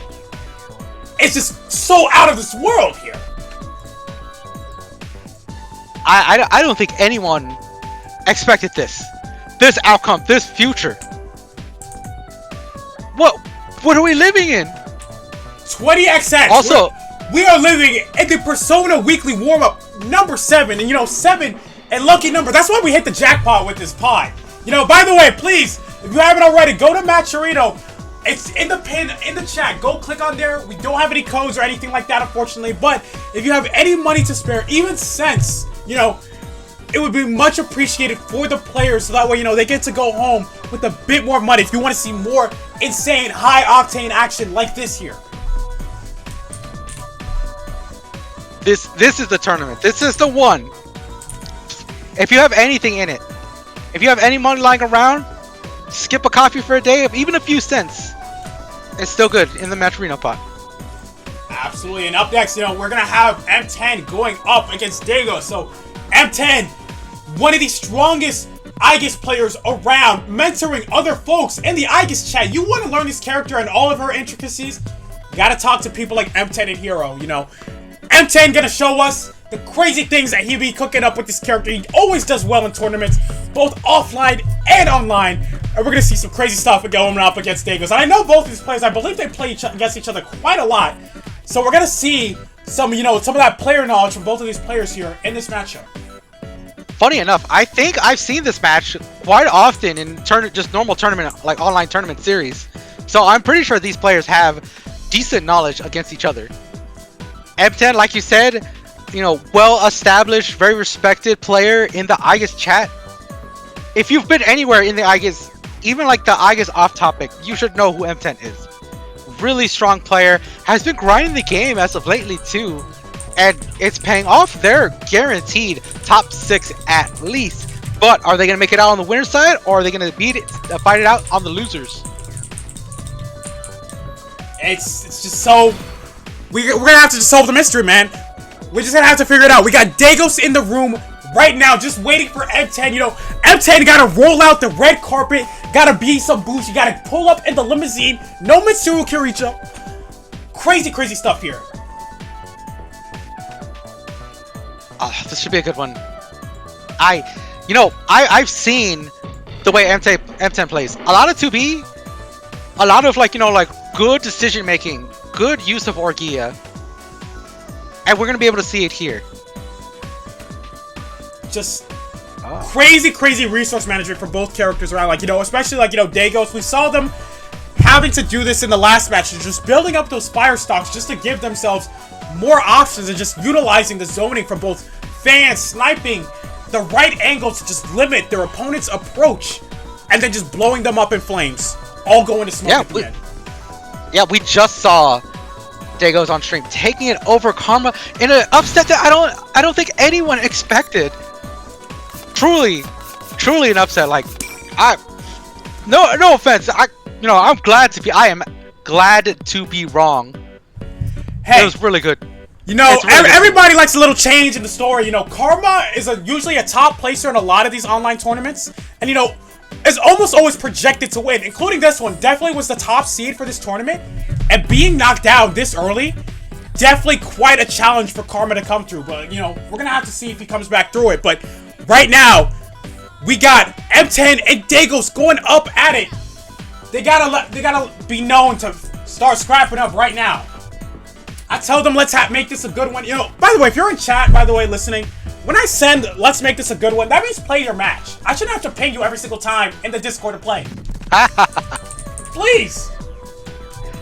is just so out of this world here. I don't think anyone expected this outcome, this future. What are we living in? 20XX. Also, we are living in the Persona Weekly warm-up number 7, and you know 7 and lucky number. That's why we hit the jackpot with this pod. You know, by the way, please, if you haven't already, go to Matcherino. It's in the pin, in the chat. Go click on there. We don't have any codes or anything like that, unfortunately. But if you have any money to spare, even cents, you know, it would be much appreciated for the players. So that way, you know, they get to go home with a bit more money. If you want to see more insane, high-octane action like this here. This is the tournament. This is the one. If you have anything in it, if you have any money lying around, skip a coffee for a day of even a few cents. It's still good in the Matcherino pot. Absolutely. And up next, you know, we're going to have M10 going up against Dago. So, M10, one of the strongest Aegis players around, mentoring other folks in the Aegis chat. You want to learn this character and all of her intricacies? You got to talk to people like M10 and Hero, you know. M10 going to show us the crazy things that he be cooking up with this character. He always does well in tournaments, both offline and online. And we're going to see some crazy stuff going up against Dagos. And I know both of these players, I believe they play against each other quite a lot. So we're going to see some, you know, some of that player knowledge from both of these players here in this matchup. Funny enough, I think I've seen this match quite often in just normal tournament, like online tournament series. So I'm pretty sure these players have decent knowledge against each other. M10, like you said, you know, well-established, very respected player in the Aegis chat. If you've been anywhere in the Aegis, even like the Aegis off-topic, you should know who M10 is. Really strong player, has been grinding the game as of lately too, and it's paying off. They're guaranteed top 6 at least. But are they going to make it out on the winner's side, or are they going to fight it out on the losers? It's just so... We're going to have to just solve the mystery, man. We're just going to have to figure it out. We got Dagos in the room right now, just waiting for M10. You know, M10 got to roll out the red carpet, got to be some boost. You got to pull up in the limousine. No Mitsuru can reach up. Crazy, crazy stuff here. This should be a good one. I've seen the way M10 plays. A lot of 2B, a lot of like, you know, like good decision making, good use of Orgia, and we're gonna be able to see it here. Just crazy, crazy resource management for both characters around. Like, you know, especially like, you know, Dagos. We saw them having to do this in the last match, just building up those fire stocks just to give themselves more options and just utilizing the zoning from both fans, sniping, the right angle to just limit their opponent's approach, and then just blowing them up in flames. All going to smoke at the end. Yeah, we just saw Dagos on stream taking it over Karma in an upset that I don't think anyone expected. Truly an upset. Like, no offense. I am glad to be wrong. Hey, it was really good. You know, everybody likes a little change in the story. You know, Karma is usually a top placer in a lot of these online tournaments, and you know, is almost always projected to win, including this one. Definitely was the top seed for this tournament, and being knocked down this early, definitely quite a challenge for Karma to come through. But you know, we're gonna have to see if he comes back through it. But right now, we got M10 and Dagos going up at it. They gotta be known to start scrapping up right now. I tell them let's make this a good one. You know, by the way, if you're in chat, by the way, listening, When I send, let's make this a good one, that means play your match. I shouldn't have to ping you every single time in the Discord to play. Please.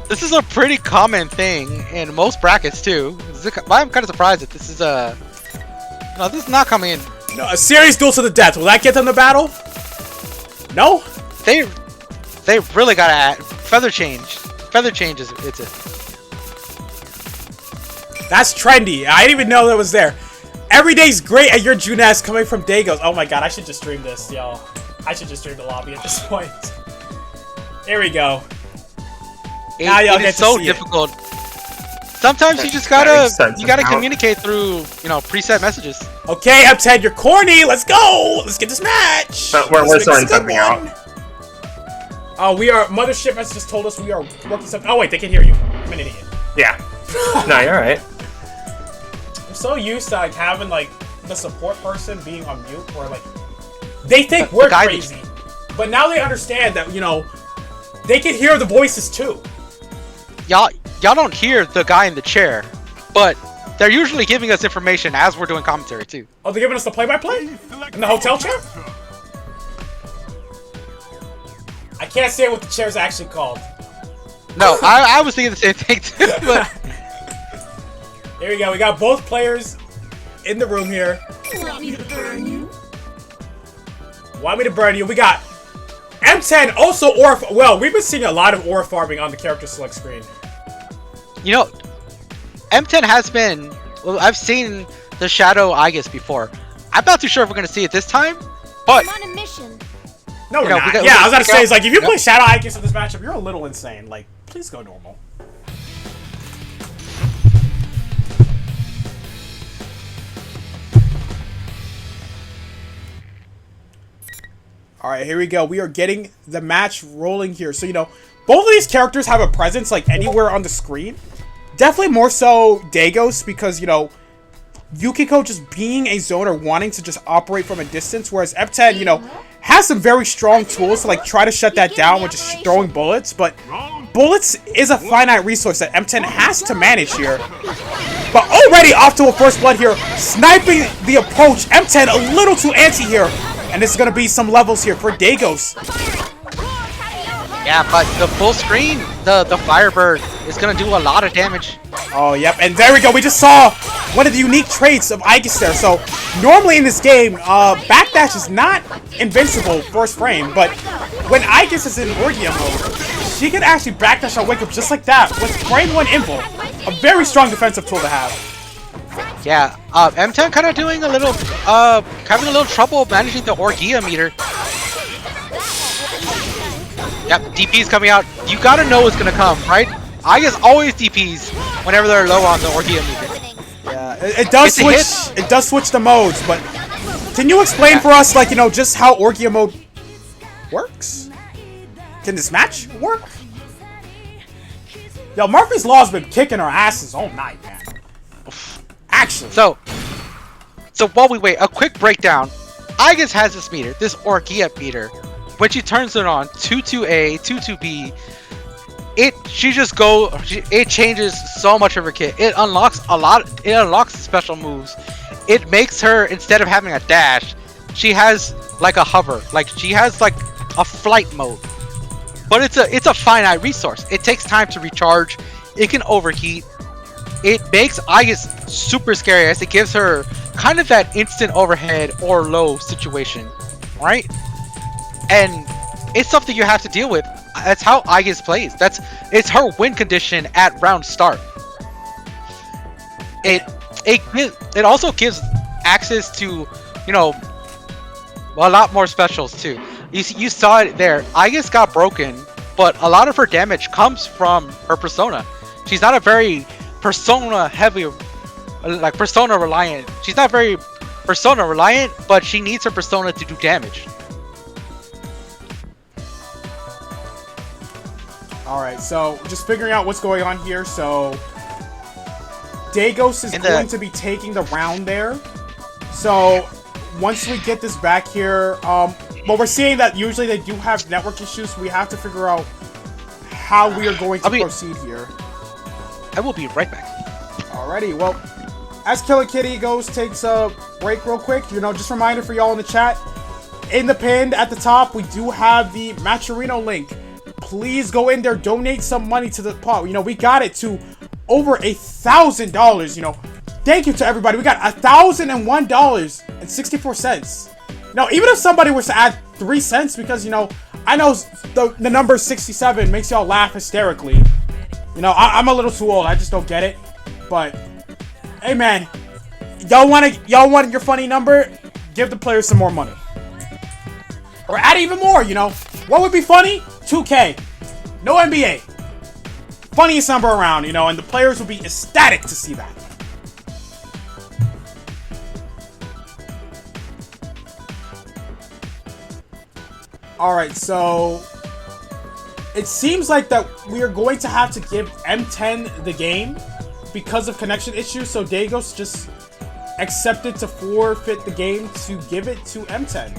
This is a pretty common thing in most brackets too. I'm kind of surprised that this is no, this is not coming in. No, a serious duel to the death. Will that get them to battle? No. They really gotta add feather change. Feather change is it's it. That's trendy. I didn't even know that was there. Every day's great at your Junes coming from Dagos. Oh my god, I should just stream this, y'all. I should just stream the lobby at this point. Here we go. Now y'all get to so see difficult. Sometimes you just gotta communicate through preset messages. Okay, M10, you're corny. Let's go. Let's get this match. But we're sorting something out. Oh, we are. Mothership has just told us we are working something. Oh wait, they can hear you. I'm an idiot. Yeah. No, you're alright. I'm so used to like having like the support person being on mute, or like they think we're crazy, but now they understand that they can hear the voices too. Y'all don't hear the guy in the chair, but they're usually giving us information as we're doing commentary too. Oh, they're giving us the play-by-play in the hotel chair. I can't say what the chair's actually called. No, I was thinking the same thing too. But here we go. We got both players in the room here. Want me to burn you? Want me to burn you? We got M10, also aura. Well, we've been seeing a lot of aura farming on the character select screen. M10 has been. Well, I've seen the Shadow Aegis before. I'm not too sure if we're gonna see it this time, but I'm on a mission. No, we're not. I was about to say, it's like, if you play Shadow Aegis in this matchup, you're a little insane. Like, please go normal. Alright, here we go. We are getting the match rolling here. So, both of these characters have a presence, like, anywhere on the screen. Definitely more so Dagos, because, Yukiko just being a zoner, wanting to just operate from a distance, whereas M10, has some very strong tools to, like, try to shut that down with just throwing bullets, but bullets is a finite resource that M10 has to manage here. But already off to a first blood here, sniping the approach. M10 a little too antsy here, and this is going to be some levels here for Dagos. Yeah, but the full screen, the Firebird is gonna do a lot of damage. Oh, yep, and there we go. We just saw one of the unique traits of Aegis there. So, normally in this game, backdash is not invincible first frame, but when Aegis is in Orgia mode, she can actually backdash on Wake Up just like that with frame 1 invul. A very strong defensive tool to have. Yeah, M10 kind of doing a little, having a little trouble managing the Orgia meter. Yep, DP's coming out. You gotta know what's gonna come, right? Aegis always DPs whenever they're low on the Orgia meter. Yeah, it does switch. It does switch the modes, but can you explain for us, like, just how Orgia mode works? Can this match work? Yo, Murphy's Law's been kicking our asses all night, man. Actually. So while we wait, a quick breakdown. Aegis has this meter, this Orgia meter. When she turns it on, 2-2A, 2-2B, it changes so much of her kit. It unlocks a lot. It unlocks special moves. It makes her, instead of having a dash, she has like a hover. Like she has like a flight mode. But it's a finite resource. It takes time to recharge. It can overheat. It makes Aegis super scary as it gives her kind of that instant overhead or low situation, right? And it's something you have to deal with. That's how Aegis plays. It's her win condition at round start. It also gives access to, a lot more specials too. You saw it there. Aegis got broken, but a lot of her damage comes from her persona. She's not a very persona heavy, like persona reliant. She's not very persona reliant, but she needs her persona to do damage. Alright, so just figuring out what's going on here. So Dagos is going to be taking the round there. So once we get this back here, but we're seeing that usually they do have network issues. So we have to figure out how we are going to proceed here. I will be right back. Alrighty, well, as Killer Kitty goes, takes a break real quick, just a reminder for y'all in the chat. In the pinned at the top, we do have the Matcherino link. Please go in there, donate some money to the pot. We got it to over $1,000. Thank you to everybody. We got $1,001.64. Now, even if somebody was to add 3 cents, because I know the number 67 makes y'all laugh hysterically. I'm a little too old. I just don't get it. But hey, man, y'all want your funny number? Give the players some more money, or add even more. What would be funny? 2K, no NBA, funniest number around. And the players would be ecstatic to see that. Alright, so it seems like that we are going to have to give M10 the game because of connection issues, so Dagos just accepted to forfeit the game to give it to M10.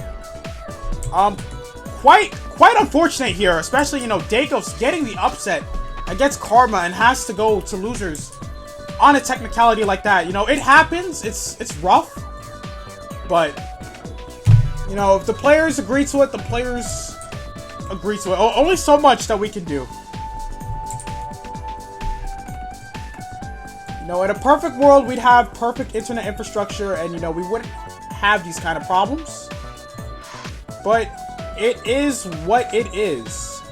Quite unfortunate here, especially, Dagos getting the upset against Karma and has to go to losers on a technicality like that. It happens, it's rough, but if the players agree to it, the players agree to it. Only so much that we can do. In a perfect world, we'd have perfect internet infrastructure and, we wouldn't have these kind of problems. But it is what it is.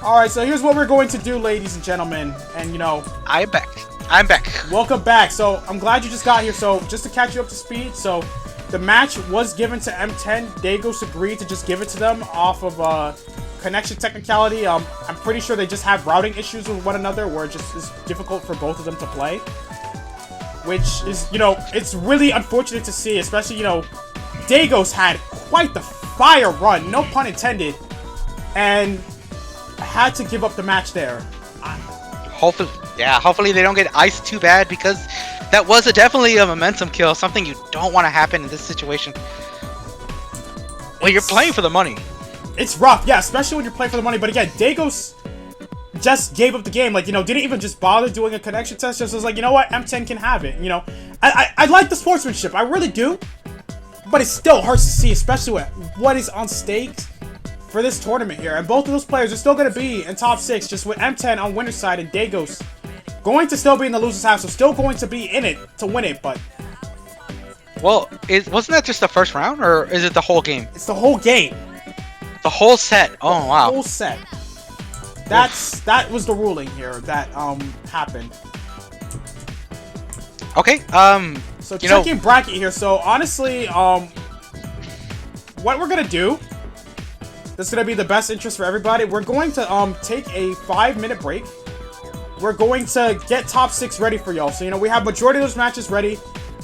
Alright, so here's what we're going to do, ladies and gentlemen. And, I'm back. I'm back. Welcome back. So, I'm glad you just got here. So, just to catch you up to speed, so the match was given to M10. Dagos agreed to just give it to them off of connection technicality. I'm pretty sure they just have routing issues with one another where it just is difficult for both of them to play. Which is, it's really unfortunate to see, especially, Dagos had quite the fire run, no pun intended, and had to give up the match there. Hopefully they don't get iced too bad, because that was definitely a momentum kill, something you don't want to happen in this situation. Well, you're playing for the money. It's rough, yeah, especially when you're playing for the money. But again, Dagos just gave up the game. Like, didn't even just bother doing a connection test. Just was like, you know what, M10 can have it. I like the sportsmanship, I really do. But it still hurts to see, especially with what is on stakes for this tournament here. And both of those players are still going to be in top 6, just with M10 on winner's side and Dagos going to still be in the loser's half, so still going to be in it to win it, but... Well, wasn't that just the first round, or is it the whole game? It's the whole game. The whole set. Oh, wow. The whole set. That was the ruling here that happened. Okay, so checking bracket here. So honestly, what we're gonna do, this is gonna be the best interest for everybody. We're going to take a 5-minute break. We're going to get top 6 ready for y'all. So we have majority of those matches ready.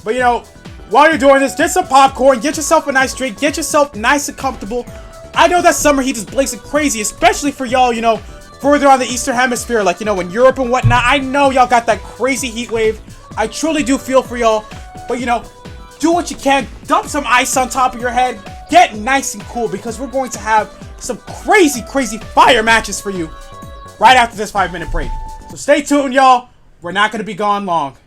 But while you're doing this, get some popcorn, get yourself a nice drink, get yourself nice and comfortable. I know that summer heat is blazing crazy, especially for y'all, further on the Eastern Hemisphere, like, in Europe and whatnot. I know y'all got that crazy heat wave. I truly do feel for y'all. But, do what you can. Dump some ice on top of your head. Get nice and cool, because we're going to have some crazy, crazy fire matches for you right after this 5-minute break. So stay tuned, y'all. We're not going to be gone long.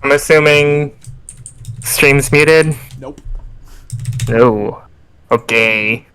I'm assuming stream's muted? Nope. No. Okay.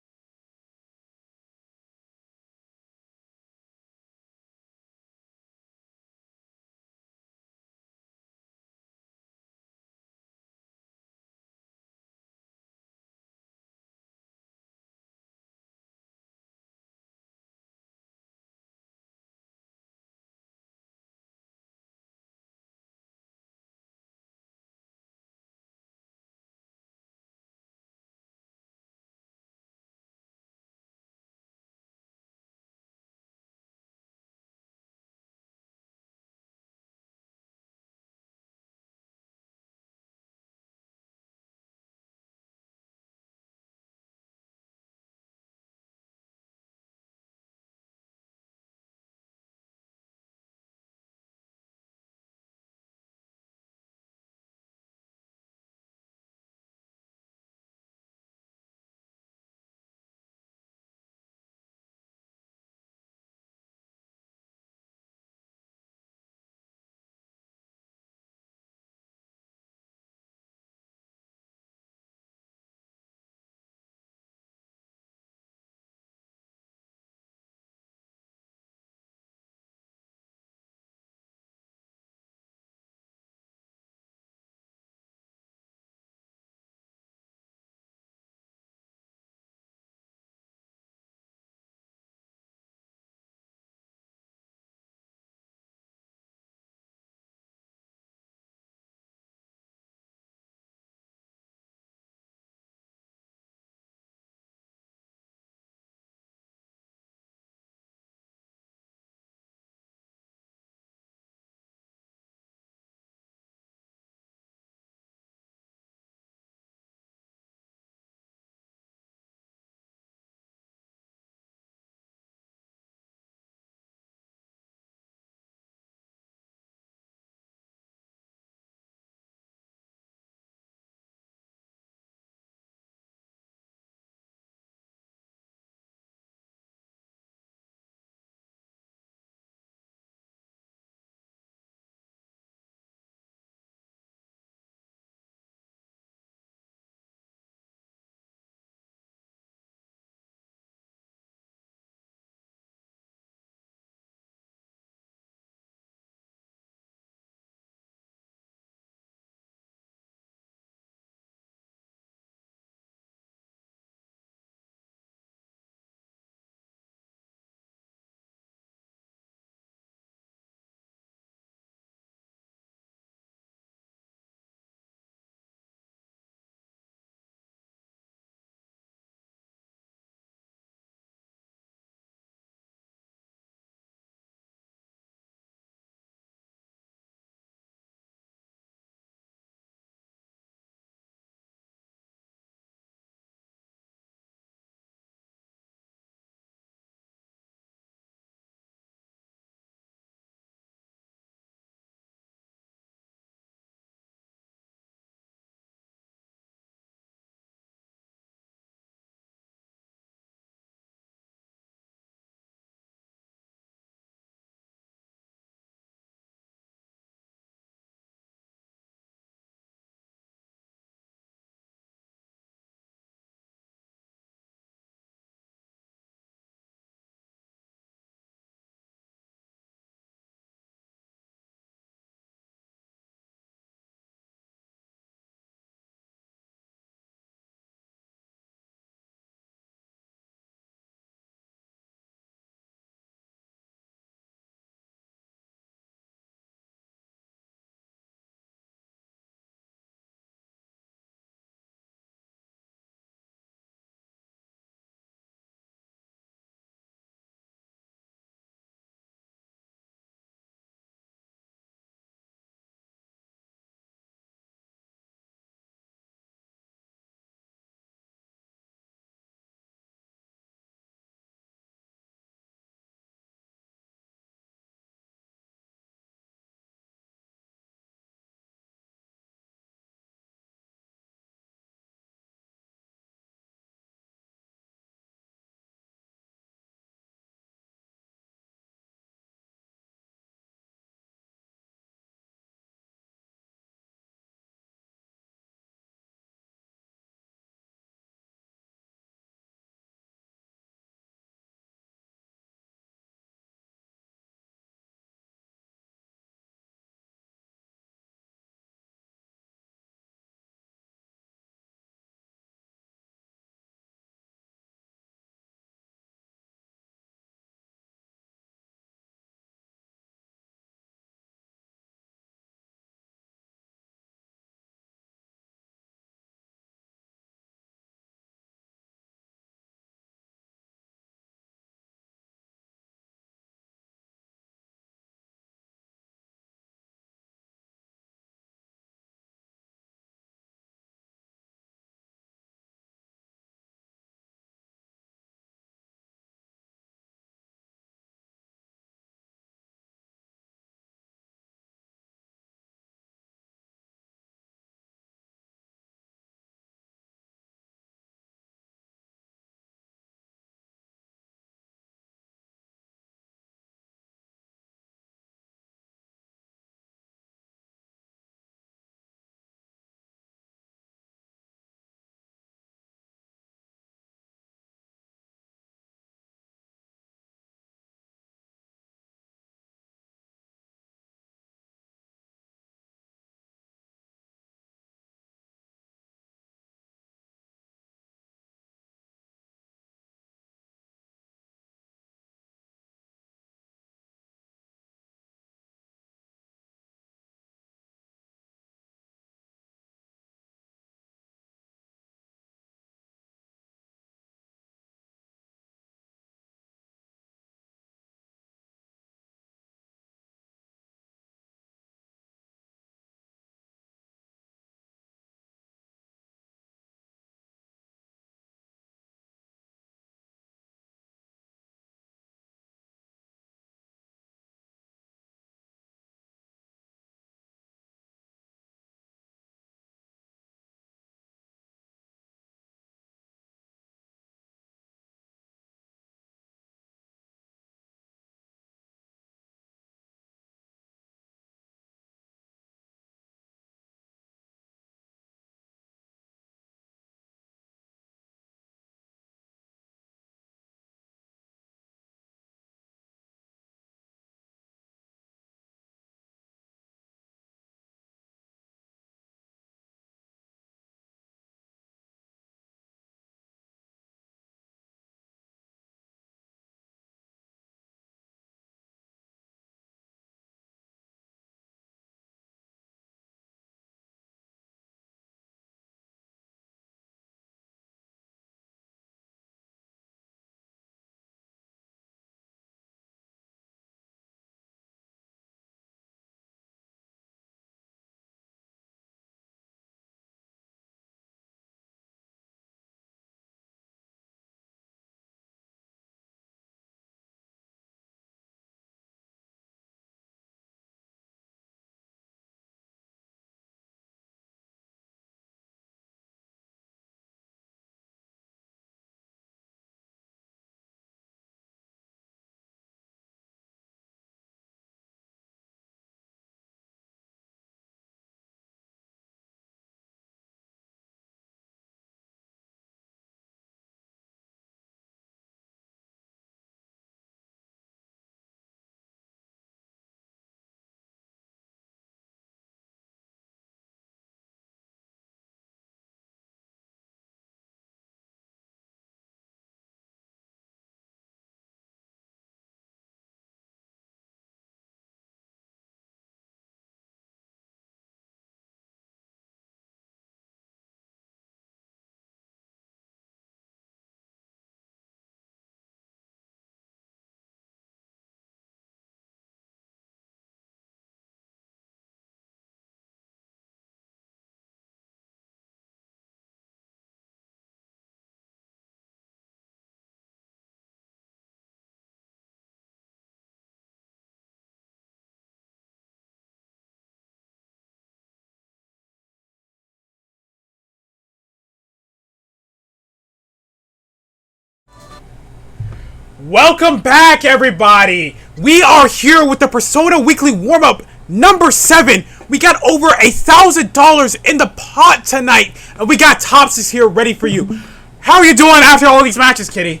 Welcome back, everybody! We are here with the Persona Weekly Warm-Up number 7. We got over $1,000 in the pot tonight, and we got Topsis here ready for you. How are you doing after all these matches, Kitty?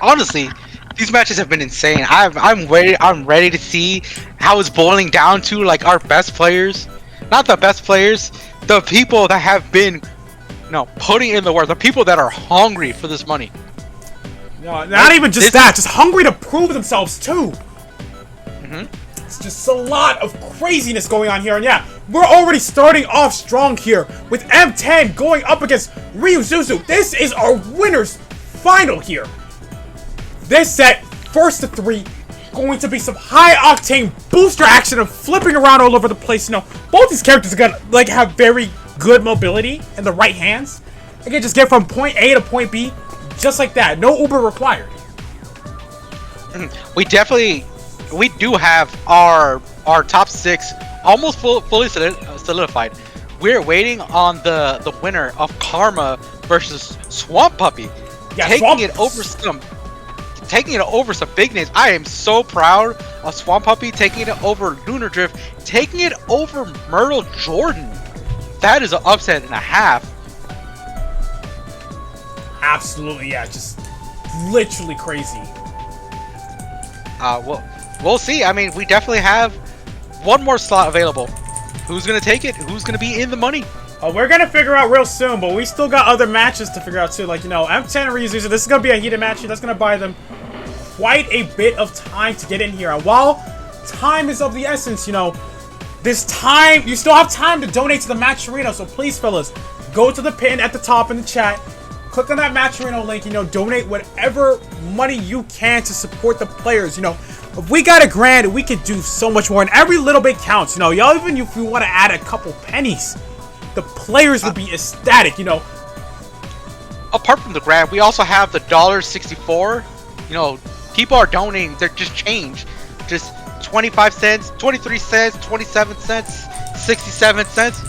Honestly, these matches have been insane. I'm ready to see how it's boiling down to like our best players, not the best players, the people that have been, putting in the work, the people that are hungry for this money. No, not even just that, just hungry to prove themselves too. It's just a lot of craziness going on here, and yeah, we're already starting off strong here with M10 going up against Ryuzuzu. This is our winners final here. This set, first to 3, going to be some high octane booster action of flipping around all over the place. Both these characters are gonna have very good mobility in the right hands. They can just get from point A to point B just like that. No Uber required. We do have our top 6 almost fully solidified. We're waiting on the winner of Karma versus Swamp Puppy, Yeah, taking it over some big names. I am so proud of Swamp Puppy taking it over Lunar Drift, taking it over Myrtle Jordan. That is an upset and a half. Absolutely, yeah, just literally crazy. We'll see. I mean, we definitely have one more slot available. Who's gonna take it? Who's gonna be in the money? We're gonna figure out real soon, but we still got other matches to figure out too. Like, M10 and Ryuzuzu, this is gonna be a heated match. That's gonna buy them quite a bit of time to get in here. And while time is of the essence, this time, you still have time to donate to the Match Arena. So please, fellas, go to the pin at the top in the chat. Click on that Match Arena link, donate whatever money you can to support the players. If we got $1,000, we could do so much more, and every little bit counts. Y'all, even if you want to add a couple pennies, the players would be ecstatic. Apart from the grand, we also have the $1.64. People are donating. They're just change, just 25 cents, 23 cents, 27 cents, 67 cents.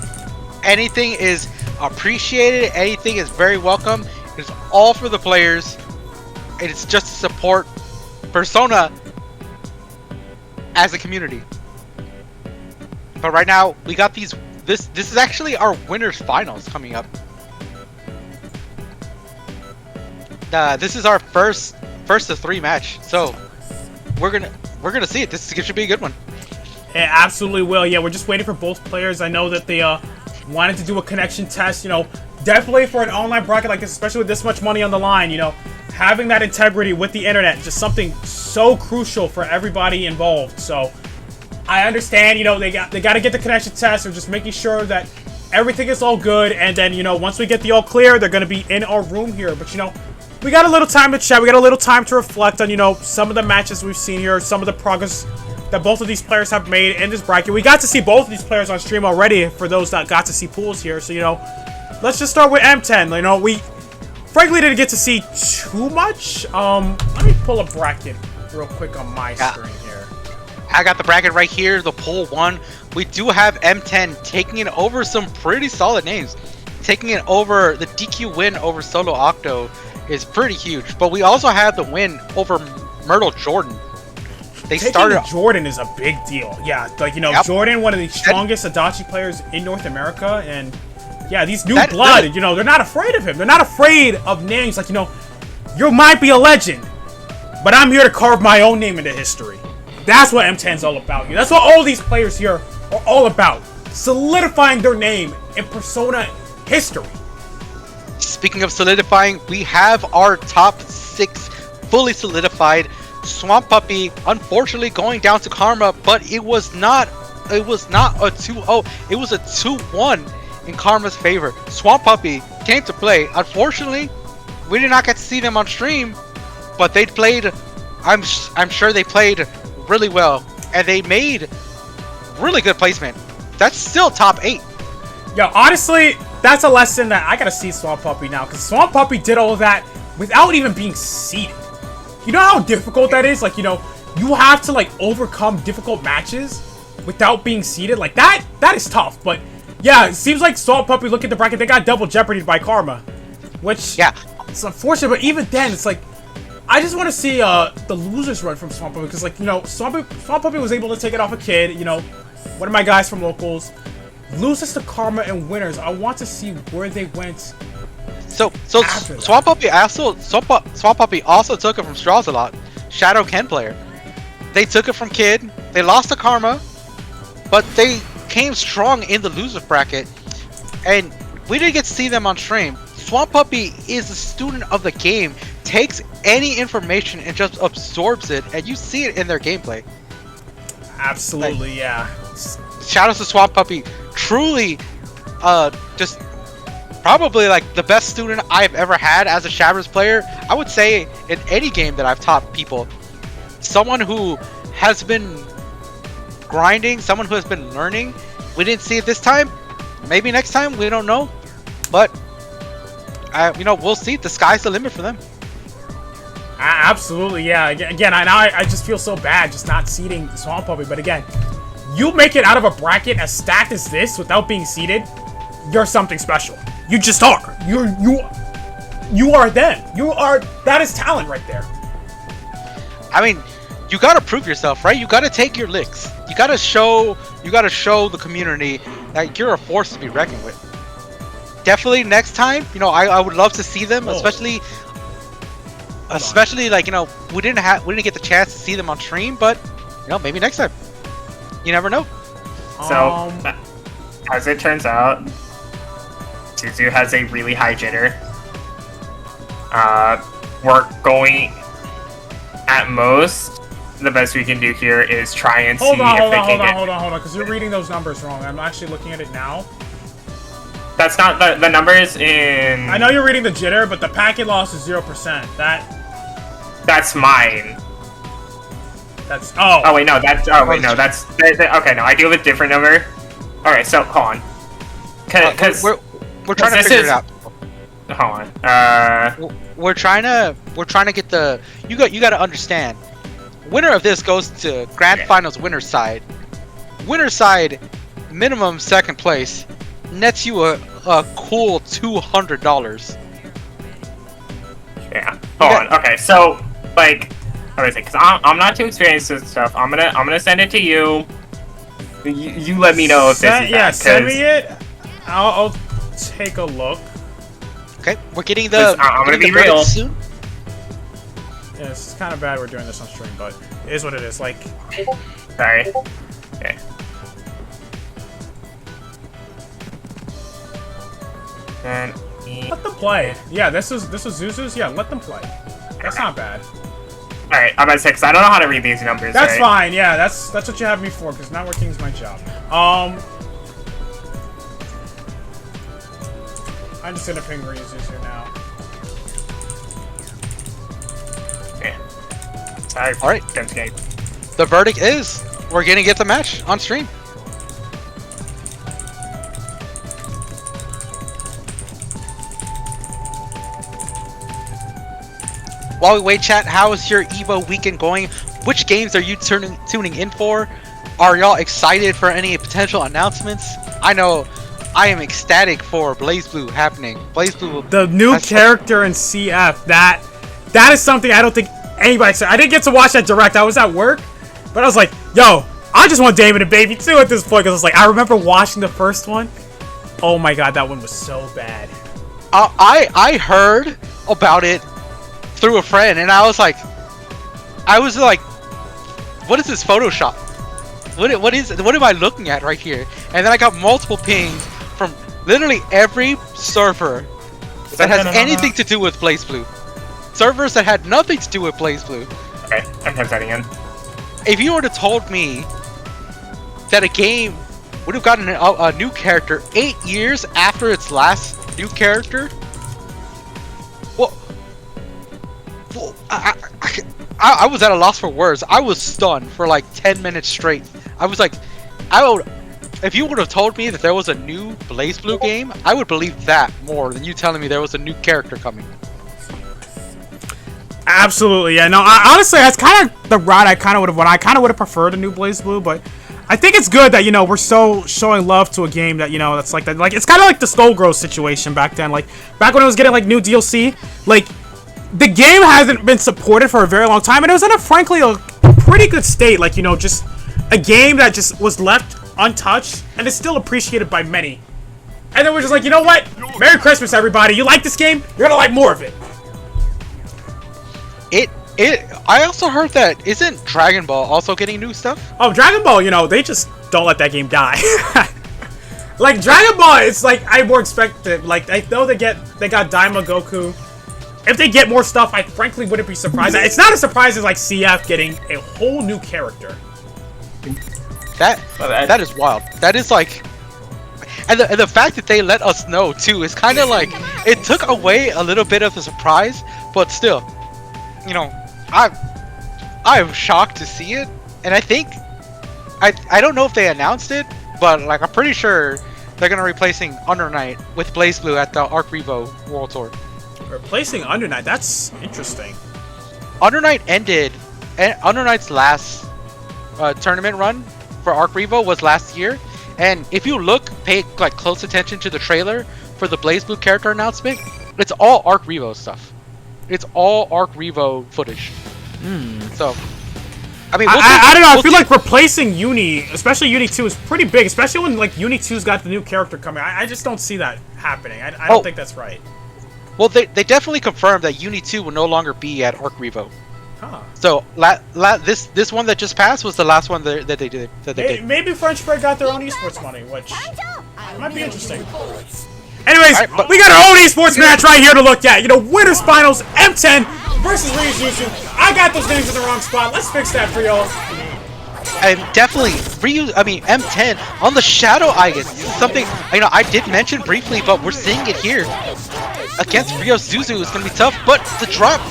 Anything is appreciated. Anything is very welcome. It's all for the players. It's just to support Persona as a community. But right now, we got these. This is actually our winners finals coming up. This is our first of 3 match. So we're gonna see it. This should be a good one. It absolutely will. Yeah, we're just waiting for both players. I know that they wanted to do a connection test. Definitely for an online bracket like this, especially with this much money on the line. Having that integrity with the internet, just something so crucial for everybody involved. So I understand, they got to get the connection test. They're just making sure that everything is all good, and then once we get the all clear, they're going to be in our room here. But we got a little time to chat. We got a little time to reflect on some of the matches we've seen here, some of the progress that both of these players have made in this bracket. We got to see both of these players on stream already for those that got to see pools here. So let's just start with M10. We frankly didn't get to see too much. Let me pull a bracket real quick on my screen here. I got the bracket right here, the poll 1. We do have M10 taking it over some pretty solid names. Taking it over, the DQ win over Solo Octo is pretty huge. But we also have the win over Myrtle Jordan. Taking Jordan is a big deal. Yeah, Yep. Jordan, one of the strongest Adachi players in North America, and yeah, these new blood, they're not afraid of him. They're not afraid of names like, you might be a legend, but I'm here to carve my own name into history. That's what M10's all about. That's what all these players here are all about. Solidifying their name in Persona history. Speaking of solidifying, we have our top 6 fully solidified. Swamp Puppy, unfortunately, going down to Karma, but it was not a 2-0. It was a 2-1 in Karma's favor. Swamp Puppy came to play. Unfortunately, we did not get to see them on stream, but they played. I'm sure they played really well, and they made really good placement. That's still top 8. Yeah, honestly, that's a lesson that I gotta see Swamp Puppy now, because Swamp Puppy did all of that without even being seeded. You know how difficult that is? You have to, overcome difficult matches without being seeded. That is tough. But, yeah, it seems like Swamp Puppy, look at the bracket, they got double jeopardied by Karma. Which, yeah, it's unfortunate, but even then, it's I just want to see the losers run from Swamp Puppy because, like, you know, Swamp Puppy was able to take it off a kid. You know, one of my guys from locals. Loses to Karma and winners. I want to see where they went. So After that. Swamp Puppy also took it from Straws a lot. Shadow Ken player. They took it from Kid. They lost to Karma, but they came strong in the loser bracket, and we didn't get to see them on stream. Swamp Puppy is a student of the game, takes any information and just absorbs it, and you see it in their gameplay. Absolutely, yeah. Shout out to Swamp Puppy. Truly, just probably like the best student I've ever had as a Shabbers player. I would say in any game that I've taught people, someone who has been grinding, someone who has been learning. We didn't see it this time. Maybe next time, we don't know. But you know, we'll see. The sky's the limit for them. Absolutely, yeah. Again, I just feel so bad just not seeding Swamp Puppy. But again, you make it out of a bracket as stacked as this without being seeded, you're something special. You just are. You are them. That is talent right there. I mean, you gotta prove yourself, right? You gotta take your licks. You gotta show the community that you're a force to be reckoned with. Definitely next time, you know, I would love to see them, especially like, you know, we didn't get the chance to see them on stream, but you know, maybe next time. You never know. So, as it turns out, Suzu has a really high jitter. We're going, at most, the best we can do here is try and see if they can get... Hold on, because you're reading those numbers wrong. I'm actually looking at it now. That's not the numbers in... I know you're reading the jitter, but the packet loss is 0%. That's mine. That's... Oh. Oh, wait, no, that's... Oh, wait, no, that's... Okay, no, I deal with a different number. Alright, so, hold on. Because... We're trying to figure it out. Hold on. We're trying to get the... You got to understand. Winner of this goes to Grand Finals winner's side. Winner's side, minimum second place, nets you a cool $200. Yeah. Hold on. Okay, so, like... What was it? Because I'm not too experienced with stuff. I'm gonna send it to you. You let me know if this is bad. Yeah, send me it. I'll take a look. Okay, we're getting the... I'm gonna be real. Soon. Yeah, it's kind of bad we're doing this on stream, but it is what it is. Like... Sorry. Okay. And... Let them play. Yeah, this was Zuzu's. Yeah, let them play. That's not bad. Alright, I'm at 6. I don't know how to read these numbers. That's right? fine. Yeah, that's what you have me for, because networking is my job. I'm just gonna ping Zuzu now. Yeah. Sorry. All right. The verdict is we're gonna get the match on stream. While we wait, chat, how is your EVO weekend going? Which games are you tuning in for? Are y'all excited for any potential announcements? I know I am ecstatic for BlazBlue happening. BlazBlue, the new character in CF. That is something I don't think anybody said. I didn't get to watch that direct. I was at work, but I was like, yo, I just want Damon and Baby too at this point, because it's like I remember watching the first one. Oh my god, that one was so bad. I heard about it through a friend, and I was like, what is this Photoshop? What am I looking at right here? And then I got multiple pings from literally every server that has anything to do with BlazBlue. Servers that had nothing to do with BlazBlue. Okay, I'm typing in. If you would have told me that a game would have gotten a new character 8 years after its last new character, well, I was at a loss for words. I was stunned for like 10 minutes straight. I was like, if you would have told me that there was a new BlazBlue game, I would believe that more than you telling me there was a new character coming. Absolutely, yeah. No, honestly, that's kind of the route I kind of would have preferred a new BlazBlue, but I think it's good that, you know, we're so showing love to a game that, you know, that's like that. Like, it's kind of like the Skullgirls situation back then. Like, back when it was getting like new DLC, like, the game hasn't been supported for a very long time, and it was in frankly a pretty good state. Like, you know, just a game that just was left untouched and is still appreciated by many. And then we're just like, you know what? Merry Christmas, everybody. You like this game? You're gonna like more of it. I also heard that isn't Dragon Ball also getting new stuff? Oh, Dragon Ball, you know, they just don't let that game die. Like, Dragon Ball, it's like, I more expected. Like, I know they got Daima Goku. If they get more stuff, I frankly wouldn't be surprised. It's not as surprising as, like, CF getting a whole new character. That is wild. That is like... And the fact that they let us know, too, is kind of like... It took away a little bit of the surprise, but still, you know, I'm shocked to see it, and I think... I don't know if they announced it, but, like, I'm pretty sure they're gonna replacing Under Night with Blaze Blue at the Arc Revo World Tour. Replacing Under Night, that's interesting. Under Night ended... Under Night's last tournament run for Arc Revo was last year, and if you pay like close attention to the trailer for the Blaze Blue character announcement, it's all Arc Revo stuff. It's all Arc Revo footage. So, I mean, I don't know. I feel like replacing Uni, especially Uni 2, is pretty big. Especially when like Uni 2's got the new character coming. I just don't see that happening. I don't think that's right. Well, they definitely confirmed that Uni 2 will no longer be at Arc Revo. Huh. So this one that just passed was the last one that they did. Maybe French Break got their own esports money, which might be interesting. Anyways, right, we got our own esports match right here to look at. You know, winners finals, M10 versus Ryuzu. I got those names in the wrong spot. Let's fix that for y'all. And definitely M10 on the Shadow Icon. Something I did mention briefly, but we're seeing it here against Ryo Zuzu. It's gonna be tough, but the drop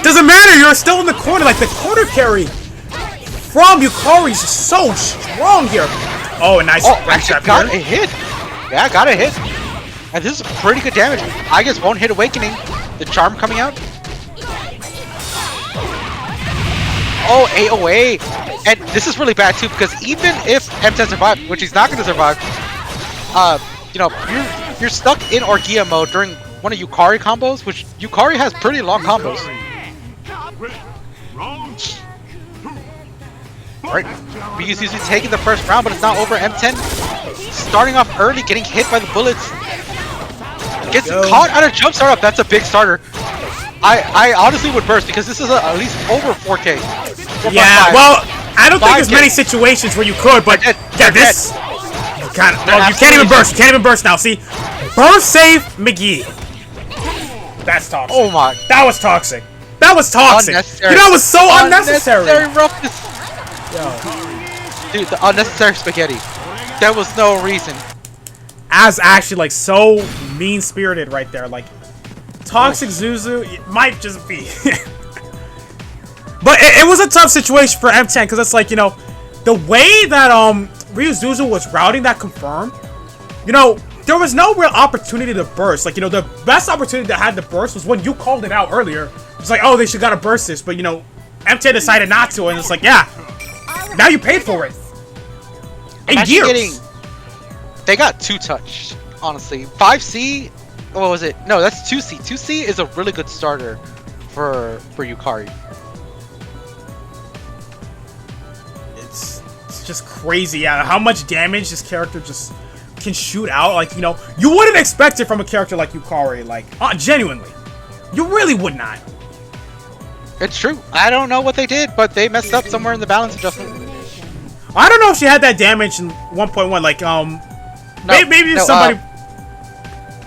doesn't matter. You're still in the corner. Like the corner carry from Yukari is so strong here. Oh, a nice trap got here. a hit. Yeah, got a hit. And this is pretty good damage. I guess won't hit Awakening. The charm coming out. Oh, AOA. And this is really bad too, because even if M10 survives, which he's not going to survive, you're stuck in Orgia mode during one of Yukari combos, which Yukari has pretty long combos. Alright, Ryu's usually taking the first round, but it's not over. M10 starting off early, getting hit by the bullets. Gets caught out of jump startup. That's a big starter. I honestly would burst because this is at least over 4K. 4.5. Yeah, well, I don't think there's many situations where you could, but yeah, this you can't even burst. You can't even burst now. See, burst save McGee. That's toxic. Oh my! That was toxic. That was toxic. You know, it was so unnecessary. Roughness. Dude, the unnecessary spaghetti. There was no reason. As actually like so mean-spirited right there, like toxic Zuzu. It might just be. But it was a tough situation for M10 because it's like, you know, the way that Ryu Zuzu was routing that confirm, you know, there was no real opportunity to burst. Like, you know, the best opportunity that had to burst was when you called it out earlier. It's like, oh, they should gotta burst this, but you know, M10 decided not to, and it's like, yeah, now you paid for it. In years. They got 2-touched, honestly. 5C, what was it? No, that's 2C. 2C is a really good starter for Yukari. It's just crazy, yeah, how much damage this character just can shoot out. Like, you know, you wouldn't expect it from a character like Yukari, like, genuinely. You really would not. It's true. I don't know what they did, but they messed up somewhere in the balance adjustment. I don't know if she had that damage in 1.1, like, maybe somebody...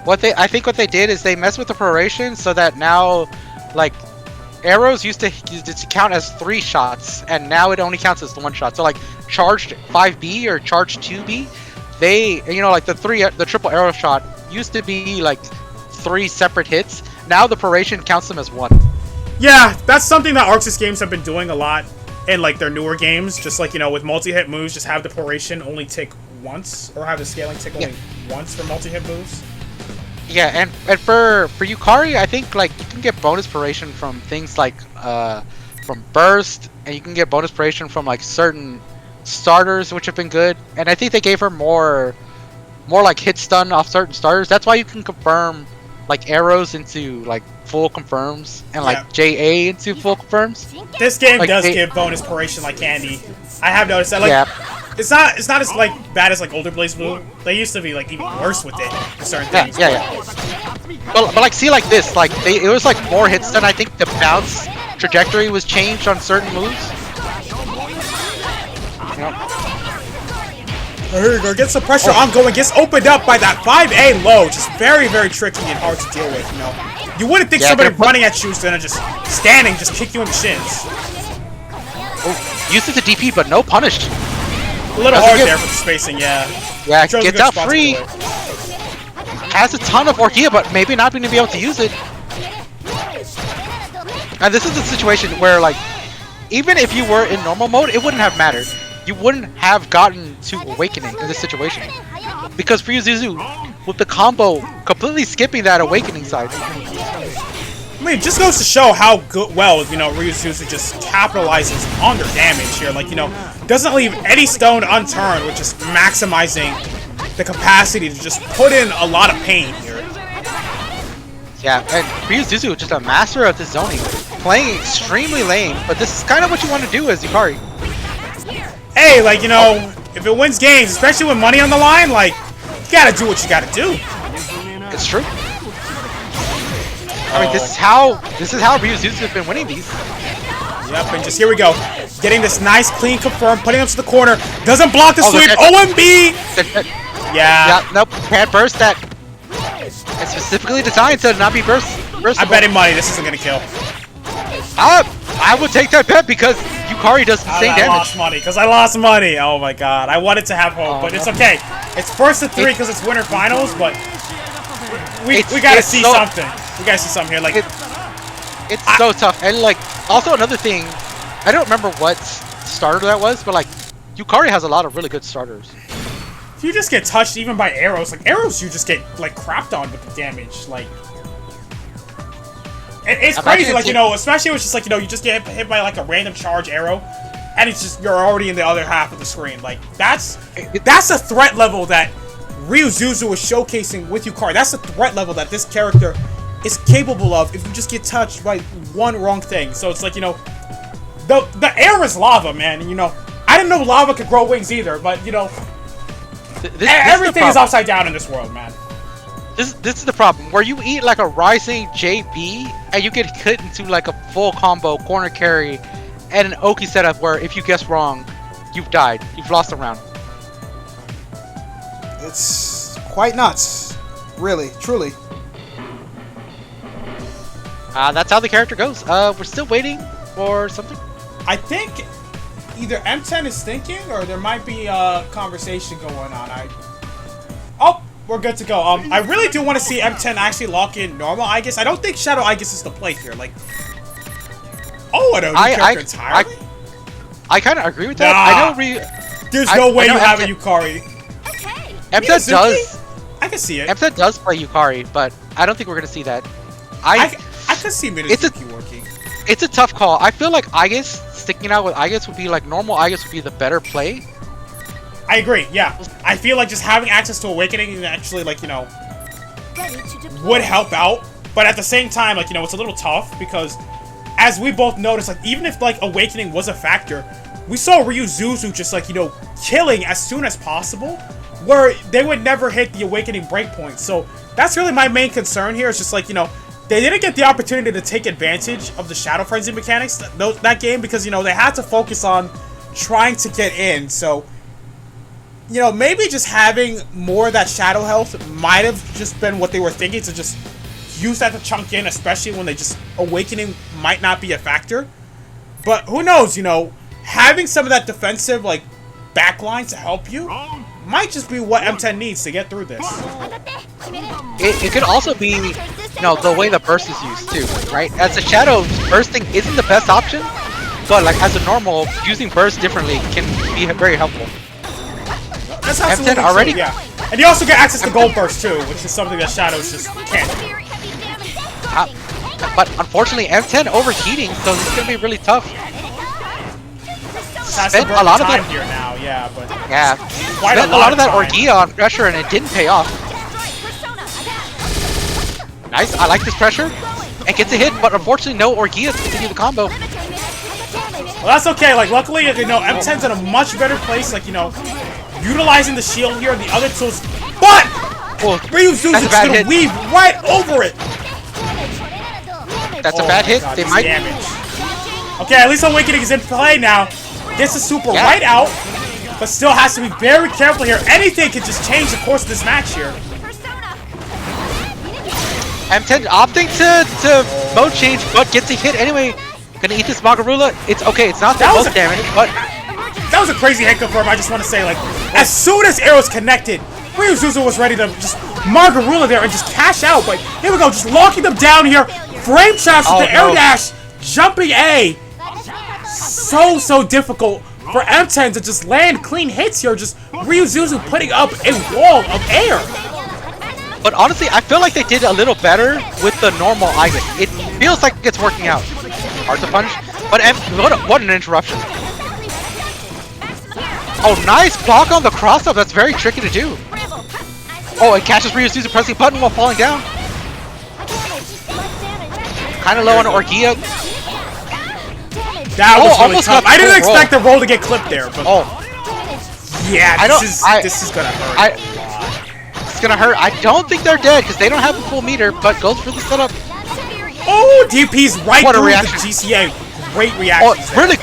I think what they did is they messed with the proration so that now, like, arrows used to count as 3 shots, and now it only counts as 1 shot. So, like, charged 5B or charged 2B, they, you know, like the triple arrow shot used to be like 3 separate hits. Now the proration counts them as 1. Yeah, that's something that Arxis games have been doing a lot in like their newer games. Just like, you know, with multi-hit moves, just have the proration only tick once, or have the scaling tick only once for multi-hit moves. Yeah, and for Yukari, I think like you can get bonus proration from things like from burst, and you can get bonus proration from like certain starters, which have been good. And I think they gave her more like hit stun off certain starters. That's why you can confirm like arrows into like full confirms and like Yeah. JA into full confirms. This game Like, does they- give bonus paration like candy. I have noticed that. Like, Yeah. it's not as like bad as like older Blaze Blue. They used to be like even worse with it for certain Yeah, things. yeah. But like see like this, like it was like more hits than I think the bounce trajectory was changed on certain moves. You know? Here you go, gets the pressure ongoing, gets opened up by that 5A low, just very, very tricky and hard to deal with, you know. You wouldn't think Yeah, somebody but- running at you is gonna just standing, just kick you in the shins. Oh, used it to DP, but no punished. A little Doesn't hard get- there for the spacing, yeah. Yeah, Chose a gets good out spot to free. do it. Has a ton of Orchia, but maybe not going to be able to use it. And this is a situation where, like, even if you were in normal mode, it wouldn't have mattered. You wouldn't have gotten to Awakening in this situation. Because for Yuzuzu, with the combo completely skipping that Awakening side. I mean, it just goes to show how good, well, you know, Ryuzuzu just capitalizes on their damage here. Like, you know, doesn't leave any stone unturned, which is maximizing the capacity to just put in a lot of pain here. Yeah, and Ryuzuzu is just a master of this zoning. Playing extremely lame, but this is kind of what you want to do as Yukari. Hey, like, you know, if it wins games, especially with money on the line, like, you gotta do what you gotta do. It's true. I mean, this is how Ryuzuzu has been winning these. Yep, and just here we go. Getting this nice, clean confirm, putting him to the corner. Doesn't block the Oh, sweep. look OMB! Yeah. Yeah, nope, can't burst that. It's specifically designed to not be burstable. I'm betting money this isn't gonna kill. I would take that bet because Yukari does insane I damage. lost money, because I lost money. Oh my god. I wanted to have hope, but it's okay. It's first to 3 because it's winter finals, but we gotta it's see so- something. We gotta see something here. Like, It's so tough. And like, also another thing, I don't remember what starter that was, but like, Yukari has a lot of really good starters. if you just get touched even by arrows, like arrows you just get like crapped on with the damage. Like, it's crazy, like, you know, especially when it's just like, you know, you just get hit by like a random charge arrow, and it's just, you're already in the other half of the screen. Like, that's a threat level that Ryuzuzu is showcasing with Yukari. That's a threat level that this character is capable of if you just get touched by one wrong thing. So it's like, you know, the air is lava, man. And, you know, I didn't know lava could grow wings either, but, you know, everything is upside down in this world, man. This is the problem, where you eat like a rising JB, and you get hit into like a full combo corner carry, and an Oki setup where if you guess wrong, you've died. You've lost a round. It's quite nuts. Really, truly. That's how the character goes. We're still waiting for something. I think either M10 is thinking, or there might be a conversation going on. Oh, we're good to go. I really do want to see M10 actually lock in normal Aegis. I don't think Shadow Aegis is the play here. Like, oh, I don't character entirely. I kind of agree with that. Nah. I know There's no way I know you have a M10 Yukari. M10 Miyazuki? does. I can see it. M10 does play Yukari, but I don't think we're gonna see that. I could see It's Miyazuki working. It's a tough call. I feel like Aegis, sticking out with Aegis would be like normal Aegis would be the better play. I agree, yeah. I feel like just having access to Awakening and actually, like, you know, would help out. But at the same time, like, you know, it's a little tough because, as we both noticed, like, even if, like, Awakening was a factor, we saw Ryuzuzu just, like, you know, killing as soon as possible, where they would never hit the Awakening breakpoint. So that's really my main concern here. It's just, like, you know, they didn't get the opportunity to take advantage of the Shadow Frenzy mechanics that game because, you know, they had to focus on trying to get in. So, you know, maybe just having more of that shadow health might have just been what they were thinking, to just use that to chunk in, especially when they just Awakening might not be a factor. But who knows, you know, having some of that defensive, like, backline to help you might just be what M10 needs to get through this. It could also be, you know, the way the burst is used too, right? As a shadow, bursting isn't the best option, but like as a normal, using burst differently can be very helpful. That's absolutely M10 already- true, yeah. And you also get access to Gold Burst too, which is something that Shadows just can't do. But unfortunately, M10 overheating, so this is gonna be really tough. Has to Spent burn a lot of time that. here now, yeah, but Yeah, quite spent a lot of that time. Orgia on pressure, and it didn't pay off. Nice. I like this pressure. And gets a hit, but unfortunately no Orgia to continue the combo. Well, that's okay. Like, luckily, you know, M10's in a much better place. Like, you know, utilizing the shield here and the other tools. But Well, Ryuzu's that's a just bad gonna hit. weave right over it. That's Oh a bad my hit. God, They this might. damage. Okay, at least Awakening is in play now. Gets the super Yeah. right out, but still has to be very careful here. Anything could just change the course of this match here. M10 opting to mode change, but gets a hit anyway. Gonna eat this Magarula. It's okay. It's not the That was most a- damage, but That was a crazy hit confirm. I just want to say, like, as soon as arrows connected, Ryuzuzu was ready to just Margarula there and just cash out. But here we go, just locking them down here. Frame traps with Oh, the air no. dash, jumping A. So difficult for M10 to just land clean hits here. Just Ryuzuzu putting up a wall of air. But honestly, I feel like they did a little better with the normal Igus. It feels like it's working out. Hard to punish, but what an interruption. Oh, nice block on the cross-up. That's very tricky to do. Oh, it catches Ryuzuzu pressing button while falling down. Kind of low on Orgia. That was really almost tough. got I didn't full expect the roll to get clipped there, but Oh, yeah, I don't- this is gonna hurt. it's gonna hurt. I don't think they're dead because they don't have a full meter, but goes for the setup. Oh, DP's right What a through reaction. the GCA. Great Oh, reaction.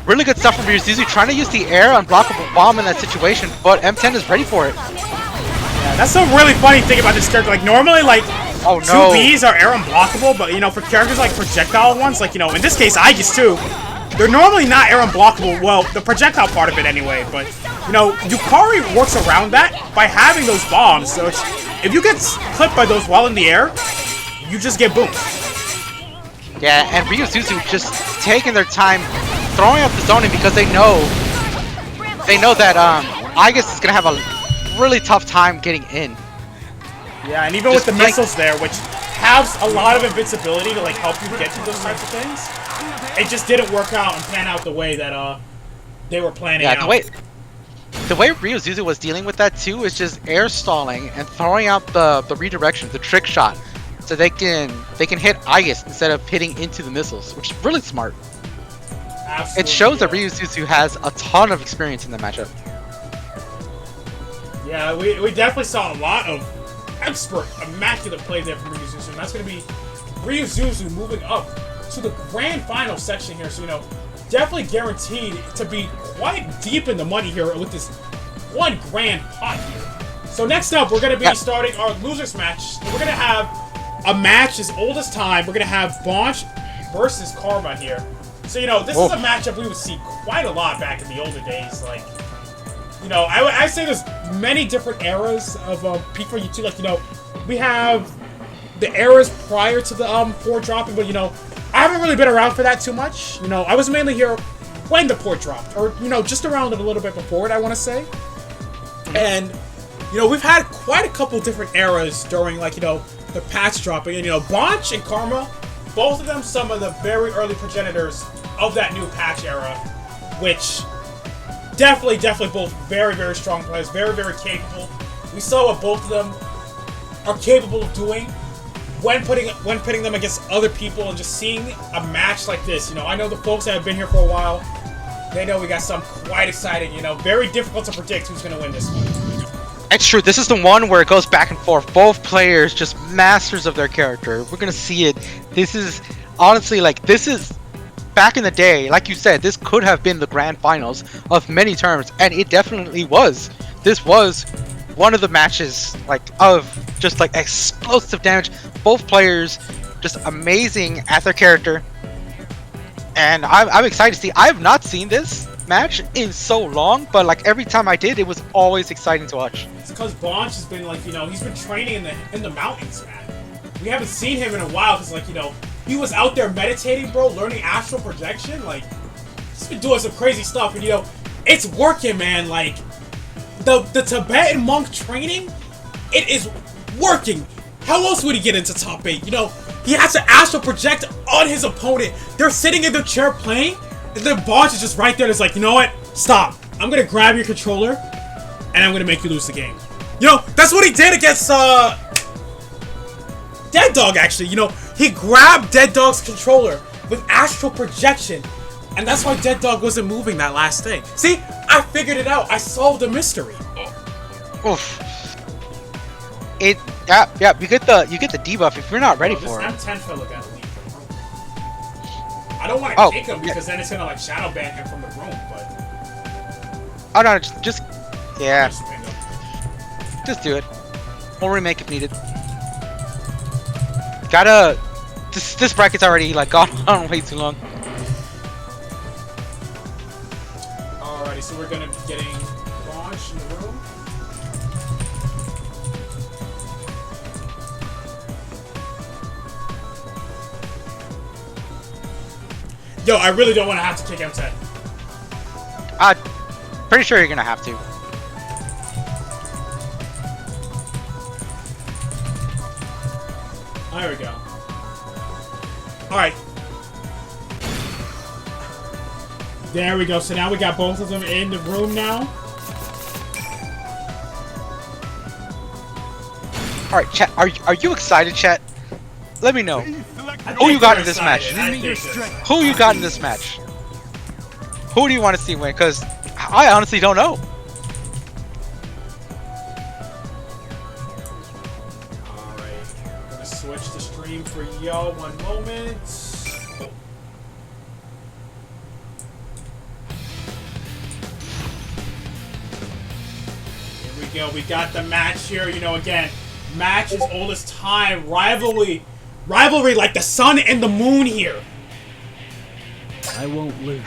really good stuff from Ryuzuzu, trying to use the air unblockable bomb in that situation, but M10 is ready for it. That's a really funny thing about this character. Like, normally, like, Oh no. 2Bs are air unblockable, but, you know, for characters like projectile ones, like, you know, in this case, Aegis too, they're normally not air unblockable. Well, the projectile part of it anyway, but, you know, Yukari works around that by having those bombs, so it's, if you get clipped by those while in the air, you just get boomed. Yeah, and Ryuzuzu just taking their time throwing out the zoning because they know that Aegis is gonna have a really tough time getting in. Yeah, and even Just with the like- missiles there, which has a lot of invincibility to, like, help you get through those types of things, it just didn't work out and pan out the way that, they were planning Yeah, out. the way Ryuzuzu was dealing with that too is just air stalling and throwing out the redirection, the trick shot, so they can hit Aegis instead of hitting into the missiles, which is really smart. Absolutely, It shows that yeah. Ryuzuzu has a ton of experience in the matchup. Yeah, we definitely saw a lot of expert, immaculate play there from Ryuzuzu, and that's going to be Ryuzuzu moving up to the grand final section here, so, you know, definitely guaranteed to be quite deep in the money here with this one grand pot here. So next up, we're going to be starting our losers match. We're going to have a match as old as time. We're going to have Bonch versus Karma here. So, you know, this is a matchup we would see quite a lot back in the older days, like, you know, I say there's many different eras of P4U2. Like, you know, we have the eras prior to the 4 dropping, but, you know, I haven't really been around for that too much. You know, I was mainly here when the port dropped, or, you know, just around it a little bit before it, I want to say. And, you know, we've had quite a couple different eras during, like, you know, the patch dropping. And, you know, Bonch and Karma, both of them some of the very early progenitors of that new patch era, which definitely both very strong players, very capable. We saw what both of them are capable of doing when pitting them against other people and just seeing a match like this. You know, I know the folks that have been here for a while, they know we got something quite exciting, you know, very difficult to predict who's going to win this one. It's true. This is the one where it goes back and forth. Both players just masters of their character. We're gonna see it. This is honestly this is back in the day. Like you said, this could have been the grand finals of many terms, and it definitely was. This was one of the matches of just explosive damage. Both players just amazing at their character, and I'm excited to see. I have not seen this match in so long, but every time I did, it was always exciting to watch. It's because Bonch has been you know, he's been training in the mountains, man. We haven't seen him in a while because you know, he was out there meditating, bro, learning astral projection. He's been doing some crazy stuff, and you know, it's working, man. The Tibetan monk training, it is working. How else would he get into top 8? You know, he has to astral project on his opponent. They're sitting in their chair playing, and then Bonch is just right there. And it's you know what? Stop. I'm gonna grab your controller, and I'm gonna make you lose the game. You know, that's what he did against Dead Dead Dog actually. You know, he grabbed Dead Dog's controller with astral projection, and that's why Dead Dog wasn't moving that last thing. See, I figured it out. I solved the mystery. Oof. Yeah, you get the debuff if you're not ready for it. This M10 fella got to leave the room. I don't want to kick him because then it's gonna like shadow ban him from the room, but. Oh no, just do it. We'll remake if needed. Gotta. This bracket's already like gone on way too long. Alrighty, so we're gonna be getting launched in the room. Yo, I really don't want to have to kick M10. Pretty sure you're gonna have to. There we go. Alright. There we go. So now we got both of them in the room now. Alright, chat, are you excited, chat? Let me know. Who you got in this match? Who you got in this match? Who do you want to see win? Because I honestly don't know. Alright. I'm gonna switch the stream for y'all. One moment. Here we go. We got the match here. You know, again, match is oldest time. Rivalry like the sun and the moon here. I won't lose.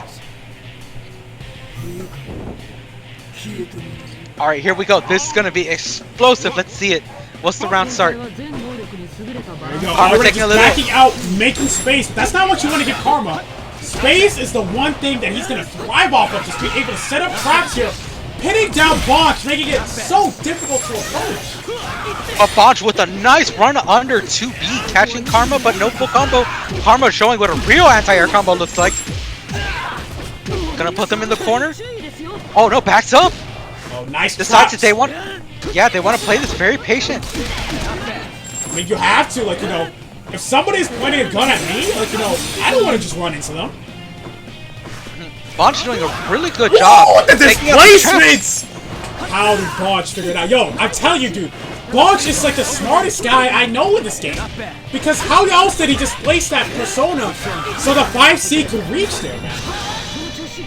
Alright, here we go. This is gonna be explosive. Let's see it. What's the round start? There you go. Karma Already taking a just little. backing out, making space. That's not what you want to get Karma. Space is the one thing that he's gonna thrive off of. Just being able to set up traps here, pinning down Bonch, making it so difficult to approach. A Bonch with a nice run under 2B, catching Karma, but no full combo. Karma showing what a real anti-air combo looks like. Gonna put them in the corner. Oh no, backs up. Oh, nice. Decides that traps. they want. Yeah, they want to play this very patient. I mean, you have to, like, you know, if somebody's pointing a gun at me, like, you know, I don't want to just run into them. Bonch doing a really good job. Oh, the taking out the displacements! How did Bonch figure it out? Yo, I'm telling you, dude, Bonch is like the smartest guy I know in this game. Because how else did he displace that persona so the 5C could reach there, man?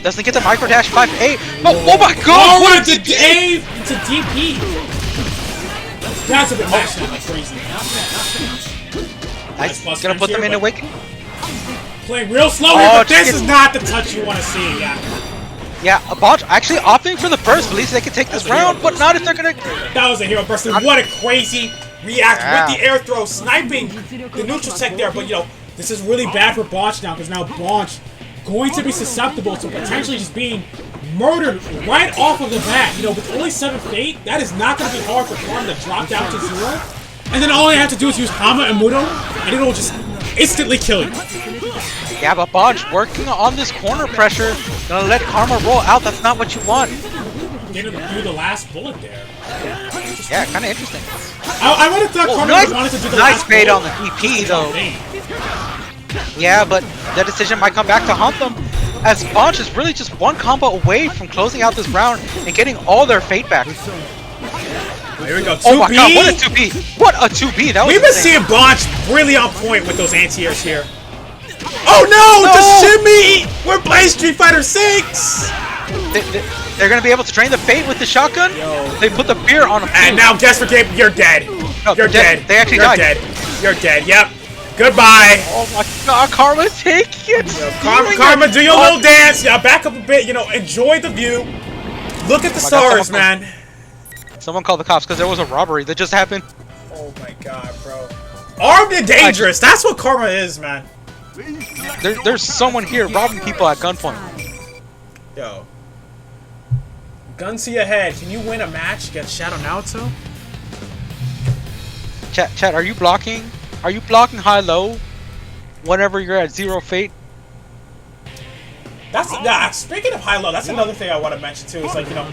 Doesn't get the micro dash 5A. Oh my god! Oh, What it's a a A to DP. That's a bit mashed up like crazy. Nice. plus Gonna put them in but- awaken. Playing real slow here, Oh, but this chicken. is not the touch you want to see, yeah. Yeah, a Bonch actually opting for the burst. Believes they can take this round, but not if they're gonna. That was a hero burst. What a crazy react Yeah. with the air throw, sniping the neutral tech there. But, you know, this is really bad for Bonch now, because now Bonch going to be susceptible to potentially just being murdered right off of the bat. You know, with only 7 fate, that is not going to be hard for Karma to drop down to 0. And then all you have to do is use Hama and Mudo, and it'll just instantly kill you. Yeah, but Bonch working on this corner pressure. Gonna let Karma roll out. That's not what you want. Getting to do the last bullet there. Yeah, kind of interesting. I would have thought Karma nice, wanted to do the nice last bait bullet. on the DP though. Yeah, but that decision might come back to haunt them, as Bonch is really just one combo away from closing out this round and getting all their fate back. Here we go, 2B. Oh my god, what a 2B! What a 2B! That was We've been insane. seeing Bonch really on point with those anti-airs here. Oh no! The shimmy! We're playing Street Fighter 6! They're gonna be able to drain the fate with the shotgun. They put the beer on him. And now guess what game? You're dead. No, You're they're dead. dead. They actually You're died. dead. You're dead. Yep. Goodbye. Oh my god, Karma's taking it. Karma, do your little dance. Yeah, back up a bit. You know, enjoy the view. Look at the stars, man. Someone called the cops because there was a robbery that just happened. Oh my god, bro. Armed and dangerous. That's what Karma is, man. There's someone here robbing people at gunpoint. Yo. Gun to your head. Can you win a match against Shadow Naoto? Chat, are you blocking? Are you blocking high-low whenever you're at 0 fate? Speaking of high low, that's another thing I want to mention too. Is like, you know,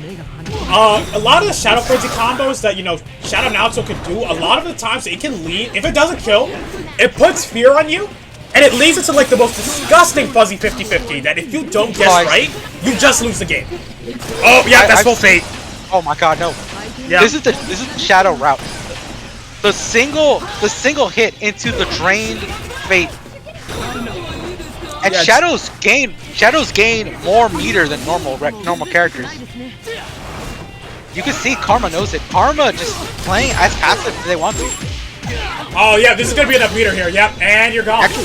a lot of the Shadow Frenzy combos that, you know, Shadow Naruto can do, a lot of the times it can lead, if it doesn't kill, it puts fear on you, and it leads into like the most disgusting fuzzy 50-50 that if you don't guess right, you just lose the game. Oh yeah, that's full fate. Oh my god, no. Yeah. This is the Shadow route. The single hit into the drained fate. And Yeah, Shadows gain more meter than normal characters. You can see Karma knows it. Karma just playing as passive as they want to. Oh yeah, this is gonna be enough meter here. Yep, and you're gone. Actually,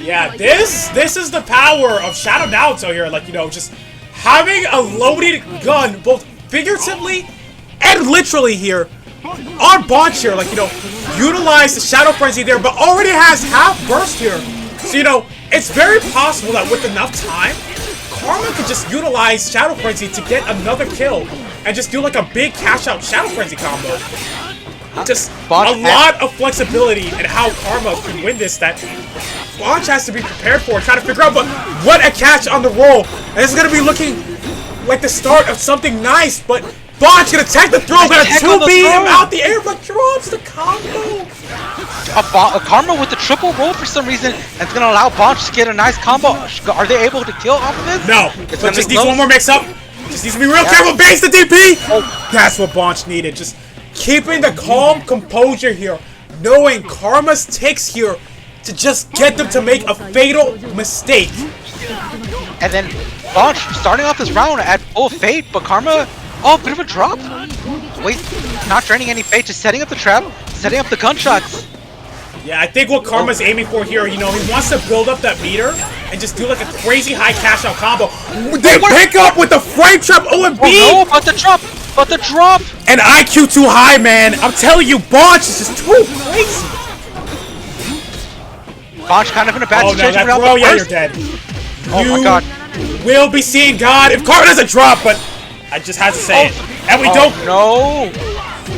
Yeah, this is the power of Shadow Naruto here. Like, you know, just having a loaded gun, both figuratively and literally here, on Bonch here. Like, you know, utilize the Shadow Frenzy there, but already has half burst here. So, you know, it's very possible that with enough time, Karma could just utilize Shadow Frenzy to get another kill and just do like a big cash out Shadow Frenzy combo. Just a lot of flexibility in how Karma can win this that Bonch has to be prepared for, trying to figure out, but what a catch on the roll. And this is going to be looking like the start of something nice, but Bonch gonna tech the throw, gonna 2B him out the air, but drops the combo. A Karma with the triple roll for some reason, and it's gonna allow Bonch to get a nice combo. Are they able to kill off of this? No, but just needs one more mix up. Just needs to be real careful, base the DP! Oh, that's what Bonch needed, just keeping the calm composure here, knowing Karma's ticks here to just get them to make a fatal mistake. And then Bonch starting off this round at full fate, but Karma, oh, bit of a drop. Wait, not draining any fate, just setting up the trap, setting up the gunshots. Yeah, I think what Karma's aiming for here, you know, he wants to build up that meter and just do like a crazy high cash out combo. They pick up with the frame trap OMB! Oh no, but the drop! But the drop! And IQ too high, man. I'm telling you, Bonch is just too crazy. Bonch kind of in a bad Oh no, situation. that throw, yeah, you're dead. Oh my god. Will be seeing God if Karma doesn't drop, but I just had to say it. And we don't. No.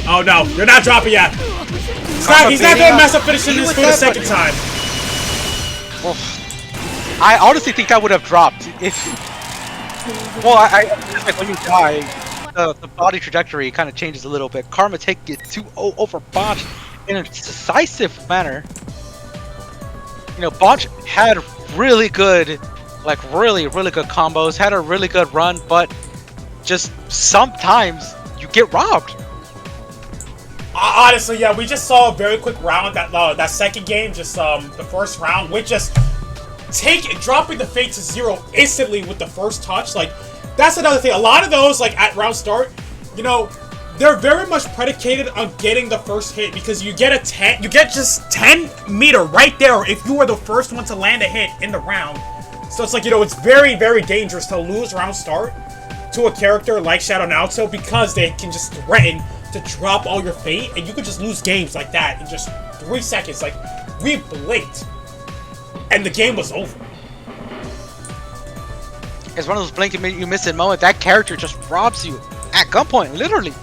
Oh no, you're not dropping yet. He's not going to mess up finishing this for the second time. Well, I honestly think I would have dropped if. Well, I like when you die, the body trajectory kind of changes a little bit. Karma taking it 2-0 over Bonch in a decisive manner. You know, Bonch had really good, like really good combos, had a really good run, but just sometimes you get robbed. Honestly, yeah, we just saw a very quick round that second game, just the first round, with just dropping the fate to 0 instantly with the first touch. Like, that's another thing. A lot of those, like at round start, you know, they're very much predicated on getting the first hit because you get just 10 meter right there if you are the first one to land a hit in the round. So it's like, you know, it's very, very dangerous to lose round start to a character like Shadow Naruto because they can just threaten to drop all your fate, and you could just lose games like that in just 3 seconds. Like, we blinked, and the game was over. It's one of those blink and you miss it moment. That character just robs you at gunpoint, literally.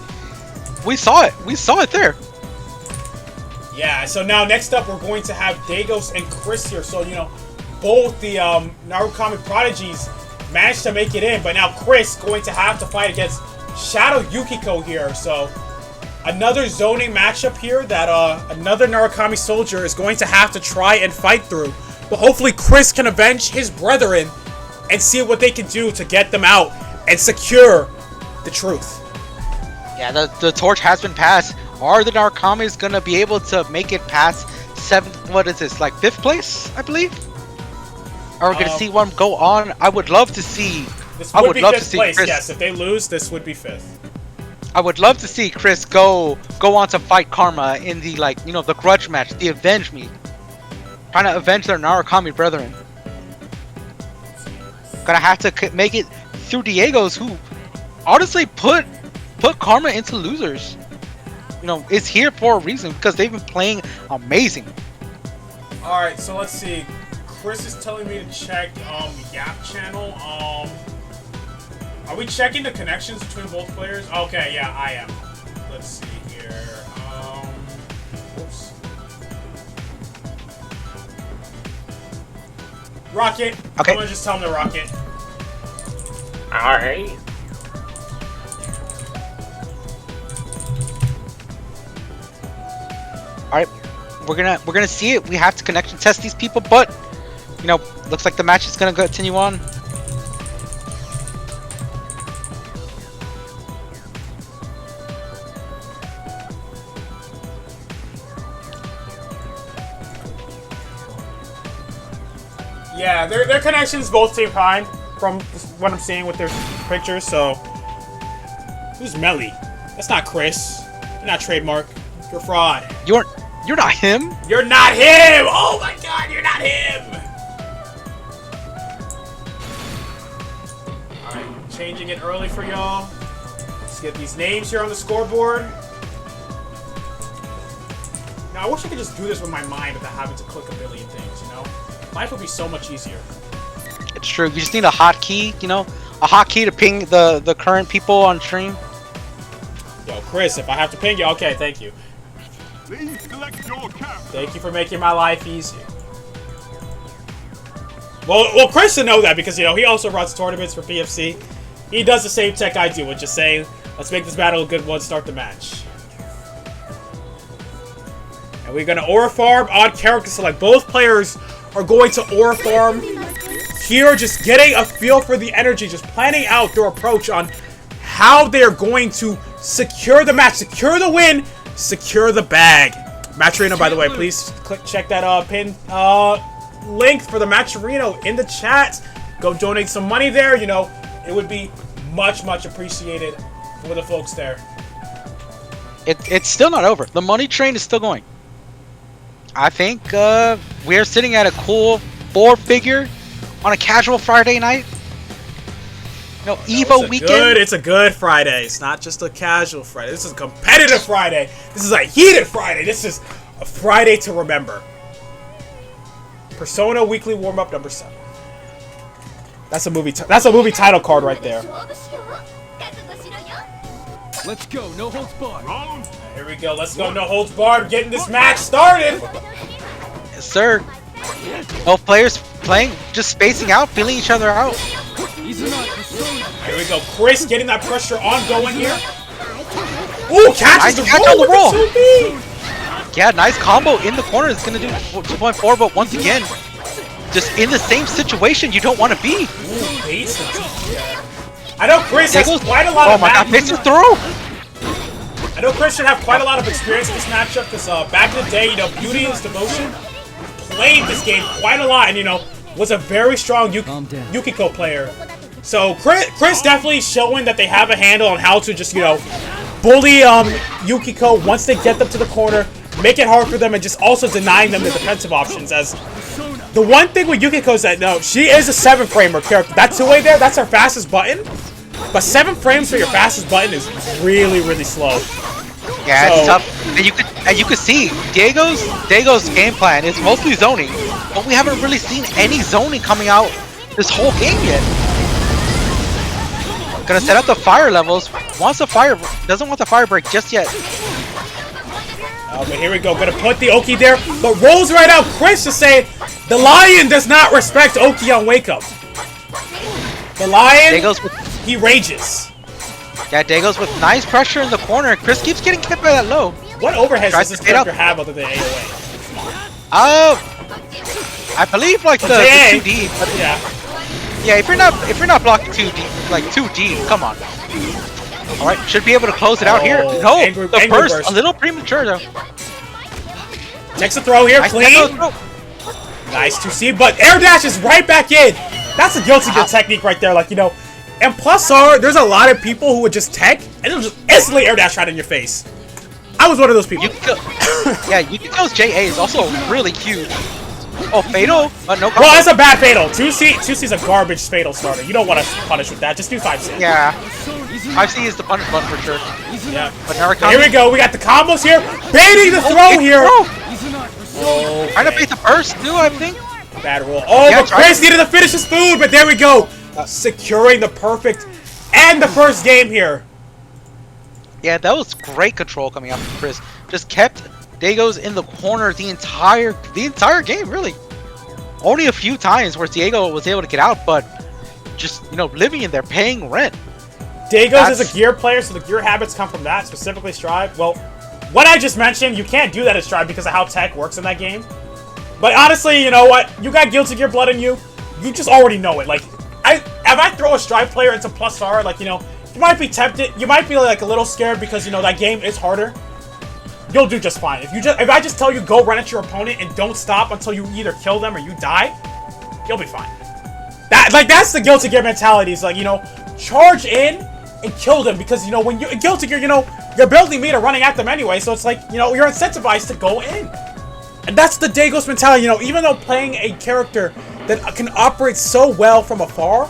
We saw it. We saw it there. Yeah, so now next up we're going to have Dagos and Chris here. So, you know, both the Narukami prodigies managed to make it in, but now Chris going to have to fight against Shadow Yukiko here. So another zoning matchup here that another Narukami soldier is going to have to try and fight through. But hopefully Chris can avenge his brethren and see what they can do to get them out and secure the truth. Yeah, the torch has been passed. Are the Narukami's gonna be able to make it past 7th, what is this, like 5th place, I believe? Are we gonna see one go on? I would love to see. This I would would be love to 5th see place, Chris. yes. If they lose, this would be 5th. I would love to see Chris go on to fight Karma in the, like, you know, the grudge match, the avenge me, trying to avenge their Narukami brethren. Gonna have to make it through Diego's, who honestly put Karma into losers. You know, it's here for a reason because they've been playing amazing. All right, so let's see. Chris is telling me to check Yap channel. Are we checking the connections between both players? Okay, yeah, I am. Let's see here. Whoops. Rocket. Okay. I'm gonna just tell him to rocket. Alright. All right, we're gonna see it. We have to connection test these people, but you know, looks like the match is gonna continue on. Yeah, their connections both seem fine from what I'm seeing with their pictures. So, who's Melly? That's not Chris. You're not Trademark. You're fraud. You're not him. You're not him! Oh my god, you're not him! Alright, changing it early for y'all. Let's get these names here on the scoreboard. Now, I wish I could just do this with my mind without having to click a billion things, you know? Life would be so much easier. It's true. You just need a hotkey, you know, a hotkey to ping the current people on stream. Yo, Chris, if I have to ping you, okay, thank you. Please select your character. Thank you for making my life easier. Well, Chris should know that because, you know, he also runs tournaments for PFC. He does the same tech I do, with just saying, let's make this battle a good one, start the match. And we're gonna aura farm on character select. Both players are going to aura farm here, just getting a feel for the energy, just planning out their approach on how they're going to secure the match, secure the win, secure the bag. Match Arena, by the way, please check that pin link for the Match Arena in the chat. Go donate some money there. You know, it would be much appreciated for the folks there. It's still not over. The money train is still going. I think we're sitting at a cool 4-figure on a casual Friday night. No, Evo weekend. It's a good Friday. It's not just a casual Friday. This is a competitive Friday. This is a heated Friday. This is a Friday to remember. Persona Weekly Warm-Up number 7. That's a movie. That's a movie title card right there. Let's go. No holds barred. Round Here we go. Let's go. No holds barred. Getting this match started. Yes, sir. Both players playing, just spacing out, feeling each other out. Here we go. Chris getting that pressure ongoing here. Ooh, catches the catch roll on the roll. with the 2B. Yeah, nice combo in the corner. It's gonna do 2.4, but once again, just in the same situation you don't want to be. Ooh, baits the 2B. I know Chris has quite a lot oh of my god, misses through! I know Chris should have quite a lot of experience in this matchup because back in the day, you know, Beauty and Devotion played this game quite a lot and, you know, was a very strong Yukiko player. So Chris definitely showing that they have a handle on how to just, you know, bully Yukiko once they get them to the corner, make it hard for them, and just also denying them the defensive options. As the one thing with Yukiko is that, no, she is a 7-framer character. That 2A there, that's her fastest button. But 7 frames for your fastest button is really slow. Yeah, it's tough. And you could see Dago's game plan is mostly zoning, but we haven't really seen any zoning coming out this whole game yet. Gonna set up the fire levels. Doesn't want the fire break just yet. But here we go. Gonna put the Oki there, but rolls right out. Chris is saying the Lion does not respect Oki on Wake Up. The Lion, he rages. Yeah, Dago's with nice pressure in the corner. Chris keeps getting hit by that low. What overheads does this character have other than AOA? I believe like the 2D. But yeah, if you're not blocking 2D, like 2D, come on. All right, should be able to close it out here. No, the burst, a little premature though. Takes a throw here, clean. Nice to see, but air dash is right back in. That's a guilty gear technique right there, like, you know. And plus, there's a lot of people who would just tech and they'll just instantly air dash right in your face. I was one of those people. Yeah, Yukiko's JA is also really huge. Oh, fatal? No. Well, that's a bad fatal. 2C's a garbage fatal starter. You don't want to punish with that. Just do 5C. Yeah. 5C is the punish button for sure. Yeah. But now here we go. We got the combos here. Baiting the throw here. Okay. Trying to bait the burst too, I think. Bad roll. Oh, yeah, but Chris needed to finish his food, but there we go. Securing the perfect and the first game here. Yeah, that was great control coming out from Chris. Just kept Dago's in the corner the entire game, really. only a few times where Diego was able to get out, but just, you know, living in there, paying rent. Dagos is a gear player, so the gear habits come from that, specifically Strive. Well, what I just mentioned, you can't do that at Strive because of how tech works in that game. But honestly, you know what? You got Guilty Gear blood in you. You just already know it. Like, if I throw a Strive player into plus R, like, you know, you might be tempted. You might be like a little scared because, you know, that game is harder. You'll do just fine. If I just tell you go run at your opponent and don't stop until you either kill them or you die, you'll be fine. That's the Guilty Gear mentality. It's like, you know, charge in and kill them because, you know, when you're Guilty Gear, you know, you're building meter running at them anyway, so it's like, you know, you're incentivized to go in. And that's the Dagos mentality, you know, even though playing a character that can operate so well from afar,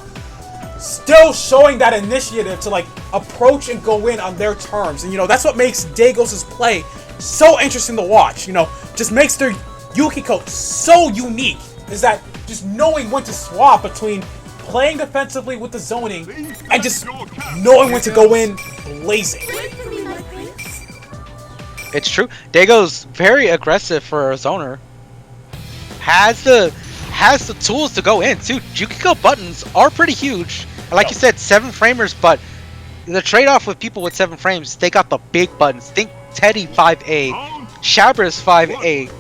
still showing that initiative to, like, approach and go in on their terms. And, you know, that's what makes Dagos' play so interesting to watch, you know, just makes their Yukiko so unique, is that just knowing when to swap between playing defensively with the zoning and just knowing when to go in blazing. It's true. Dago's very aggressive for a zoner. Has the tools to go in too. Yukiko buttons are pretty huge. Like you said, 7 framers, but the trade-off with people with 7 frames, they got the big buttons. Think Teddy 5A, Shabra's 5A,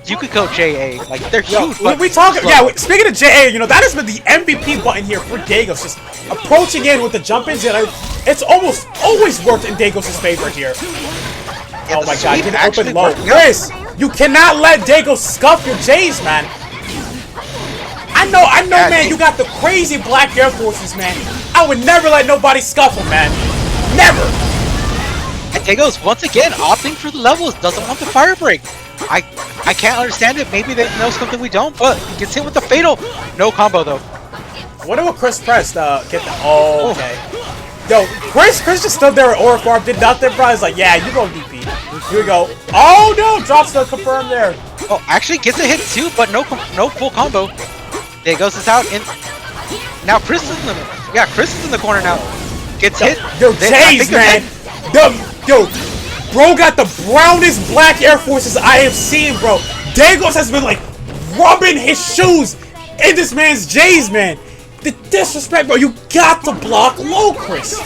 Yukiko JA. Like, they're huge. We talk. Yeah, speaking of JA, you know, that has been the MVP button here for Dagos. Just approaching in with the jump-ins, and it's almost always worked in Dagos' favor here. Yeah, oh my god, get it open low. worked. Chris, you cannot let Dagos scuff your J's, man. I know, man, you got the crazy black Air Forces, man. I would never let nobody scuff them, man. Never. And Dago's, once again, opting for the levels, doesn't want the fire break. I can't understand it. Maybe they know something we don't, but he gets hit with the fatal. No combo, though. What did Chris press to get the... Oh, okay. Yo, Chris just stood there at Aura Farm, did nothing, bro. He's like, yeah, you go DP. Here we go. Oh, no, drops the confirm there. Oh, actually gets a hit, too, but no full combo. Dagos is out, and now Chris is in the... Yeah, Chris is in the corner now. Gets hit. Yo, Jays, man. Yo, bro got the brownest black Air Forces I have seen, bro. Dagos has been, like, rubbing his shoes in this man's J's, man. The disrespect, bro. You got to block low, Chris.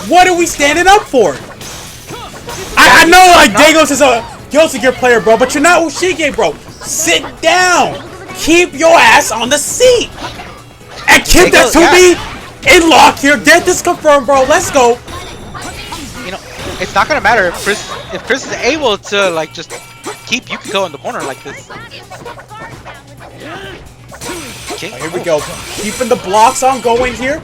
What are we standing up for? I know, like, Dagos is a Guilty Gear player, bro, but you're not Ushige, bro. Sit down. Keep your ass on the seat. And keep that to me in lock here. Get this confirmed, bro. Let's go. You know, it's not gonna matter if Chris is able to, like, just keep Yukiko in the corner like this. Okay. Here we go. Keeping the blocks on going here.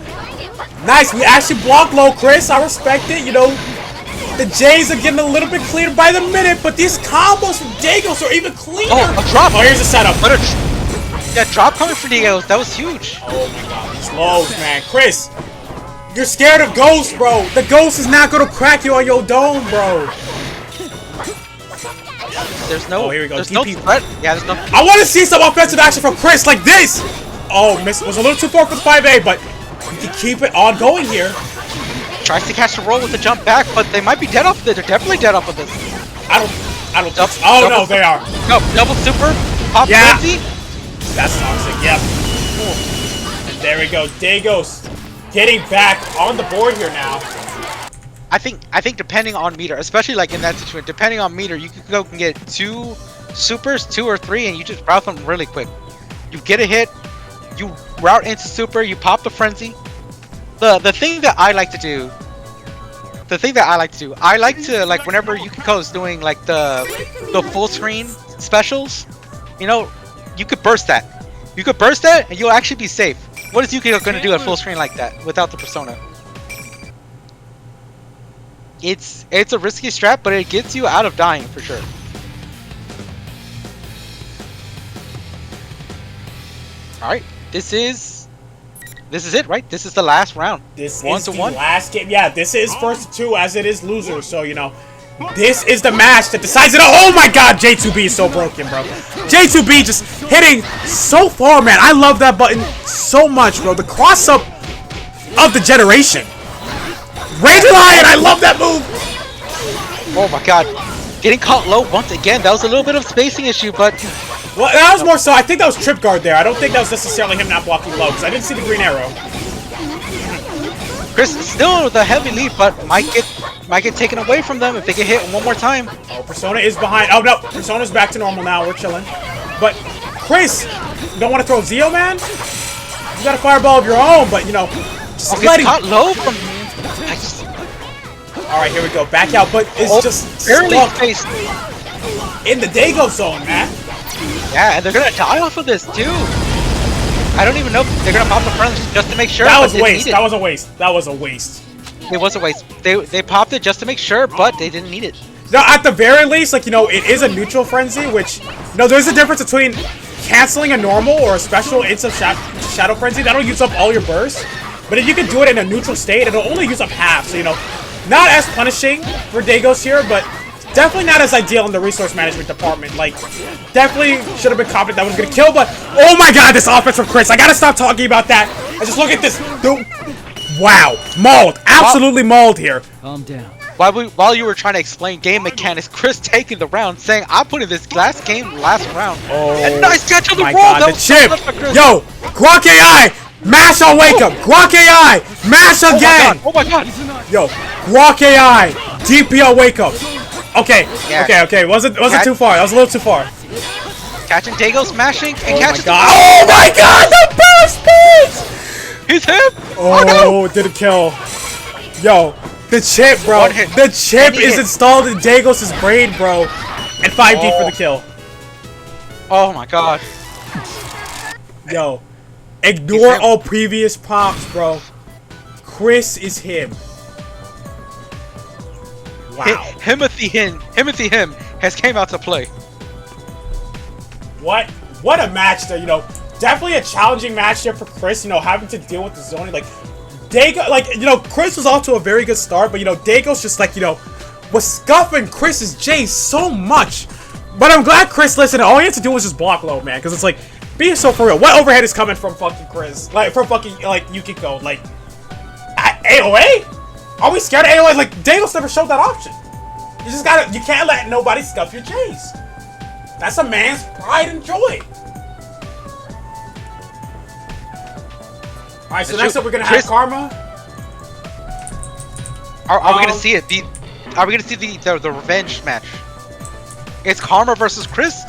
Nice. We actually blocked low, Chris. I respect it. You know, the J's are getting a little bit cleaner by the minute, but these combos from Dagos are even cleaner. Oh, a drop. Oh, here's the setup. That drop coming from Dagos, that was huge. Oh my god, these lows, man. Chris, you're scared of Ghost, bro. The Ghost is not gonna crack you on your dome, bro. There's no. Oh, here we go. There's no DP. threat. Yeah, there's no. I want to see some offensive action from Chris like this. Oh, miss was a little too far for the 5A, but we can keep it on going here. Tries to catch the roll with the jump back, but they might be dead off this. They're definitely dead off of this. I don't. Oh no, they are. No, double super. Pop frenzy. That's toxic. Yep. And there we go. Dagos getting back on the board here now. I think depending on meter, especially like in that situation, depending on meter, you can go and get 2 supers, 2 or 3, and you just route them really quick. You get a hit, you route into super, you pop the frenzy. The thing that I like to do, I like to, like, whenever Yukiko's doing like the full screen specials, you know, you could burst that. You could burst that, and you'll actually be safe. What is Yukiko gonna do at full screen like that without the persona? It's a risky strat, but it gets you out of dying for sure. All right, this is it, right? This is the last round. This one is to the one. last game. Yeah, this is first to 2 as it is loser. So, you know, this is the match that decides it all. Oh my god, J2B is so broken, bro. J2B just hitting so far, man. I love that button so much, bro. The cross-up of the generation. Ranger Lion, I love that move. Oh my god. Getting caught low once again. That was a little bit of spacing issue, but Well, that was more so. I think that was trip guard there. I don't think that was necessarily him not blocking low because I didn't see the green arrow. Chris still with a heavy lead, but might get taken away from them if they get hit one more time. Oh, Persona is behind. Oh no, Persona's back to normal now. We're chilling. But Chris, you don't want to throw Zeo, man? You got a fireball of your own, but you know, just Okay, letting. caught low from. All right, here we go. Back out, but it's just barely stuck faced. in the Dago zone, man. Yeah, and they're gonna die off of this too. I don't even know if they're gonna pop the front just to make sure. That but was didn't waste. need it. That was a waste. That was a waste. It was a waste. They popped it just to make sure, but they didn't need it. No, at the very least, like, you know, it is a neutral frenzy, which, you know, there's a difference between canceling a normal or a special into Shadow Frenzy. That'll use up all your bursts. But if you can do it in a neutral state, it'll only use up half. So, you know, not as punishing for Dagos here, but definitely not as ideal in the resource management department. Like, definitely should have been confident that was going to kill, but oh my god, this offense from Chris. I got to stop talking about that. And just look at this. Dude. Wow. Mauled. Absolutely mauled here. Calm down. While you were trying to explain game mechanics, Chris taking the round, saying, "I'm putting this last round." Oh, and nice catch on the my roll. god, the chip. Yo, Guac AI. Mash on wake up. Guac AI. Mash again. Oh my god. Yo, Guac AI. DPO wake up. Okay. Yeah. Okay. Wasn't too far. That was a little too far. Catching Dagos, smashing, and Oh my catching. god. Oh my god, the burst piece! He's him. Oh, no. did it kill. Yo, the chip, bro. One hit. The chip Any is hit. installed in Dagos' brain, bro. And 5D for the kill. Oh my god. Yo, ignore all previous prompts, bro. Chris is him. Wow. Himothy him has came out to play. What a match there, you know. Definitely a challenging match there for Chris, you know, having to deal with the zoning. Like, Dago, like, you know, Chris was off to a very good start, but, you know, Dago's just, like, you know, was scuffing Chris's J so much. But I'm glad Chris listened. All he had to do was just block low, man, because it's like, being so for real, what overhead is coming from fucking Chris? Like, from fucking, like, Yukiko? Like, AOA? Are we scared of AOA? Like, Dago's never showed that option. You just gotta, you can't let nobody scuff your J's. That's a man's pride and joy. Alright, so next up we're gonna have Karma. Are we gonna see it? Are we gonna see the revenge match? It's Karma versus Chris.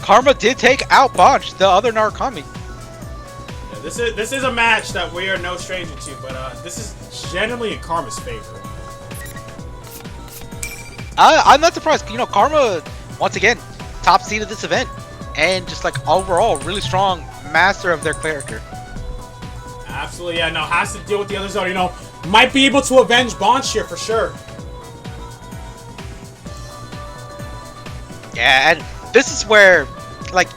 Karma did take out Bonch, the other Narukami. Yeah, this is a match that we are no stranger to, but this is generally in Karma's favor. I'm not surprised. You know, Karma once again top seed of this event, and just like overall really strong master of their character. Absolutely, yeah. No, has to deal with the other zone. You know, might be able to avenge Bonch here for sure. Yeah, and this is where, like,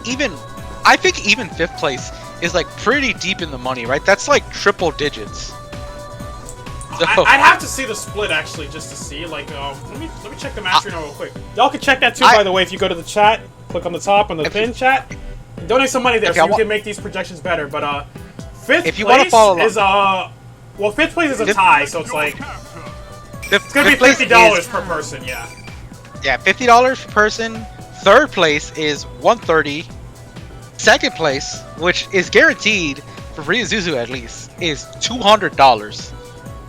I think even 5th place is like pretty deep in the money, right? That's like triple digits. So, I'd have to see the split actually just to see. Like, let me check the match right now real quick. Y'all can check that too, by the way. If you go to the chat, click on the top on the pin chat, and donate some money there so you can make these projections better. But 5th place is well, 5th place is a tie, so it's like it's gonna be $50 per person. Yeah. Yeah, $50 per person. 3rd place is $130. 2nd place, which is guaranteed for Ryuzuzu at least, is $200.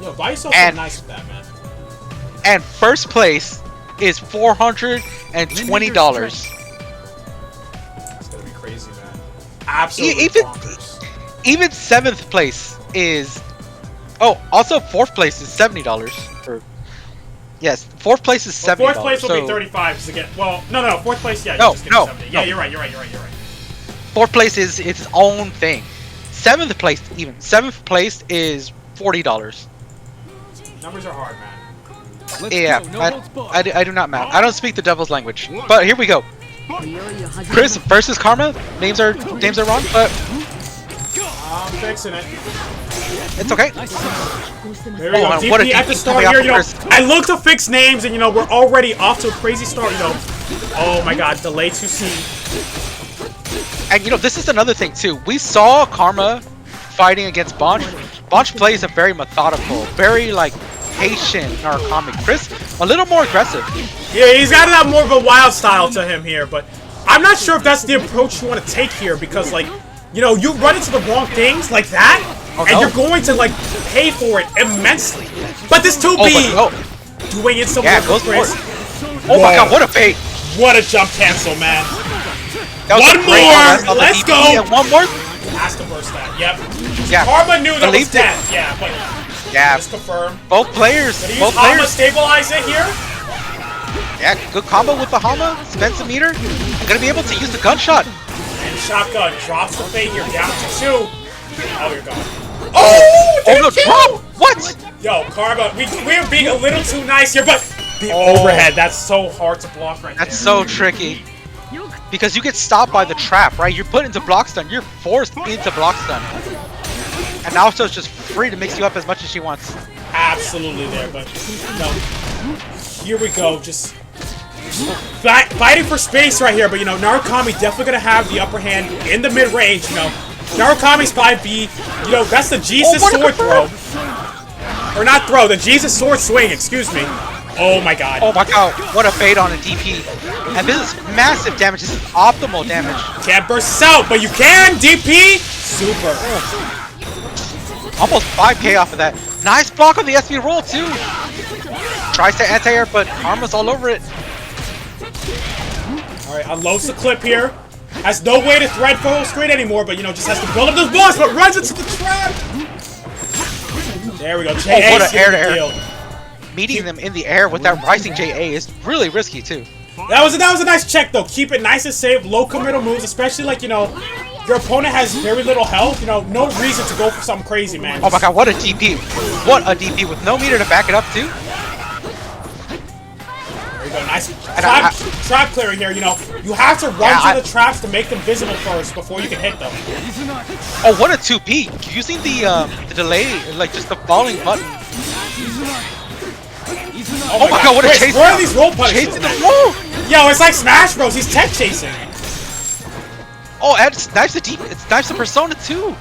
Yo, buy yourself something nice with that, man. And 1st place is $420. It's gonna be crazy, man. Absolutely bonkers. Even 7th place is. Oh, also 4th place is $70. Yes, 4th place is $70. 4th place will be 35 to get. Well, no, 4th place, yeah. No, just no, 70. no. Yeah, you're right. 4th place is its own thing. 7th place, even 7th place is $40. Numbers are hard, man. Let's Yeah, go. No holds barred. I do not math. I don't speak the devil's language. But here we go. Chris versus Karma. Names are wrong, but I'm fixing it. it's okay. There we go. Oh, what a DP at the DP start coming here, off you know. first. I look to fix names, and you know we're already off to a crazy start. You know. Oh my God, delay to see. And you know, this is another thing too. We saw Karma fighting against Bonch. Bonch plays a very methodical, very like patient Narukami. Chris, a little more aggressive. Yeah, he's got that more of a wild style to him here, but I'm not sure if that's the approach you want to take here because, like, you know, you run into the wrong things like that, and you're going to, like, pay for it immensely. But this 2B doing it so Yeah, well, goes for Chris. it. Oh my god, what a bait! What a jump cancel, man. That was One a great more! on the Let's DP. go! And one more? Has to burst that, yep. Yeah. Karma knew that was Believed it. death, yeah, but Yeah, just confirm. both players. Did he Both use Hama players. stabilize it here? Yeah, good combo with the Hama. Spends a meter. Gonna be able to use the gunshot. And shotgun drops the fate here, down to 2. Oh, you're gone. Oh, Oh no, drop! What? Yo, Karma, we're being a little too nice here, but the overhead, that's so hard to block right That's there. so tricky. Because you get stopped by the trap, right? You're put into block stun. You're forced into block stun. And now it's just free to mix you up as much as she wants. Absolutely there, but no. Here we go, just fighting for space right here, but you know, Narukami definitely gonna have the upper hand in the mid-range, you know. Narukami's 5B, you know, that's the Jesus sword throw. Or not throw, the Jesus sword swing, excuse me. Oh my god. Oh my god, what a fade on a DP. And this is massive damage. This is optimal damage. Can't burst this out, but you can! DP! Super. Almost 5k off of that. Nice block on the SB roll too. Tries to anti-air, but Karma's all over it. Alright, unloads the clip here. Has no way to thread full screen anymore, but you know, just has to build up those balls, but runs into the trap! There we go, JA what an sealed the air-to-air. deal. Meeting them in the air with that rising JA is really risky too. That was a nice check though. Keep it nice and safe, low committal moves, especially like, you know, your opponent has very little health, you know, no reason to go for something crazy, man. Oh my god, what a DP. What a DP with no meter to back it up too. There you go, nice I- trap clearing here, you know. You have to run Yeah, to the traps to make them visible first before you can hit them. Oh, what a 2P. Using the delay, like just the falling button. Oh my god, what a Chris, chase! where are these roll punishes, Chasing the man? roll! Yo, it's like Smash Bros. He's tech chasing. Oh, and it's knifes the deep. It's knifes the Persona too.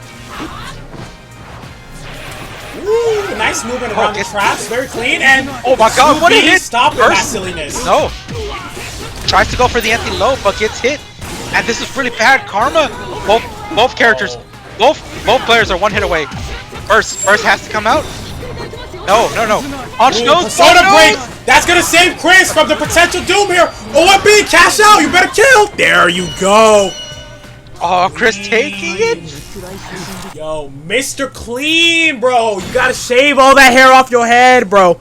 Ooh, nice movement around the it's- traps, very clean, and Oh my god, what a 2B hit! Stop that Burst. silliness. No. Tries to go for the anti-low, but gets hit. And this is really bad. Karma. Both characters, both players are one hit away. Burst has to come out. No. Launch Ooh, goes. Persona break. That's gonna save Chris from the potential doom here. OMB, cash out. You better kill. There you go. Oh, Chris taking it. Yo, Mr. Clean, bro. You gotta shave all that hair off your head, bro.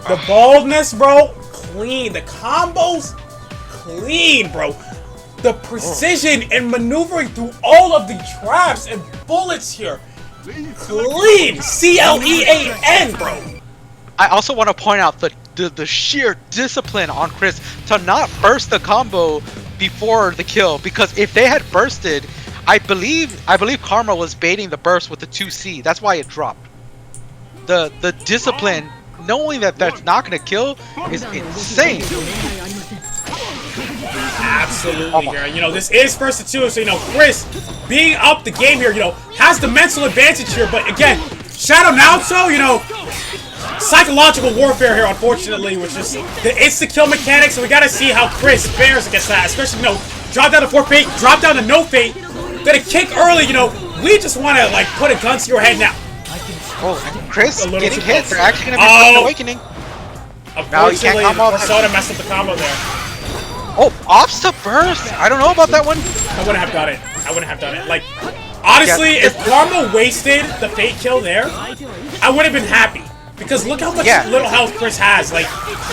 The baldness, bro, clean. The combos, clean, bro. The precision and maneuvering through all of the traps and bullets here, clean. CLEAN, bro. I also want to point out the sheer discipline on Chris to not burst the combo before the kill, because if they had bursted, I believe Karma was baiting the burst with the 2C. That's why it dropped. The discipline, knowing that that's not gonna kill, is insane. Absolutely, here. You know, this is first to 2, so you know, Chris being up the game here, you know, has the mental advantage here. But again, Shadow Naoto, you know, psychological warfare here, unfortunately, which is the insta-kill mechanic. So we gotta see how Chris fares against that, especially, you know, drop down to 4 fate, drop down to no fate, get a kick early, you know. We just want to, like, put a gun to your head now. Oh, Chris A little getting too hit. close. They're actually gonna be an awakening. Now you can't Unfortunately, combo. Persona messed up the combo there. Oh, ops to burst. I don't know about that one. I wouldn't have done it. Like, honestly, Yeah, if Karma wasted the fate kill there, I would have been happy. Because look how much little health Chris has. Like,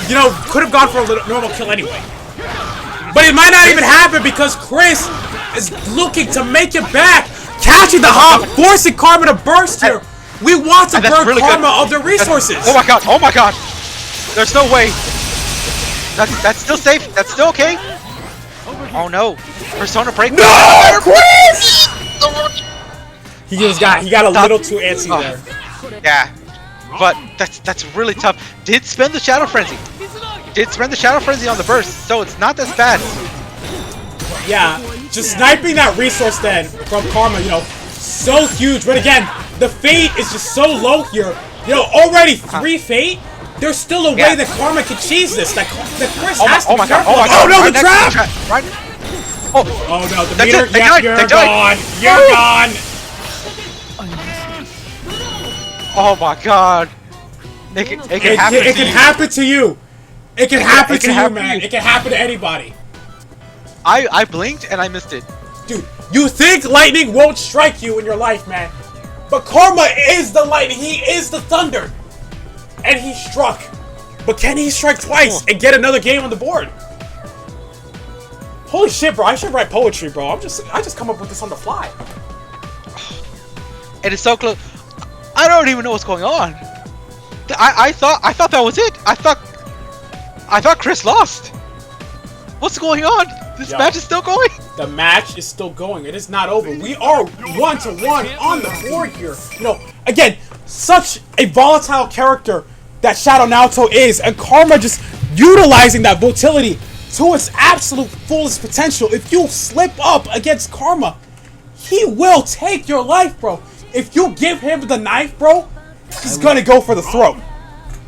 you know, could have gone for a little normal kill anyway. But it might not even happen because Chris is looking to make it back. Catching the hop, forcing Karma to burst here. We want to burn really Karma good. of their resources. Oh my god. There's no way. That's still safe. That's still okay. Oh no. Persona break. No, Chris! He got a little too antsy there. Yeah. But that's really tough. Did spend the Shadow Frenzy. On the burst, so it's not that bad. Yeah, just sniping that resource then from Karma, you know, so huge. But again, the fate is just so low here. You know, already 3 fate. There's still a way that Karma can cheese this. That Chris has to be careful of. Oh no, the trap! Oh no, the That's meter. it, they Yeah, died, you're they died. gone. You're gone. Oh my god. It can It happen to can you. happen to you. It can happen it to can you, happen to man. you. It can happen to anybody. I blinked and I missed it. Dude, you think lightning won't strike you in your life, man. But Karma is the lightning. He is the thunder. And he struck. But can he strike twice and get another game on the board? Holy shit, bro. I should write poetry, bro. I just come up with this on the fly. And it's so close. I don't even know what's going on. I thought that was it. I thought Chris lost. What's going on? This Yo. match is still going. The match is still going. It is not over. We are 1-1 on the board here. You know, again, such a volatile character that Shadow Naoto is, and Karma just utilizing that volatility to its absolute fullest potential. If you slip up against Karma, he will take your life, bro. If you give him the knife, bro, he's gonna go for the throat.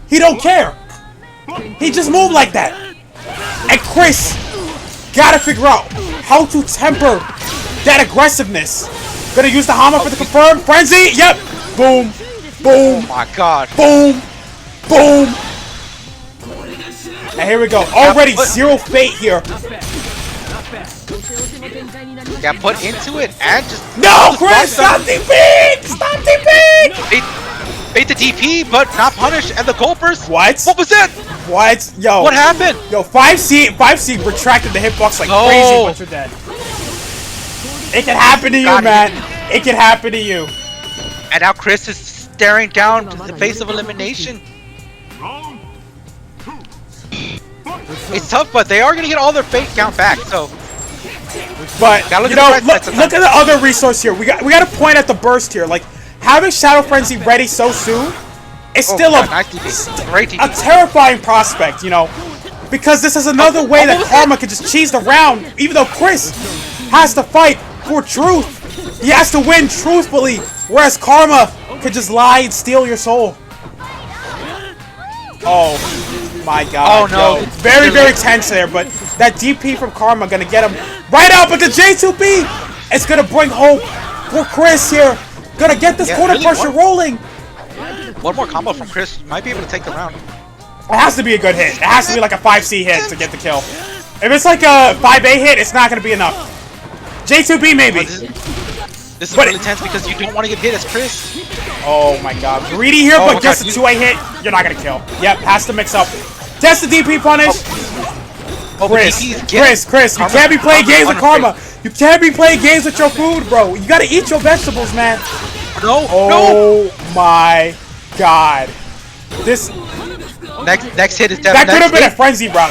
He don't care. He just moved like that. And Chris gotta figure out how to temper that aggressiveness. Gonna use the Hama for the confirm. Frenzy, yep. Boom, boom, Oh my god. boom, boom. And here we go. Already zero fate here. Got put into it and just No, Chris, stop DP! Stop DP! bait the DP, but not punished. And the Gulpers. What? What was that? What? Yo. What happened? Yo, 5C retracted the hitbox like No. crazy once you're dead. It can happen to you, God. man. It can happen to you. And now Chris is staring down to the face of elimination. Round 2. It's tough, but they are gonna get all their fate count back. So But Gotta look you at the know, bright look, side look at the other resource here. We got to point at the burst here. Like having Shadow Frenzy ready so soon is still God, nice DP. Great a DP. terrifying prospect, you know, because this is another way that Karma can just cheese the round. Even though Chris has to fight for truth, he has to win truthfully, whereas Karma could just lie and steal your soul. Oh my god. Oh, no. Yo, very, very tense there, but that DP from Karma gonna get him right out, but the J2B is gonna bring hope for Chris here. Gonna get this Yeah, corner really, pressure what? rolling. One more combo from Chris might be able to take the round. It has to be a good hit. It has to be like a 5C hit to get the kill. If it's like a 5A hit, it's not gonna be enough. J2B maybe. This is But- really tense because you don't want to get hit as Chris. Oh my god. Greedy here, Oh but my gets God, a 2A hit. You're not gonna kill. Yep, has to mix up. Test the DP punish. Oh, but Chris, DP is getting- Chris, you Karma- can't be playing Karma's games with on Karma. her You can't be playing games with your food, bro. You gotta eat your vegetables, man. No, no. Oh my god. This Next hit is that definitely. could have been a frenzy, bro.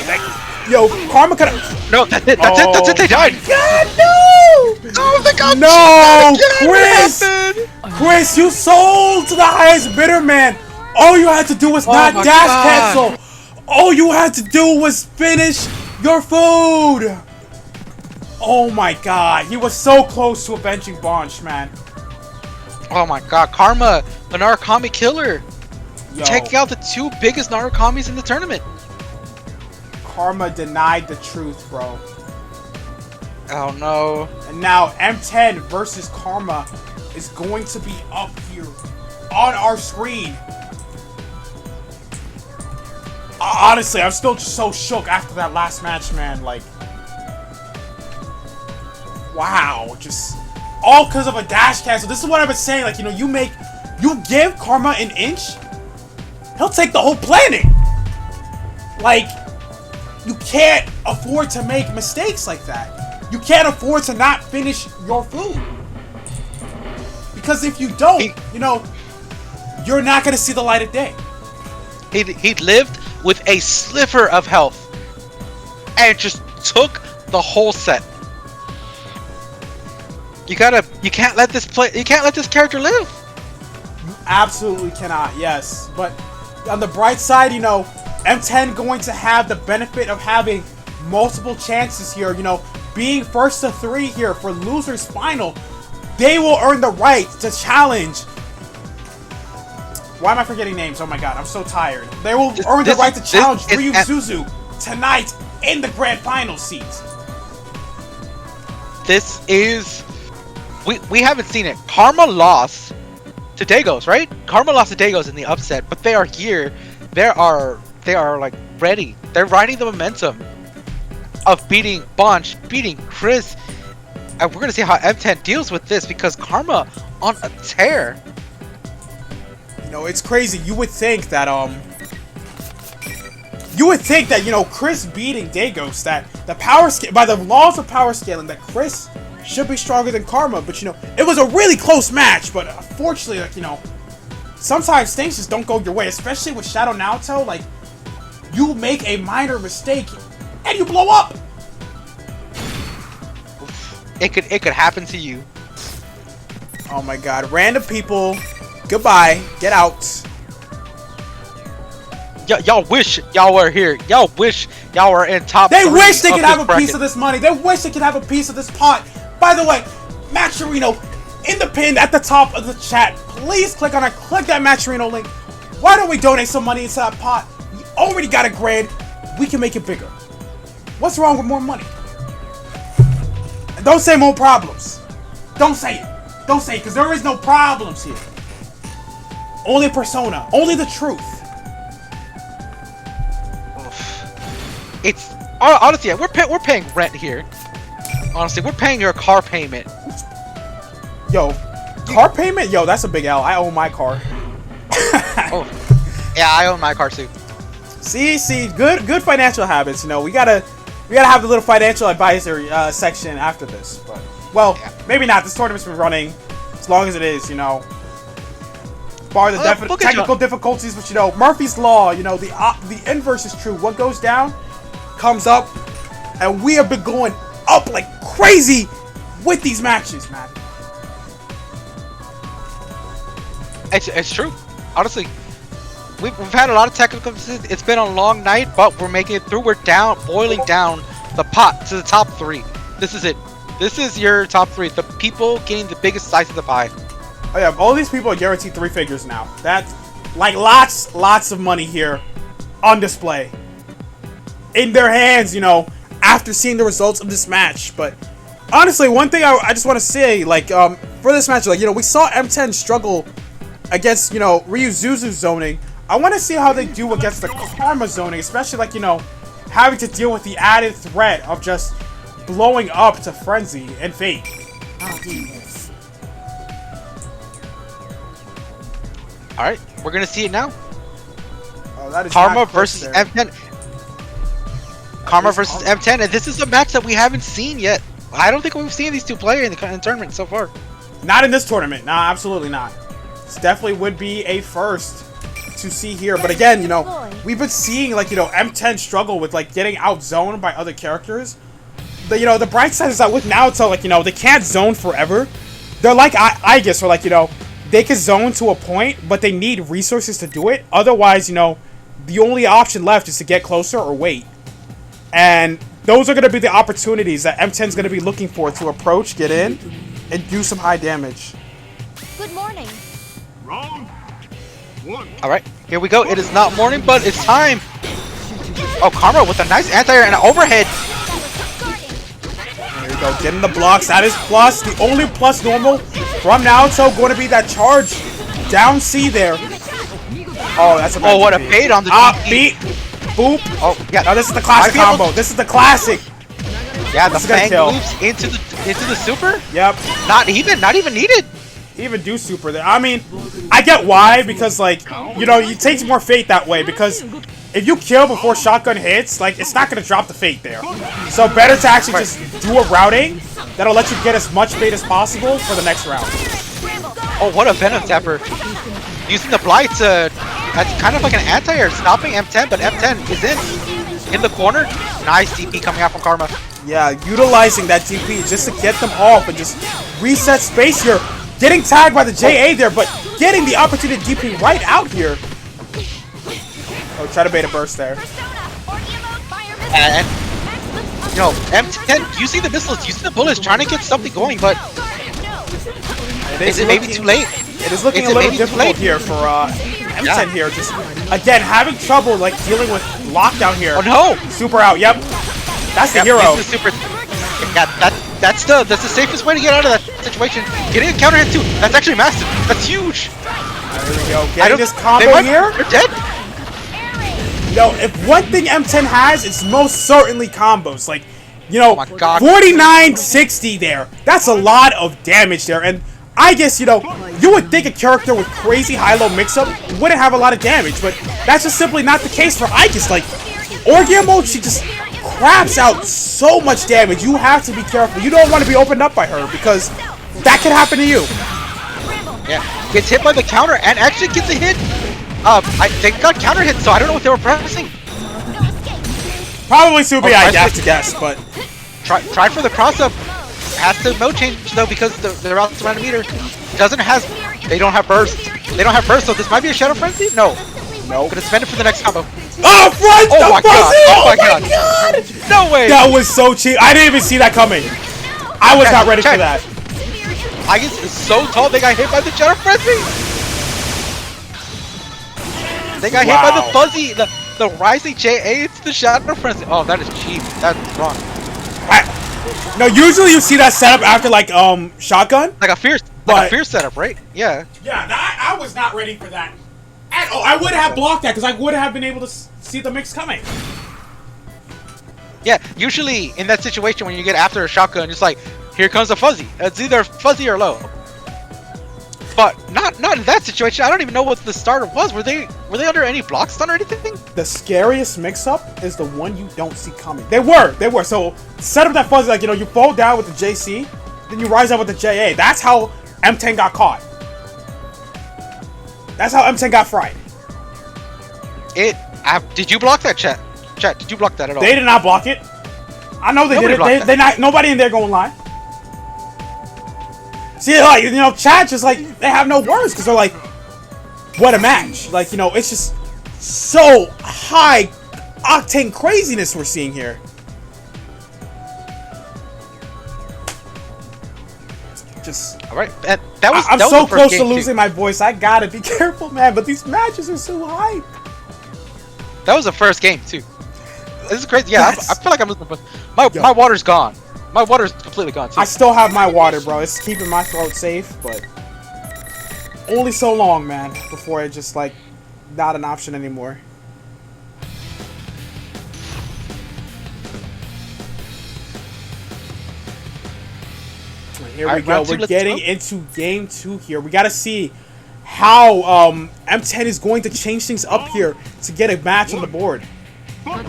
Yo, Karma could have. No, that's it. That's it. That's it. They died. God no! Oh my god. No, Again, Chris! what happened? Chris, you sold to the highest bidder, man. All you had to do was not my dash God. cancel. All you had to do was finish your food. Oh my god, he was so close to avenging Bonch, man. Oh my god. Karma, the Narukami killer. Yo, Check out the two biggest Narukamis in the tournament. Karma denied the truth, bro. Oh no. And now M10 versus Karma is going to be up here on our screen. Honestly, I'm still just so shook after that last match, man. Like, wow, just all because of a dash cancel. This is what I've been saying. Like, you know, you give Karma an inch, he'll take the whole planet. Like, you can't afford to make mistakes like that. You can't afford to not finish your food. Because if you don't, you know, you're not gonna see the light of day. He lived with a sliver of health and just took the whole set. You can't let this character live. Absolutely cannot, yes. But on the bright side, you know, M10 going to have the benefit of having multiple chances here, you know, being first to 3 here for losers final. They will earn the right to challenge. Why am I forgetting names? Oh my god, I'm so tired. They will earn the right to challenge Ryu Suzu tonight in the grand final seats. this is we haven't seen it. Karma lost to Dagos, right? Karma lost to Dagos in the upset, but they are here. They are like ready. They're riding the momentum of beating Bunch, beating Chris, and we're gonna see how M10 deals with this because Karma on a tear. You know, it's crazy. You would think that you know, Chris beating Dagos, that the power scale, by the laws of power scaling, that Chris should be stronger than Karma, but you know, it was a really close match, but unfortunately, like, you know, sometimes things just don't go your way, especially with Shadow Naoto. Like, you make a minor mistake and you blow up. It could happen to you. Oh my god, random people, goodbye, get out. Y'all wish y'all were here. Y'all wish y'all were in top. They wish they of could this have a bracket. piece of this money. They wish they could have a piece of this pot. By the way, Matcherino, in the pin at the top of the chat, please click on it. Click that Matcherino link. Why don't we donate some money into that pot? We already got $1,000. We can make it bigger. What's wrong with more money? And don't say more problems. Don't say it. Don't say it, because there is no problems here. Only persona. Only the truth. It's honestly, yeah, we're paying rent here. Honestly, we're paying your car payment. Yo, car payment? Yo, that's a big L. I own my car. Oh, yeah, I own my car too. See, good financial habits. You know, we gotta have the little financial advisory section after this. But well, Yeah. maybe not. This tournament's been running as long as it is. You know, bar the look at technical difficulties, but you know, Murphy's law. You know, the inverse is true. What goes down comes up, and we have been going up like crazy with these matches, man. It's true. Honestly, we've had a lot of technical difficulties. It's been a long night, but we're making it through. We're boiling down the pot to the top 3. This is it. This is your top 3. The people getting the biggest slice of the pie. Oh yeah, all these people are guaranteed 3 figures now. That's like lots of money here on display in their hands, you know, after seeing the results of this match. But honestly, one thing I just want to say, like, for this match, like, you know, we saw M10 struggle against, you know, Ryuzuzu's zoning. I want to see how they do against the Karma zoning, especially, like, you know, having to deal with the added threat of just blowing up to Frenzy and Fate. All right, we're gonna see it now. Oh, that is Karma not close versus there. M10. Karma versus M10, and this is a match that we haven't seen yet. I don't think we've seen these two play in the tournament so far. Not in this tournament. Nah, absolutely not. This definitely would be a first to see here. But again, you know, we've been seeing, like, you know, M10 struggle with, like, getting outzoned by other characters. You know, the bright side is that with Naoto, like, you know, they can't zone forever. They're like I guess, or like, you know, they can zone to a point, but they need resources to do it. Otherwise, you know, the only option left is to get closer or wait. And those are going to be the opportunities that M10's going to be looking for to approach, get in, and do some high damage. Good morning. Round 1. All right, here we go. It is not morning, but it's time. Oh, Karma with a nice anti-air and an overhead. There you go, getting the blocks. That is plus. The only plus normal from Naoto going to be that charge down C there. Oh, that's a bad what a DP. bait on the Up, DP. beat, boop. Oh, yeah. Now this is the classic Might be able combo. This is the classic. Yeah, the This is gonna Fang kill. moves into the super. Yep. Not even needed. Even do super there. I mean, I get why, because, like, you know, it takes more fate that way, because if you kill before shotgun hits, like, it's not going to drop the fate there. So better to actually just do a routing that'll let you get as much fate as possible for the next round. Oh, what a Venom Tapper. Using the Blight to, as kind of like an anti-air, stopping M10, but M10 is in the corner. Nice DP coming out from Karma. Yeah, utilizing that DP just to get them off and just reset space here. Getting tagged by the JA there, but getting the opportunity to DP right out here. Oh, try to bait a burst there. And, you know, M10 using the missiles, using the bullets, trying to get something going, but is it maybe too late? It is looking Is a it little maybe too difficult late? here for M10 Yeah. here. Just, again, having trouble, like, dealing with lockdown here. Oh no! Super out, yep. That's the Yep, hero. using the super. Yeah, That's the safest way to get out of that situation. Getting a counter hit too. That's actually massive. That's huge. There we go. I Getting don't- this they combo might- here. They're dead. Yo, if one thing M10 has, it's most certainly combos. Like, you know, Oh my God. 4960 there. That's a lot of damage there. And I guess, you know, you would think a character with crazy high-low mix-up wouldn't have a lot of damage, but that's just simply not the case for Icus. Like, Orgia mode, she just craps out so much damage. You have to be careful. You don't want to be opened up by her because that could happen to you. Yeah, gets hit by the counter and actually gets a hit. They got counter hit, so I don't know what they were pressing. Probably Subi, Oh, I I have see. to guess, but Try for the cross up. Has to mode change though because they're out around a meter. They don't have burst. They don't have burst, so this might be a Shadow Frenzy. No, nope. gonna spend it for the next combo. Oh, front! Oh the my god! fuzzy! Oh my god! No way! That was so cheap. I didn't even see that coming. I was not ready for Check. that. Icus is so tall, they got hit by the Shadow Frenzy. They got hit by the Wow. fuzzy, the rising JA. It's the Shadow Frenzy. Oh, that is cheap. That's wrong. No, usually you see that setup after like shotgun. Like a fierce setup, right? Yeah. Yeah, I was not ready for that at all. I would have blocked that because I would have been able to see the mix coming. Yeah, usually in that situation when you get after a shotgun, it's like, here comes a fuzzy. It's either fuzzy or low. But not in that situation. I don't even know what the starter was. Were they under any block stun or anything? The scariest mix-up is the one you don't see coming. They were. So set up that fuzzy, like, you know, you fall down with the JC, then you rise up with the JA. That's how M10 got caught. That's how M10 got fried. Did you block that, chat? Chat, did you block that at all? They did not block it. I know they Nobody did blocked it. They not. Nobody in there going lie. See, like, you know, chat just like they have no words because they're like, what a match! Like, you know, it's just so high octane craziness we're seeing here. Just, All right, that was. I'm that was so the first close to game, too. losing my voice. I gotta be careful, man. But these matches are so hype. That was the first game too. This is crazy. Yeah, Yes. I feel like I'm losing. Yo. My water's gone. My water's completely gone too. I still have my water, bro. It's keeping my throat safe, but only so long, man, before it's just like not an option anymore. Here we Alright, go. round two, We're let's getting go. into game 2 here. We got to see how M10 is going to change things up here to get a match on the board. Oh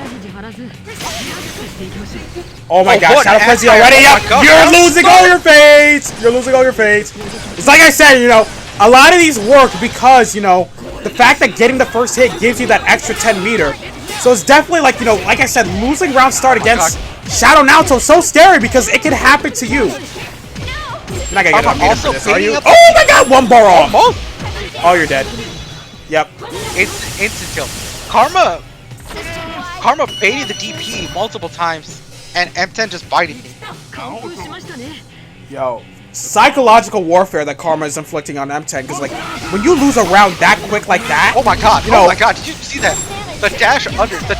my Oh, gosh, what Shadow an Frenzy anti- already oh up! my God, You're that was losing so- all your fates! You're losing all your fates. It's like I said, you know, a lot of these work because, you know, the fact that getting the first hit gives you that extra 10 meter. So it's definitely like, you know, like I said, losing round start against Shadow Naoto is so scary because it can happen to you. You're not gonna get I'm a meter also for this, are you? beating up- Oh my god, one bar off! Almost. Oh, you're dead. Yep. Instant kill. Karma baited the DP multiple times, and M10 just biting me. Yo, psychological warfare that Karma is inflicting on M10, because, like, when you lose a round that quick like that... Oh my god! You know- Oh my god! Did you see that? The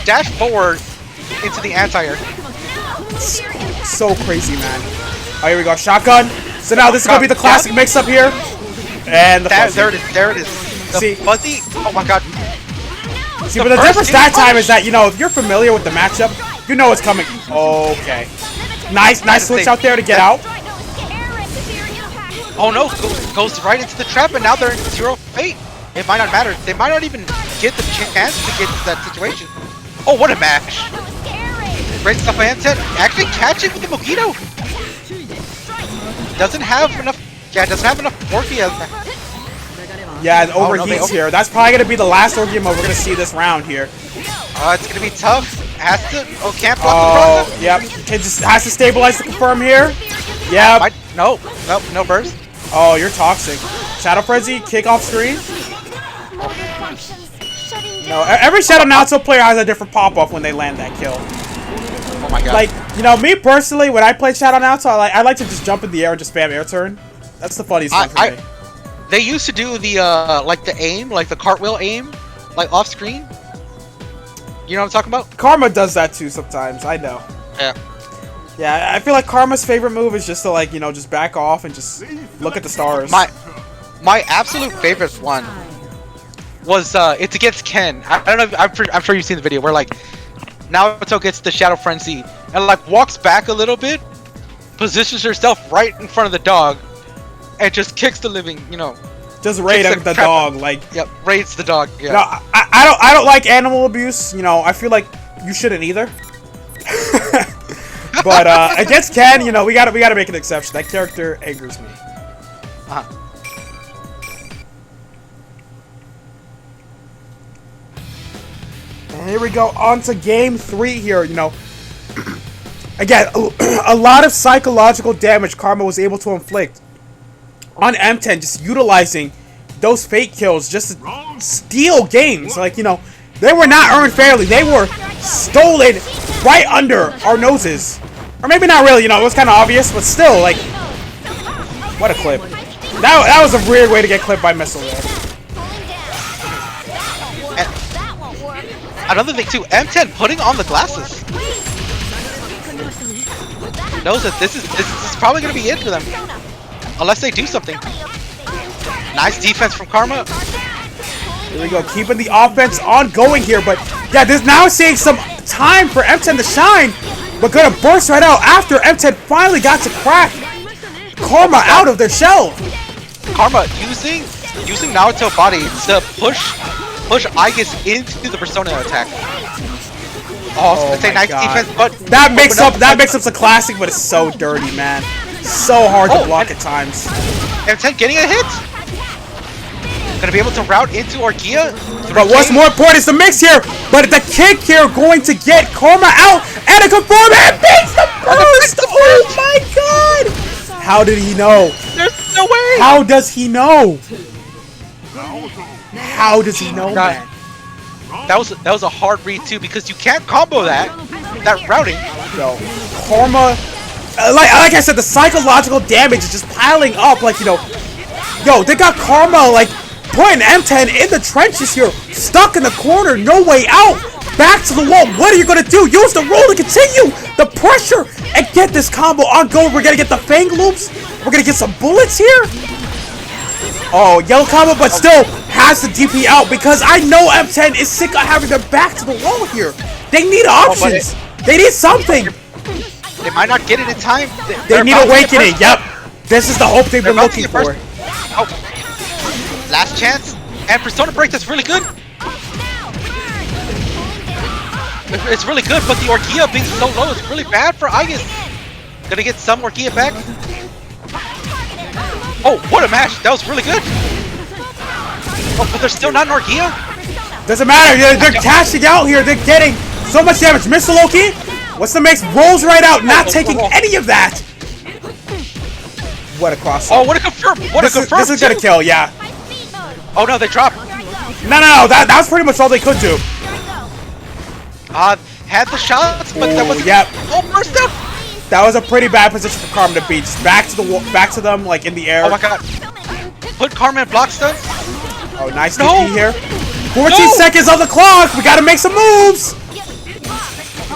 dash forward into the anti-air. So crazy, man. Oh, here we go. Shotgun. So now this is going to be the classic mix-up here. And the fuzzy. There it is. There it is. The See- fuzzy. Oh my god. See, but the first difference game that time punch. is that, you know, if you're familiar with the matchup, you know it's coming. Okay. Nice switch out there to get out. Oh no! Goes right into the trap, and now they're in 0 fate. It might not matter. They might not even get the chance to get into that situation. Oh, what a match! Great stuff by M10. Actually catching with the Mojito. Doesn't have enough. Yeah, doesn't have enough Orchia. Yeah, it Oh, no, overheats here. That's probably going to be the last Orgia mode we're going to see this round here. It's gonna be tough. Has to. Oh, can't block Oh, the yep. It just has to stabilize to confirm here. Yep. No burst. Oh, you're toxic. Shadow Frenzy, kick off screen. No, every Shadow Naoto player has a different pop-off when they land that kill. Oh my god. Like, you know, me personally, when I play Shadow Naoto, I like to just jump in the air and just spam air turn. That's the funniest one for me. They used to do the like the aim, like the cartwheel aim, like off screen. You know what I'm talking about? Karma does that too sometimes, I know. Yeah. Yeah, I feel like Karma's favorite move is just to like, you know, just back off and just look at the stars. My absolute favorite one was it's against Ken. I don't know. I'm sure you've seen the video where like Naruto gets the Shadow Frenzy and like walks back a little bit, positions herself right in front of the dog, and just kicks the living, you know. Just raid the dog, like. Yep, raids the dog. Yeah. No, I don't like animal abuse. You know, I feel like you shouldn't either. But against Ken, you know, we gotta make an exception. That character angers me. And here we go on to game 3 here. You know, again, a lot of psychological damage Karma was able to inflict on M10, just utilizing those fake kills just to steal games. Like, you know, they were not earned fairly. They were stolen right under our noses. Or maybe not really, you know, it was kind of obvious, but still, like, what a clip. That was a weird way to get clipped by missile there. Another thing too, M10 putting on the glasses. Knows that this is probably gonna be it for them, unless they do something. Nice defense from Karma. Here we go, keeping the offense ongoing here, but yeah, this now seeing some time for M10 to shine, but gonna burst right out after M10 finally got to crack Karma out of their shell. Karma using Naruto body to push Aegis into the Persona attack. Oh, it's a nice defense, but that makes up the classic, but it's so dirty, man. So hard to block at times. M10 getting a hit. Gonna be able to route into Orgia. But what's more important is the mix here. But the kick here going to get Karma out and a confirm and beats the burst. Oh my god! How did he know? There's no way. How does he know? How does he know that? That was a hard read too, because you can't combo that routing. Yo, Karma, like I said, the psychological damage is just piling up. Like, you know, yo, they got Karma like putting M10 in the trenches here, stuck in the corner, no way out. Back to the wall. What are you gonna do? Use the roll to continue the pressure and get this combo ongoing. We're gonna get the Fang loops. We're gonna get some bullets here. Oh, yellow combo, but still has the DP out because I know M10 is sick of having their back to the wall here. They need options. They need something. They might not get it in time. They need awakening. Yep. This is the hope they've been looking for. Oh. Last chance. And Persona Break, that's really good. It's really good, but the Orgia being so low is really bad for Aegis. Gonna get some Orgia back. Oh, what a match! That was really good! Oh, but there's still not an Orgia? Doesn't matter, they're cashing out here, they're getting so much damage. Mr. Loki, what's the mix? Rolls right out, not taking any of that! What a cross. Oh, what a confirm! This is gonna kill, yeah. Oh no, they dropped! No, that was pretty much all they could do. Had the shots, but that was yep. Oh, burst out! That was a pretty bad position for Karma to beat. Just back to them, like in the air. Oh my god! Put Karma in block stun. Oh, nice DP here. 14 seconds on the clock. We gotta make some moves.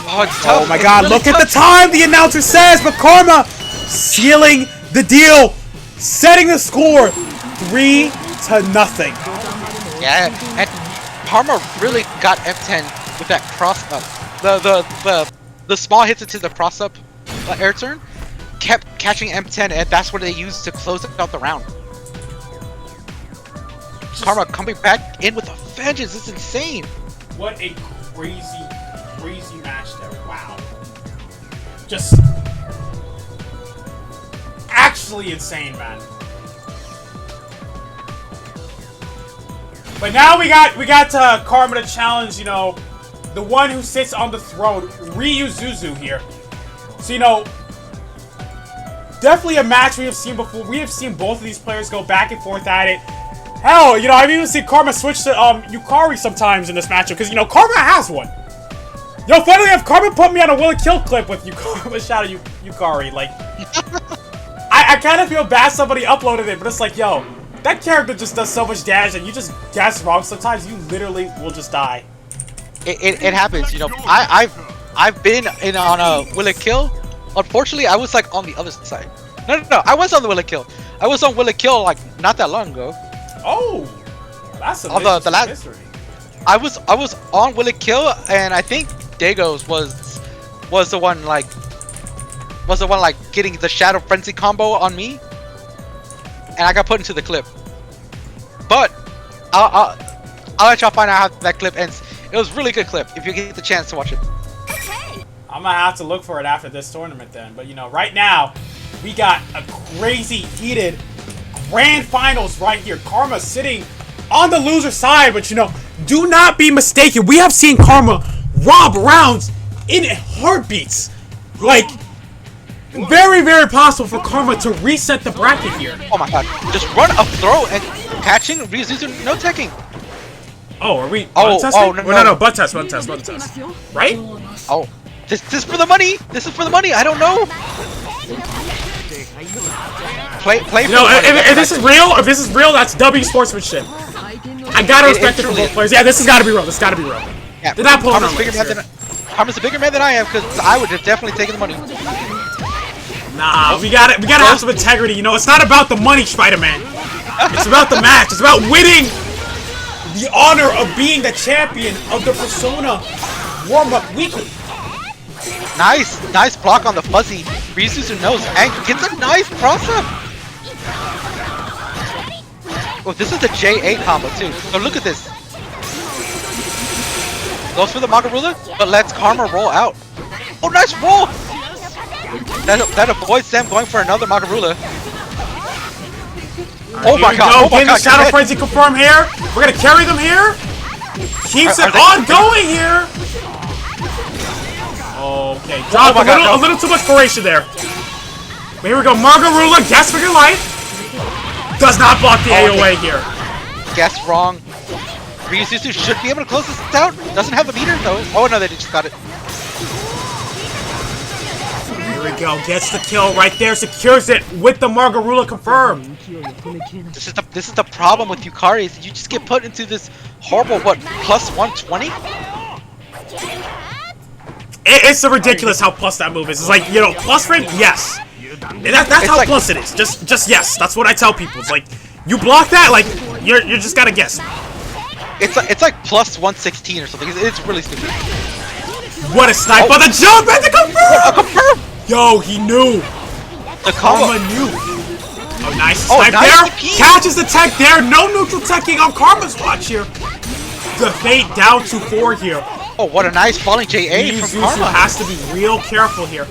Oh, it's tough. Oh my god! Really look at the time. The announcer says, but Karma sealing the deal, setting the score 3-0. Yeah, and Karma really got M10 with that cross up. The small hits into the cross up. Air turn kept catching M10, and that's what they used to close out the round. Karma coming back in with a vengeance. It's insane. What a crazy match there. Wow. Just actually insane, man. But now we got Karma to challenge, you know, the one who sits on the throne, Ryu Zuzu here. So, you know, definitely a match we have seen before. We have seen both of these players go back and forth at it. Hell, you know, I've even seen Karma switch to Yukari sometimes in this matchup, because, you know, Karma has one. Yo, finally, if Karma put me on a will and kill clip with Yukari, shout out Yukari, like, I kind of feel bad somebody uploaded it, but it's like, yo, that character just does so much damage, and you just guess wrong sometimes, you literally will just die. It happens, you know. I've been in on a will it kill Unfortunately, I was like on the other side. No. I was on the Will It Kill. I was on Will It Kill like not that long ago. Oh, that's a Although the last- history. I was on Will It Kill, and I think Dagos was the one like getting the Shadow Frenzy combo on me, and I got put into the clip. But I'll let y'all find out how that clip ends. It was a really good clip if you get the chance to watch it. I'm gonna have to look for it after this tournament then. But you know, right now, we got a crazy heated grand finals right here. Karma sitting on the loser side, but you know, do not be mistaken. We have seen Karma rob rounds in heartbeats. Like, very, very possible for Karma to reset the bracket here. Oh my god! Just run up throw and catching Ryuzuzu no teching. Oh, are we Oh, butt testing? oh, no. No, butt test. Right? Oh, this is for the money. This is for the money. I don't know. Play for No, the money. if this is real, that's W sportsmanship. I gotta respect it for both players. Yeah, this has gotta be real. This gotta be real. Yeah, Did not pull Karma's on bigger man than Karma's a bigger man than I am, because I would have definitely taken the money. Nah, we gotta have some integrity. You know, it's not about the money, Spider-Man. It's about the match. It's about winning the honor of being the champion of the Persona warm-up weekly. Nice block on the fuzzy. Ryuzuzu knows and gets a nice cross-up. Oh, this is the J8 combo too. So look at this. Goes for the Magarula, but lets Karma roll out. Oh, nice roll! That avoids them going for another Magarula. Oh my god! Getting the Shadow Frenzy confirmed here. We're gonna carry them here. Keeps it ongoing here. Okay, drop a little too much duration there. Here we go, Margarula, guess for your life. Does not block the AOA here. Guess wrong. Ryuzuzu should be able to close this out. Doesn't have a meter though. Oh no, they just got it. Here we go, gets the kill right there, secures it with the Margarula confirmed. This is the problem with Yukari, is you just get put into this horrible plus 120. It's so ridiculous how plus that move is. It's like, you know, plus frame, yes. And that's how like, plus it is. Just yes. That's what I tell people. It's like, you block that, like you're just gotta guess. It's like plus 116 or something. It's really stupid. What a snipe on the jump and the confirm! Confirm! Yo, he knew. The combo. Karma knew. Oh, nice snipe nice there. TP. Catches the tech there. No neutral teching on Karma's watch here. The fate down to 4 here. Oh, what a nice falling JA from Ryuzuzu Karma. has to be real careful here.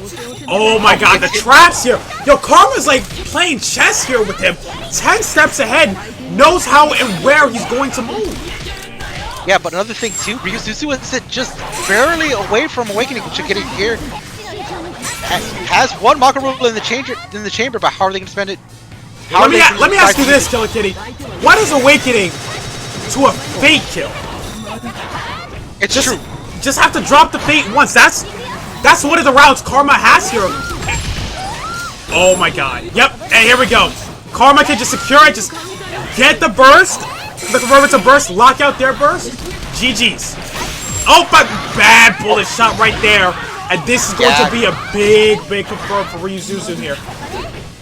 Oh my god, the traps here. Yo, Karma's like playing chess here with him. 10 steps ahead. Knows how and where he's going to move. Yeah, but another thing too, Ryuzuzu is just barely away from Awakening to getting here. Has one Magarula in the chamber, but how are they gonna spend it? Let me ask you this, Killer Kitty. What is Awakening to a fate kill? It's true. Just have to drop the fate once. That's one of the routes Karma has here. Oh my god. Yep. And here we go. Karma can just secure it. Just get the burst. The converter to burst. Lock out their burst. GG's. Oh, but bad bullet shot right there. And this is going to be a big confirm for Ryuzuzu here.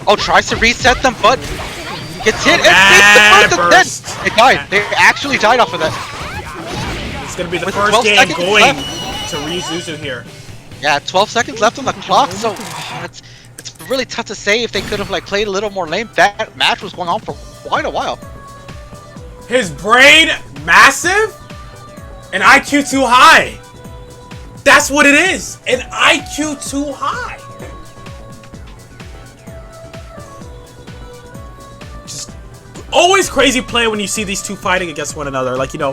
Oh, tries to reset them, but gets hit and Bad takes the burst. first. They died. They actually died off of that. It's going to be the With first 12 game seconds going left. to Ryuzuzu here. Yeah, 12 seconds left on the clock, so it's really tough to say if they could have like played a little more lame. That match was going on for quite a while. His brain massive and IQ too high. That's what it is. An IQ too high. Just always crazy play when you see these two fighting against one another. Like, you know,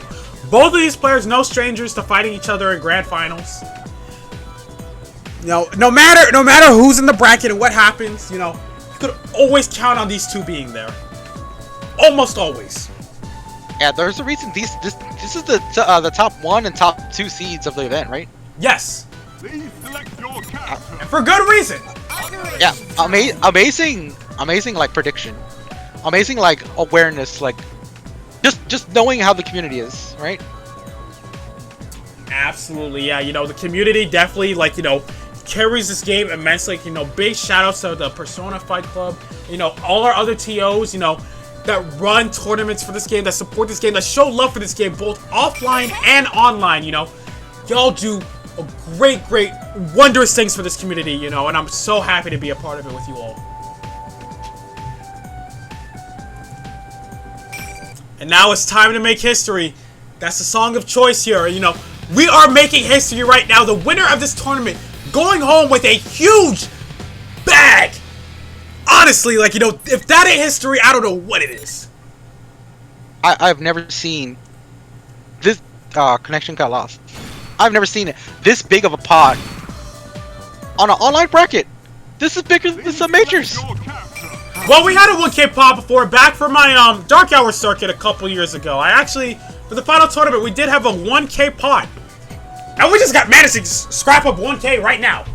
both of these players no strangers to fighting each other in grand finals. You know, no matter who's in the bracket and what happens, you know, you could always count on these two being there. Almost always. Yeah, there's a reason this is the top 1 and top 2 seeds of the event, right? Yes. Please select your character. And for good reason. Yeah, amazing like prediction, amazing like awareness, like just knowing how the community is, right? Absolutely, yeah. You know, the community definitely, like, you know, carries this game immensely. You know, big shout outs to the Persona Fight Club. You know, all our other TOs, you know, that run tournaments for this game, that support this game, that show love for this game, both offline and online, you know. Y'all do a great, wondrous things for this community, you know, and I'm so happy to be a part of it with you all. And now it's time to make history. That's the song of choice here, you know. We are making history right now. The winner of this tournament going home with a huge bag. Honestly, like, you know, if that ain't history, I don't know what it is. I've never seen this connection got lost. I've never seen it this big of a pot on an online bracket. This is bigger than some majors. Your capture. Well, we had a 1K pot before, back for my Dark Hour circuit a couple years ago. I actually, for the final tournament, we did have a 1K pot. And we just got managed to scrap up 1K right now.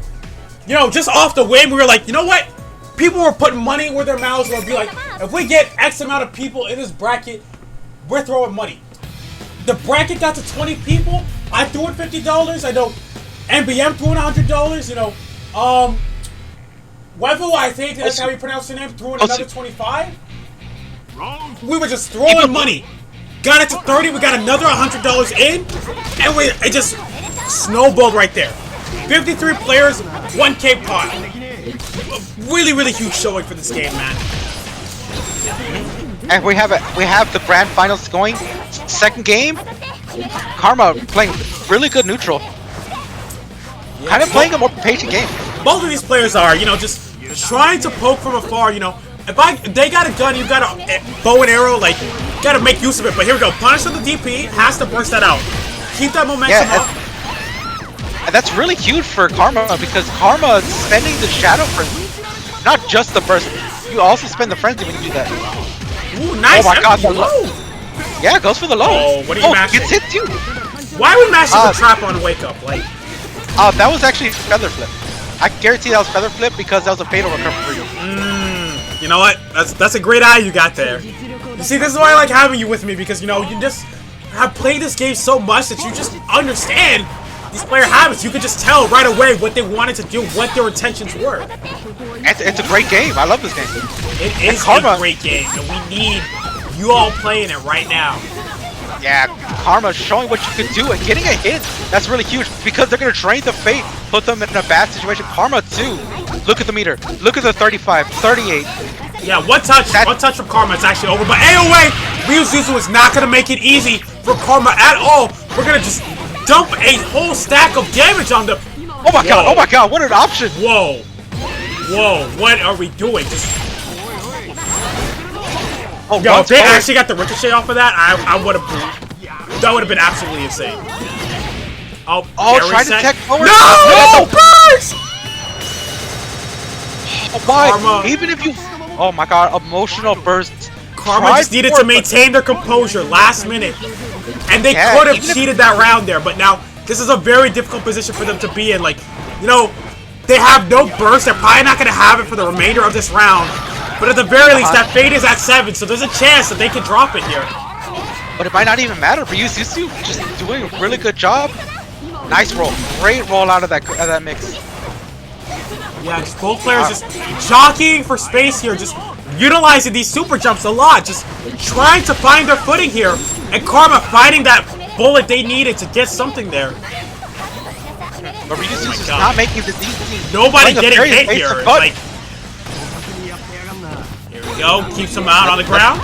You know, just off the whim, we were like, you know what? People were putting money where their mouths were. Be like, if we get X amount of people in this bracket, we're throwing money. The bracket got to 20 people. I threw in $50. I know NBM threw in $100. You know, Wevo, I think that's how you pronounce your name, threw in another 25. Wrong. We were just throwing money. Got it to 30. We got another $100 in, and it just snowballed right there. 53 players, 1K pot. A really huge showing for this game, man. And we have the grand finals going. Second game, Karma playing really good neutral. Kind of playing a more patient game. Both of these players are, you know, just trying to poke from afar. You know, if they got a gun, you got a bow and arrow, like, you gotta make use of it. But here we go. Punish with the DP has to burst that out. Keep that momentum up. And that's really huge for Karma because Karma spending the Shadow Frenzy, not just the burst, you also spend the Frenzy when you do that. Ooh, nice. Oh my god, the low. low. Yeah, it goes for the low. Oh, what are you mashing? Gets hit too. Why are we mashing the trap on Wake Up? Like, that was actually Feather Flip. I guarantee that was Feather Flip because that was a fatal recovery. you know what? That's a great eye you got there. You see, this is why I like having you with me, because, you know, you just have played this game so much that you just understand these player habits. You could just tell right away what they wanted to do, what their intentions were. It's a great game. I love this game. It is a great game, and we need you all playing it right now. Yeah, Karma showing what you could do and getting a hit. That's really huge because they're going to drain the Fate, put them in a bad situation. Karma too. Look at the meter. Look at the 35, 38. Yeah, one touch from Karma, it's actually over. But AOA, Ryu Zuzu is not going to make it easy for Karma at all. We're going to just dump a whole stack of damage on them. Oh my god, what an option. Whoa, what are we doing? Just... Oh, yo, if they actually got the ricochet off of that, I would have... That would have been absolutely insane. Oh, trying to tech forward. No! Burst! Oh, why? Karma. Even if you... Oh my god, emotional bursts. Karma just needed to maintain their composure last minute. And they could have cheated that round there, but now this is a very difficult position for them to be in. Like, you know, they have no burst. They're probably not going to have it for the remainder of this round. But at the very least, that Fate is at 7, so there's a chance that they can drop it here. But it might not even matter for you, Susu. Just doing a really good job. Nice roll. Great roll out of that mix. Yeah, just both players just jockeying for space here, just utilizing these super jumps a lot, just trying to find their footing here. And Karma finding that bullet they needed to get something there. But Ryusu's not making this easy. Nobody getting hit here. Like, here we go, keeps him out on the ground.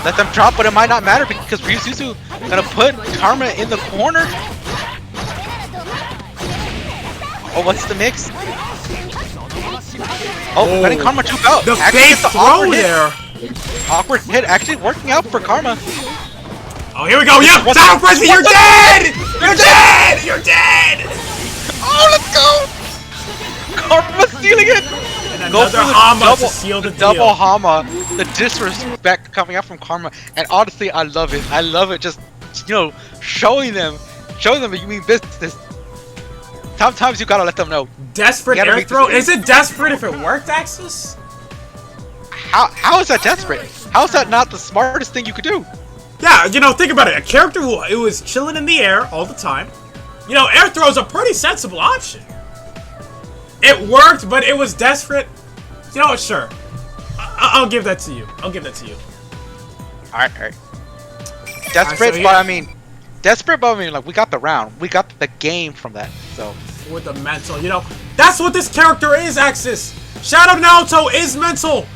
Let them drop, but it might not matter because Ryusuzu gonna put Karma in the corner. Oh, what's the mix? Oh, letting Karma jump out. The fake throw there. Awkward hit actually working out for Karma. Oh, here we go. Yep, Shadow Frenzy, you're dead! You're dead! You're dead! Oh, let's go! Karma stealing it! And another Hama to seal the deal. Double Hama. The disrespect coming out from Karma. And honestly, I love it. I love it. Just, you know, showing them that you mean business. Sometimes you gotta let them know. Desperate air throw? Is it desperate if it worked, Axis? How is that desperate? How is that not the smartest thing you could do? Yeah, you know, think about it. A character who was chilling in the air all the time. You know, air throw is a pretty sensible option. It worked, but it was desperate. You know what? Sure. I'll give that to you. I'll give that to you. Alright, alright. Desperate, so but I mean, desperate, but I mean, like, we got the round. We got the game from that, so. With the mental, you know, that's what this character is, Axis. Shadow Naruto is mental.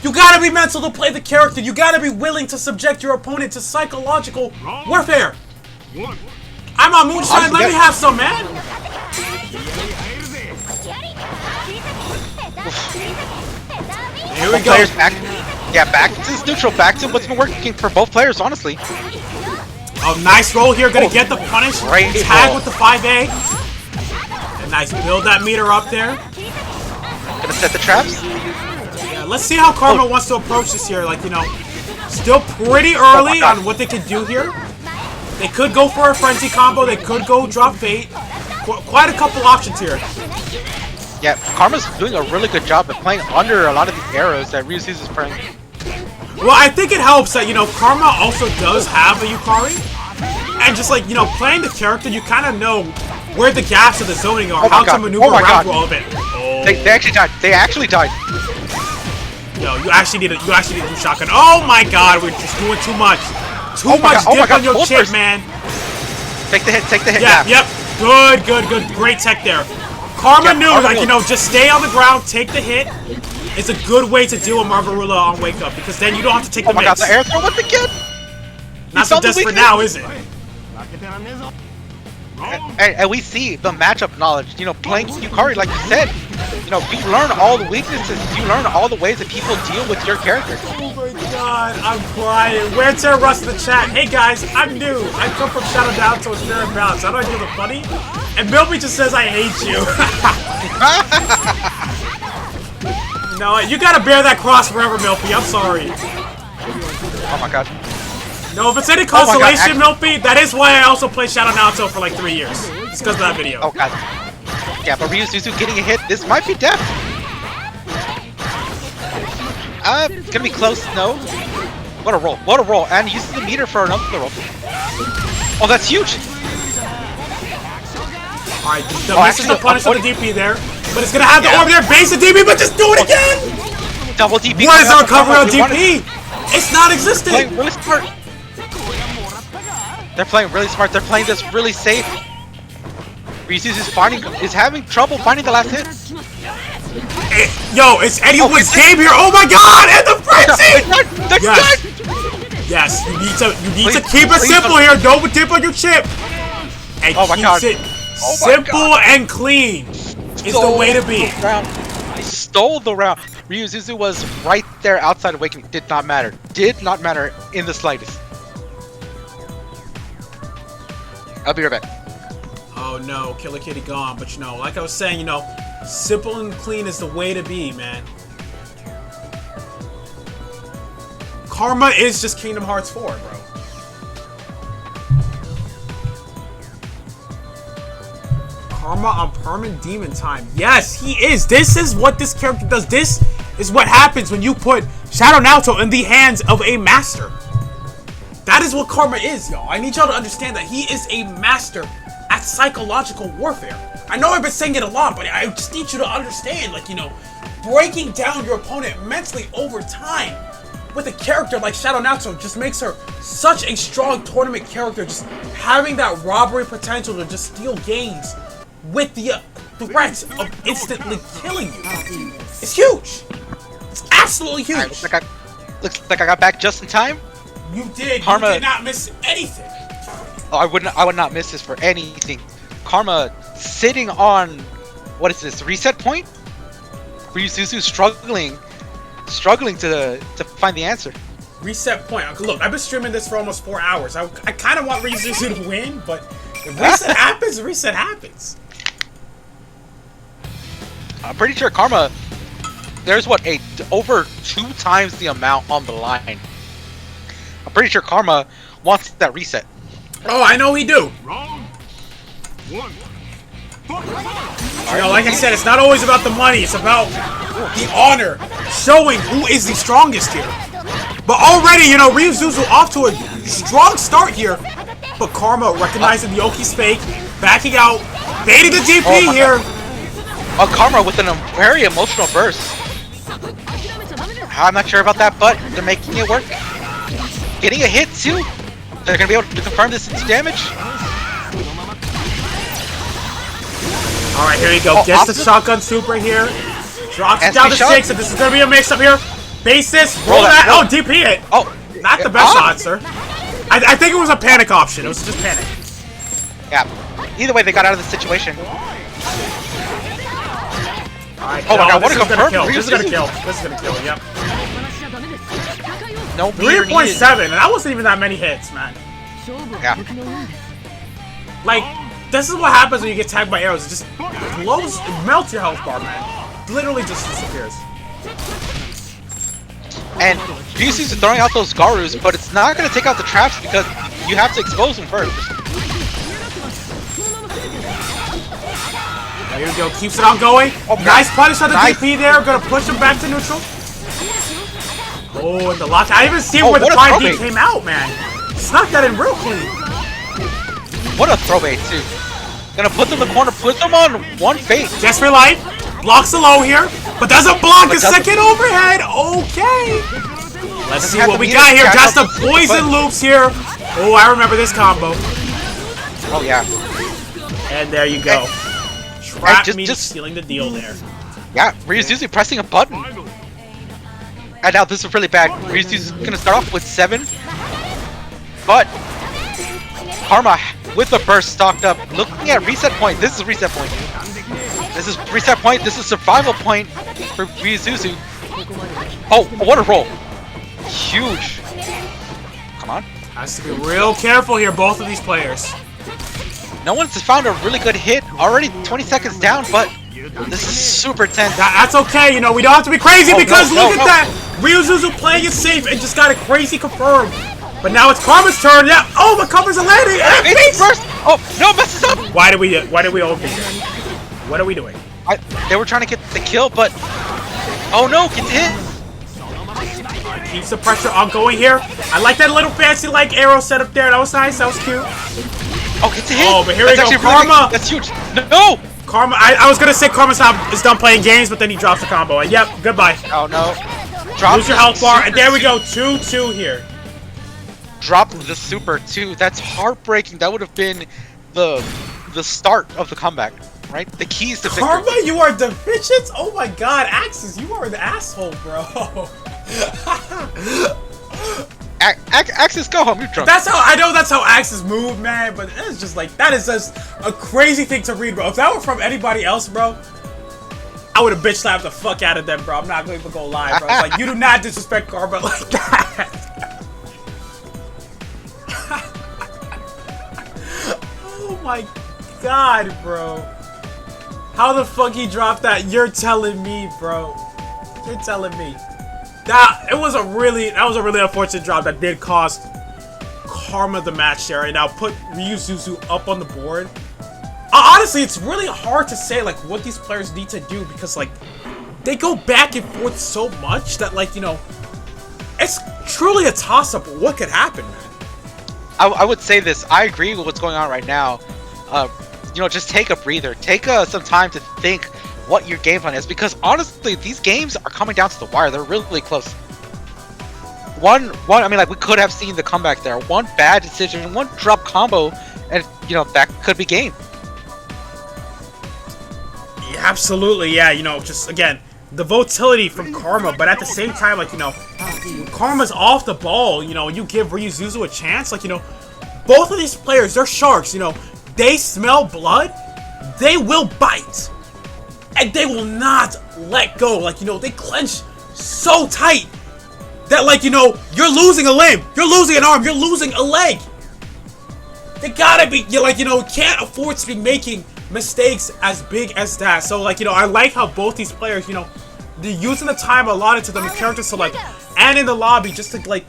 You gotta be mental to play the character. You gotta be willing to subject your opponent to psychological warfare. One. I'm on Moonshine, let me have some, man. Here we Both go. players back. Yeah, back to this neutral. Back to what's been working for both players, honestly. Oh, nice roll here. Gonna get the punish. Great Tag roll. with the 5A. And nice. Build that meter up there. Gonna set the traps. Yeah, let's see how Karma wants to approach this here. Like, you know, still pretty early God. on what they could do here. They could go for a frenzy combo. They could go drop fate. Quite a couple options here. Yeah, Karma's doing a really good job at playing under a lot of these arrows that Ryu's is playing. Well, I think it helps that, you know, Karma also does have a Yukari. And just like, you know, playing the character, you kind of know where the gaps of the zoning are, how to maneuver around all of it. Oh. They actually died. They actually died. Yo, you actually need to do shotgun. Oh my god, we're just doing too much. Too much dip on your chip, man. Take the hit, take the hit. Yeah, yep. Good. Great tech there. Karma knew, like, you know, just stay on the ground, take the hit. It's a good way to deal with Margarula on Wake Up, because then you don't have to take the Oh my god, mix. the air throw once again! Not so desperate now, is it? And we see the matchup knowledge, you know, playing Yukari, like you said. You know, you learn all the weaknesses, you learn all the ways that people deal with your character. Oh my god, I'm crying. Where's Terra Rust in the chat? Hey guys, I'm new. I come from Shadow Down, so it's fair and balanced. How do I do the funny? And Milby just says I hate you. No, you gotta bear that cross forever, Milby. I'm sorry. Oh my god. No, if it's any consolation, Milby, that is why I also play Shadow Naruto for like 3 years. It's because of that video. Oh god. Yeah, but Ryu Suzu getting a hit, this might be death. It's gonna be close, no. What a roll, and uses the meter for another roll. Oh, that's huge! Alright, the misses the punish on the DP there, but it's gonna have the orb there, base the DP, but just do it again! Double DP. What is the recovery on DP? It's not existing! Playing really smart. They're playing really smart, they're playing this really safe. Reese's is having trouble finding the last hit. Yo, it's anyone's game here. Oh my god, and the frenzy! That's Yes. Yes, you need to keep it simple here. Don't dip on your chip. And Oh my keep god. it Oh my simple and clean is the way to be. Stole the round. Ryuzuzu was right there outside of Waking. Did not matter. Did not matter in the slightest. I'll be right back. Oh no, Killer Kitty gone. But you know, like I was saying, you know, simple and clean is the way to be, man. Karma is just Kingdom Hearts 4, bro. Karma on Permanent Demon Time. Yes, he is. This is what this character does. This is what happens when you put Shadow Naruto in the hands of a master. That is what Karma is, y'all. I need y'all to understand that he is a master at psychological warfare. I know I've been saying it a lot, but I just need you to understand, like, you know, breaking down your opponent mentally over time with a character like Shadow Naruto just makes her such a strong tournament character, just having that robbery potential to just steal games with the threats of instantly killing you. It's huge. It's absolutely huge. Right, looks like I got back just in time. You did. Karma. You did not miss anything. Oh, I would not miss this for anything. Karma sitting on, what is this, reset point? Ryuzuzu struggling to find the answer. Reset point. Look, I've been streaming this for almost 4 hours. I kind of want Ryuzuzu to win, but if reset happens, reset happens. I'm pretty sure Karma, there's what, over 2 times the amount on the line. I'm pretty sure Karma wants that reset. Oh, I know he do. Wrong. One. You know, like I said, it's not always about the money. It's about the honor, showing who is the strongest here. But already, you know, Ryuzuzu off to a strong start here. But Karma recognizing the Oki's fake, backing out, baiting the DP here. Karma with a very emotional burst. I'm not sure about that, but they're making it work. Getting a hit too. They're gonna be able to confirm this into damage. All right, here you go. Oh, Gets the opposite? shotgun super here. Drops it SP down to shot? 6, and this is gonna be a mix-up here. Basis, roll that. roll Oh, DP it. Oh, Not the yeah, best oh. shot, sir. I think it was a panic option. It was just panic. Yeah. Either way, they got out of the situation. Alright, Oh my God, what this a is gonna confirm. kill. This is gonna kill. This is gonna kill, yep. No meter needed. 3.7, and that wasn't even that many hits, man. Yeah. Like, this is what happens when you get tagged by arrows. It just blows, it melts your health bar, man. Literally just disappears. And Ryusu's throwing out those Garus, but it's not going to take out the traps because you have to expose them first. There you go, keeps it on going. Oh, Nice punish on the nice. DP there. Gonna push him back to neutral. Oh, and the lock. I didn't even see Oh, where the what a 5D throwback. came out, man. Snuck that in real clean. What a throwbait, too. Gonna put them in the corner, put them on one face. Desperate Light blocks the low here, but doesn't block the But doesn't- second overhead. Okay. Let's see have what to we be got a here. jack Just the up the poison butt. loops here. Oh, I remember this combo. Oh, yeah. And there you go. Trap just- me just- sealing the deal there. Yeah, Ryusu's pressing a button. And now this is really bad. Ryusu's gonna start off with 7. But Karma with the burst stocked up. Looking at reset point. This is reset point. This is reset point. This is survival point for Ryuzu. Oh, what a roll. Huge. Come on. Has to be real careful here, both of these players. No one's found a really good hit. Already 20 seconds down, but this is super tense. That's okay, you know, we don't have to be crazy Oh, because no, look no, at no. that! Ryuzuzu playing it safe and just got a crazy confirm. But now it's Karma's turn. Yeah. Oh, the covers a landing. And it It's beats. first. Oh, no, messes up. Why do we OP here? What are we doing? They were trying to get the kill, but oh no, gets hit. Keeps the pressure on going here. I like that little fancy like arrow setup there. That was nice. That was cute. Oh, gets a hit. Oh, but here we That's go. actually really Karma. good. That's huge. No. Karma. I was gonna say Karma's is done playing games, but then he drops the combo. And yep, goodbye. Oh no. Drop Lose your health bar, and super there we go. 2-2 here. Drop the super too. That's heartbreaking. That would have been the start of the comeback, right? The keys to victory. Karma, you are deficient. Oh my God, Axis, you are an asshole, bro. Axis, go home. You're drunk. That's how I know. That's how Axis move, man. But it's just like that is just a crazy thing to read, bro. If that were from anybody else, bro, I would have bitch slapped the fuck out of them, bro. I'm not going to go lie, bro. It's like you do not disrespect Karma like that. Oh my God, bro. How the fuck he dropped that? You're telling me, bro. You're telling me. That was a really unfortunate drop that did cost Karma the match there, and now put Ryuzuzu up on the board. Honestly, it's really hard to say like what these players need to do because like they go back and forth so much that like, you know, it's truly a toss-up. What could happen, man? I would say this. I agree with what's going on right now. You know, just take a breather. Take some time to think what your game plan is, because honestly, these games are coming down to the wire. They're really close. One. I mean, like we could have seen the comeback there. One bad decision, one drop combo, and you know that could be game. Yeah, absolutely, yeah. You know, just again the volatility from Karma, but at the same time, like, you know, Karma's off the ball. You know, you give Ryuzuzu a chance. Like, you know, both of these players, they're sharks. You know, they smell blood, they will bite, and they will not let go. Like, you know, they clench so tight that, like, you know, you're losing a limb, you're losing an arm, you're losing a leg. They gotta be, you like, you know, can't afford to be making mistakes as big as that. So, like, you know, I like how both these players, you know, they're using the time allotted to them in character select and in the lobby just to, like,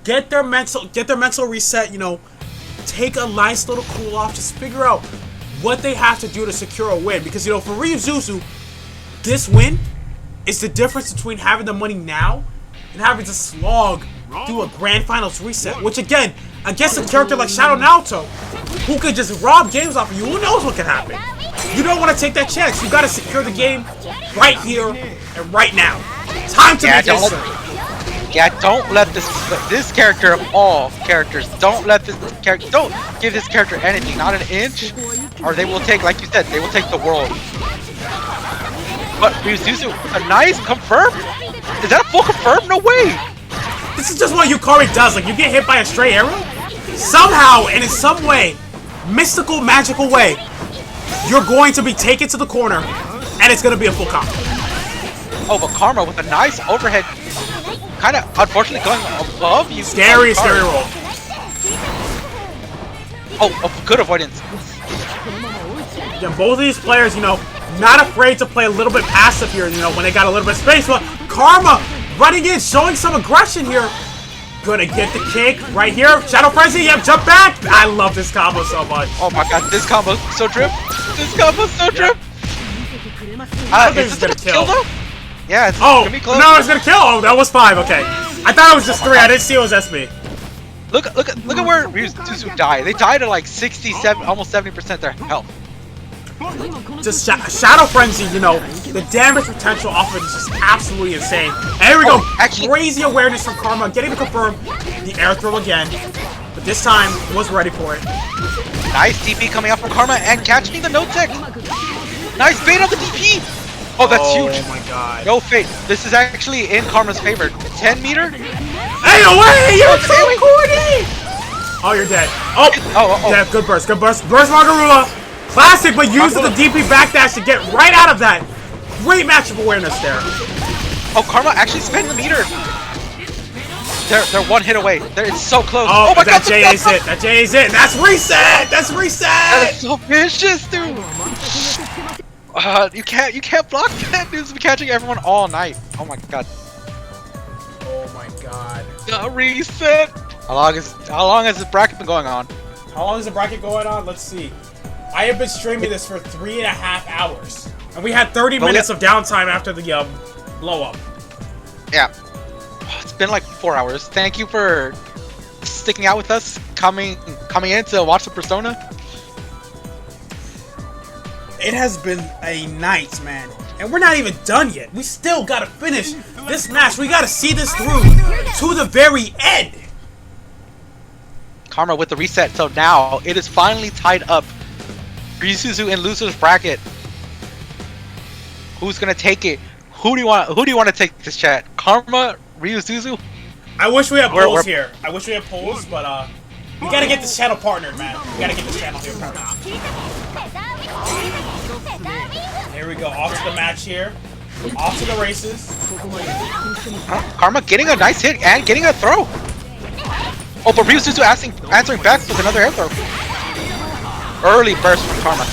get their mental reset, you know, take a nice little cool off, just figure out what they have to do to secure a win. Because, you know, for Ryuzuzu, this win is the difference between having the money now and having to slog through a grand finals reset, which again, against a character like Shadow Naoto, who could just rob games off of you. Who knows what can happen? You don't want to take that chance. You got to secure the game right here and right now. Time to make history. Don't let this character of all characters, don't give this character anything, not an inch, or they will take, like you said, they will take the world. But Ryuzuzu, a nice confirm? Is that a full confirm? No way! This is just what Yukari does. Like, you get hit by a stray arrow, somehow and in some way, mystical, magical way, you're going to be taken to the corner, and it's going to be a full combo. Oh, but Karma with a nice overhead, kind of unfortunately going above you. Scary roll. Oh, good avoidance. Yeah, both of these players, you know, not afraid to play a little bit passive here, you know, when they got a little bit of space. But Karma running in, showing some aggression here. Gonna get the kick right here. Shadow Frenzy, yep, jump back. I love this combo so much. Oh my god, this combo's so drip. This combo's so drip. I think Is it's this gonna kill. though? Yeah, it's Oh, gonna be close. no, it's gonna kill. Oh, that was 5. Okay, I thought it was just 3. I didn't see it was SB. Look at where Ryuzuzu died. They died at like 67, almost 70% their health. Just Shadow Frenzy, you know, the damage potential off of it is just absolutely insane. And here we go. Actually, Crazy awareness from Karma, getting to confirm the air throw again, but this time was ready for it. nice DP coming up from Karma and catching the no tech. Nice bait on the DP. Oh, that's huge. Oh my god. No fate. This is actually in Karma's favor. 10 meter. Hey, away! You're so corny! Oh, you're dead. Oh, dead. Good burst. Burst Margarula. Classic, but uses the DP backdash to get right out of that. Great matchup awareness there. Oh, Karma actually spent the meter. They're one hit away. It's so close. Oh my god, that JA's it. That JA's it. That's reset. That's reset. That is so vicious, dude. You can't block that. Dude's been catching everyone all night. Oh my god. Oh my god. The reset. How long has this bracket been going on? How long is the bracket going on? Let's see. I have been streaming this for 3.5 hours. And we had 30 minutes of downtime after the blow up. Yeah. It's been like 4 hours. Thank you for sticking out with us, coming in to watch the Persona. It has been a night, man. And we're not even done yet. We still gotta finish this match. We gotta see this through to the very end. Karma with the reset. So now it is finally tied up. Ryuzuzu in loser's bracket. Who's gonna take it? Who do you want to take this, chat? Karma, Ryuzuzu? I wish we had polls here. I wish we had polls, but we gotta get this channel partnered, man. We gotta get this channel here partnered. Here we go. Off to the match here. Off to the races. Karma getting a nice hit and getting a throw. Oh, but Ryuzuzu answering back with another air throw. Early burst from Karma.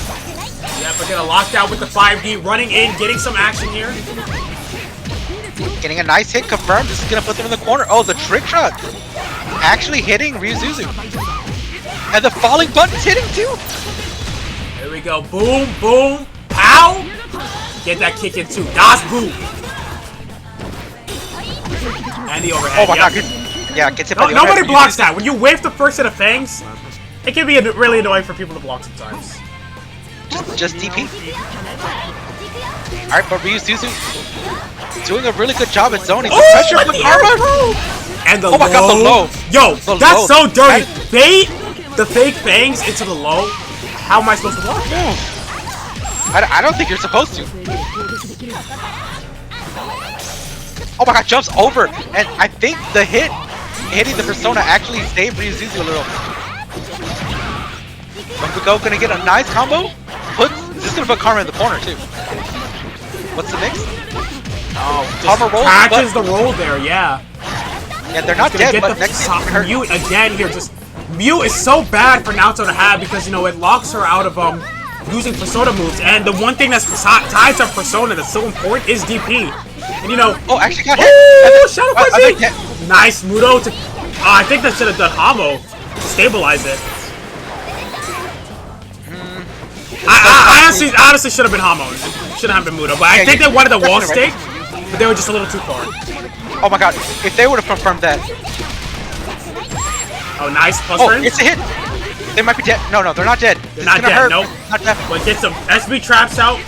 Yeah, but getting locked out with the 5D, running in, getting some action here. Getting a nice hit confirmed. This is gonna put them in the corner. Oh, the trick shot actually hitting Ryuzuzu. And the falling button's hitting too. Here we go. Boom, boom, pow. Get that kick in too. Das boom. And the overhead. Oh my god. Yeah, gets hit by the overhead. Nobody blocks that. When you whiff the first set of fangs, it can be really annoying for people to block sometimes. Just DP. Alright, but Ryuzuzu doing a really good job at zoning. The pressure from Karma. And the oh my god, the low. Yo, the that's low. so dirty. Bait the fake fangs into the low. How am I supposed to block? I don't think you're supposed to. Oh my god, jumps over. And I think the hitting the Persona actually saved Ryuzuzu a little. Go gonna get a nice combo. This is gonna put Karma in the corner too. What's the mix? Oh, Karma rolls, catches the roll there, yeah. Yeah, they're not dead, but next time mute again here. Just mute is so bad for Naoto to have because you know it locks her out of using Persona moves. And the one thing that's tied to Persona that's so important is DP. And you know, oh, actually got hit. Oh, Shadow Frenzy! Nice Mudo to. I think that should have done Hamo to stabilize it. I honestly should have been Hamo. Shouldn't have been Mudo, but I think they wanted the wall stick, but they were just a little too far. Oh my god, if they would have confirmed that. Oh, nice. Plus Oh, frames. it's a hit. They might be dead. No, they're not dead. They're It's not gonna dead, hurt. nope. Not dead. But get some SB traps out.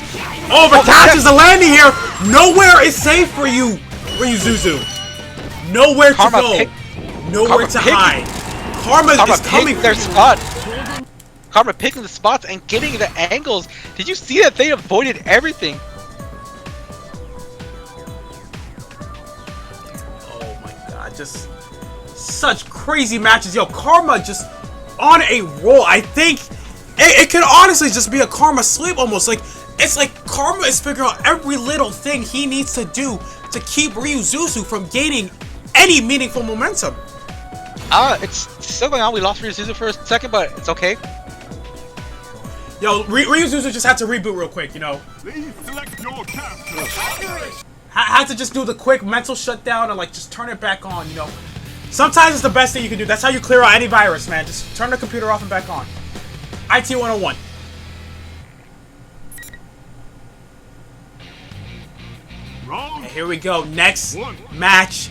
Oh, but catches the landing here. Nowhere is safe for you, Zuzu. Nowhere to Karma go. pick- Nowhere Karma to picking- hide. Karma Karma is coming picking their for you. spot. Karma picking the spots and getting the angles. Did you see that they avoided everything? Oh my god, just such crazy matches. Yo, Karma just on a roll. I think it could honestly just be a Karma sleep almost. Like, it's like Karma is figuring out every little thing he needs to do to keep Ryuzuzu from gaining any meaningful momentum. It's still going on. We lost Ryuzuzu for a second, but it's okay. Yo, Ryuzuzu just had to reboot real quick, you know. Please select your capture. Had to just do the quick mental shutdown and like just turn it back on, you know. Sometimes it's the best thing you can do. That's how you clear out any virus, man. Just turn the computer off and back on. IT 101. Round And here we go. Next one. match.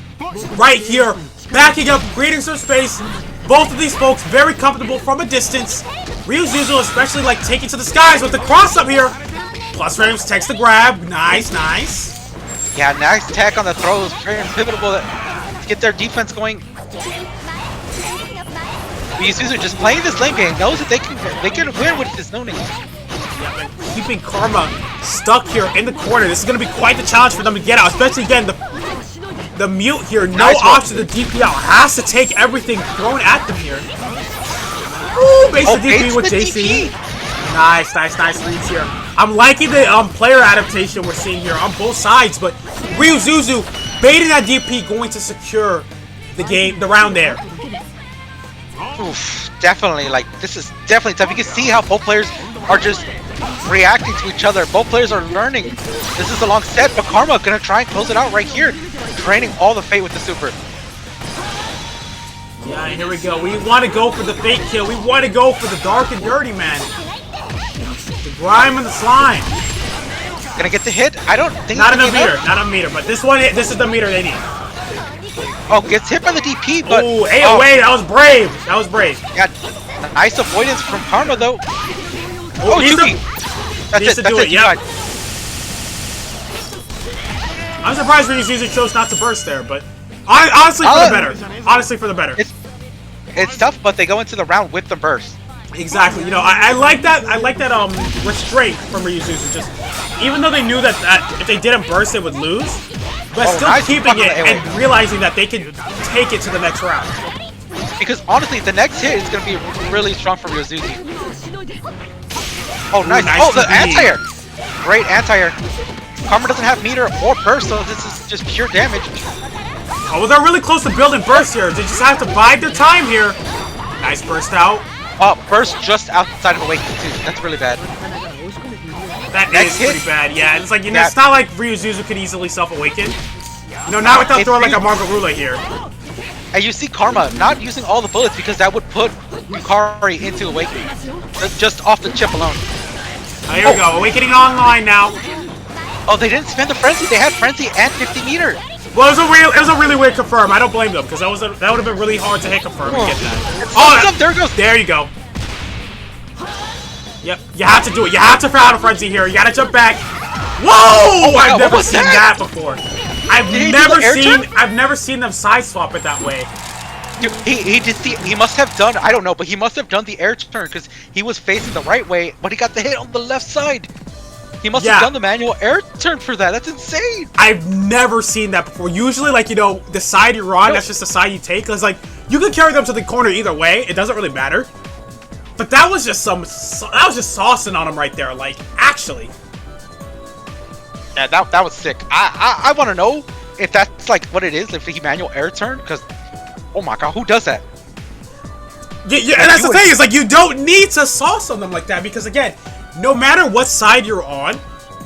Right here. Backing up, creating some space. Both of these folks very comfortable from a distance. Ryuzuzu especially like taking to the skies with the cross up here. Plus frames takes the grab. Nice, nice. Yeah, nice tech on the throws. Very pivotal to get their defense going. Ryuzuzu just playing this lane game knows that they can win with this no name. Keeping Karma stuck here in the corner. This is going to be quite the challenge for them to get out. Especially, again, the mute here. No Nice option to DP out. Has to take everything thrown at them here. Ooh, base the DP baits with the JC. DP. Nice reads here. I'm liking the player adaptation we're seeing here on both sides, but Ryuzuzu baiting that DP going to secure the round there. Oof, definitely. Like, this is definitely tough. You can see how both players are just reacting to each other. Both players are learning. This is a long set, but Karma gonna try and close it out right here, draining all the fate with the super. Yeah, here we go. We want to go for the fake kill. We want to go for the dark and dirty, man. The grime and the slime. Gonna get the hit. I don't think Not it's enough gonna be meter. Not enough meter. But this one, this is the meter they need. Oh, gets hit by the DP, but Ooh, AOA. That was brave. That was brave. got nice avoidance from Karma though. Oh, needs Yuki. That's needs it. to do That's it, it. yeah. You got- I'm surprised Ryuzuzu chose not to burst there, but honestly for the better. Honestly for the better. It's tough, but they go into the round with the burst. Exactly. You know, I like that. I like that restraint from Ryuzuzu. Just even though they knew that if they didn't burst, they would lose, but Oh, still nice keeping block on it the and AoE. realizing that they can take it to the next round. Because honestly, the next hit is gonna be really strong for Ryuzuzu. Oh, nice. nice Oh, the TP. anti-air. Great anti-air. Karma doesn't have meter or burst, so this is just pure damage. Oh, well, they're really close to building burst here. They just have to bide their time here. Nice burst out. Burst just outside of Awakening too. That's really bad. That Next is hit. pretty bad. Yeah, it's like, you know, Yeah. it's not like Ryuzuzu could easily self-awaken. You know, not without It's throwing like a really- Margarula here. And you see Karma not using all the bullets because that would put Yukari into Awakening. Just off the chip alone. Oh, here we go. Awakening online now. Oh, they didn't spend the Frenzy. They had Frenzy and 50 meter. Well, it was a really weird confirm. I don't blame them because that would have been really hard to hit confirm and get that. Oh, there it goes. There you go. Yep, you have to do it. You have to fire out a frenzy here. You gotta jump back. Whoa! Oh my God, I've what never was seen that? that before. Did he do Never the air seen. turn? I've never seen them side swap it that way. Dude, he must have done, I don't know, but he must have done the air turn because he was facing the right way, but he got the hit on the left side. He must Yeah. have done the manual air turn for that. That's insane. I've never seen that before. Usually, like, you know, the side you're on, that's just the side you take. Cause like you can carry them to the corner either way. It doesn't really matter. But that was just that was just saucing on him right there. Like, actually. Yeah, that was sick. I want to know if that's like what it is, if he manual air turn, because oh my god, who does that? Yeah, and that's the thing, is like you don't need to sauce on them like that because again, no matter what side you're on,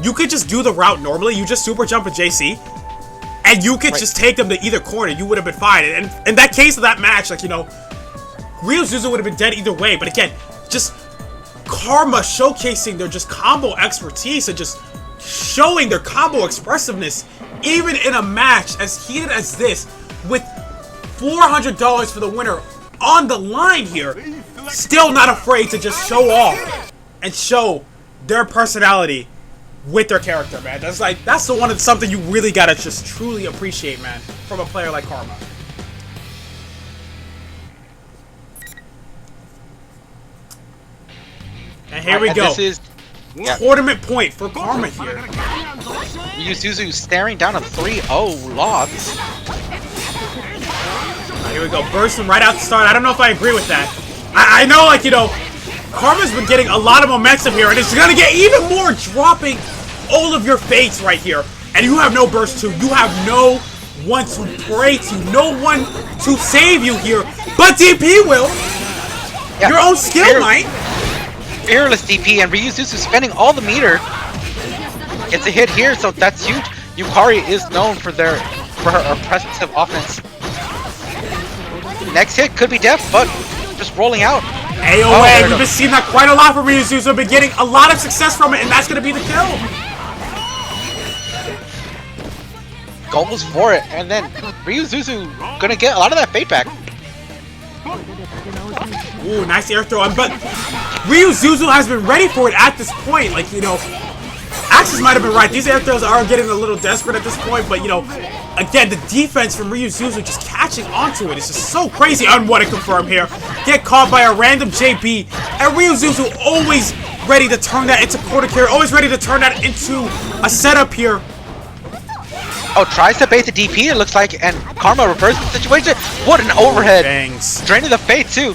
you could just do the route normally. You just super jump a JC, and you could just take them to either corner. You would have been fine. And in that case of that match, like, you know, Ryuzuzu would have been dead either way. But again, just Karma showcasing their just combo expertise and just showing their combo expressiveness, even in a match as heated as this, with $400 for the winner on the line here, still not afraid to just show off and show their personality with their character, man. That's something you really gotta just truly appreciate, man, from a player like Karma. And here we go. This is Tournament point for Karma here. Ryuzuzu staring down a 3-0 loss. Here we go, bursting right out the start. I don't know if I agree with that. I know, like, you know, Karma's been getting a lot of momentum here, and it's gonna get even more dropping all of your fates right here. And you have no burst to, you have no one to pray to, no one to save you here, but DP will. Yeah. Your own skill might. Fearless DP, and Ryuzuzu spending all the meter. Gets a hit here, so that's huge. Yukari is known for her impressive offense. Next hit could be death, but just rolling out. AOA, we've been seeing that quite a lot from Ryuzuzu. Been getting a lot of success from it, and that's going to be the kill. Goes for it, and then Ryuzuzu gonna get a lot of that fate back. Ooh, nice air throw. But Ryuzuzu has been ready for it at this point. Like, you know, Axis might have been right. These air throws are getting a little desperate at this point, but, you know, again, the defense from Ryuzuzu just catching onto it. It's just so crazy. Unwanted confirm here. Get caught by a random JB. And Ryuzuzu always ready to turn that into quarter carry. Always ready to turn that into a setup here. Oh, tries to bait the DP, it looks like, and Karma reverses the situation. What an overhead. Bangs. Draining the fate, too.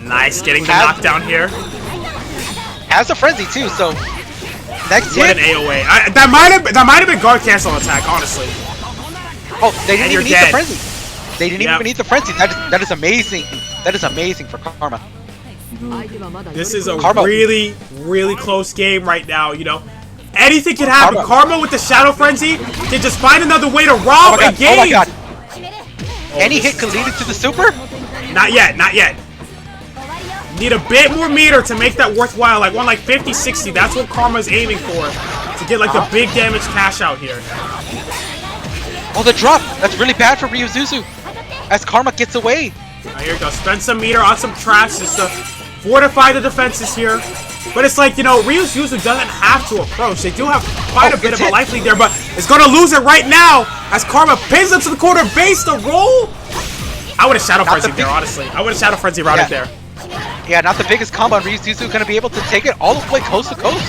Nice, getting the knockdown here. Has a frenzy, too, so... Next What hit. an AOA. That might have been guard cancel attack, honestly. Oh, they didn't even need dead. the frenzy. They didn't even need the frenzy. That is amazing. That is amazing for Karma. This is a Karma. really, really close game right now, you know. Anything can happen. Karma with the Shadow Frenzy can just find another way to rob a game. Oh my god. Any hit could lead it to the super? Not yet, not yet. Need a bit more meter to make that worthwhile. Like one like 50, 60. That's what Karma's aiming for. To get like the big damage cash out here. Oh, the drop. That's really bad for Ryuzuzu. As Karma gets away. Here we go. Spend some meter on some traps just to fortify the defenses here. But it's like, you know, Ryuzuzu doesn't have to approach. They do have quite a bit of a life lead there, but it's going to lose it right now as Karma pins up to the corner base to roll. I would have Shadow Frenzy there, honestly. I would have Shadow Frenzy routed there. Yeah, not the biggest combo, and Ryuzuzu going to be able to take it all the way coast to coast.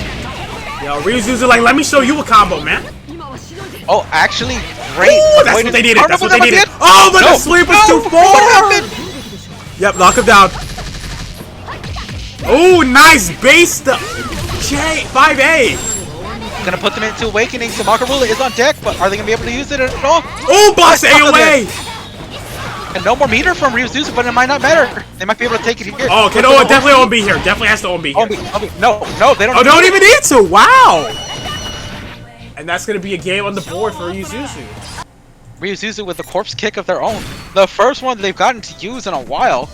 Yo, Ryuzuzu, like, let me show you a combo, man. Oh, actually, great. Ooh, that's what they needed. That's what they needed. Oh, but the sleep was too far. What happened? Yep, knock him down. Oh, nice base to J5A. Gonna put them into awakening. So Makarula is on deck, but are they gonna be able to use it at all? Oh, boss AOA. And no more meter from Ryuzuzu, but it might not matter. They might be able to take it here. Oh, okay, no, it definitely won't be here. Definitely has to OMB here. No, they don't. Oh, don't even need to. Wow. And that's gonna be a game on the board for Ryuzuzu. Ryuzuzu with the corpse kick of their own. The first one they've gotten to use in a while.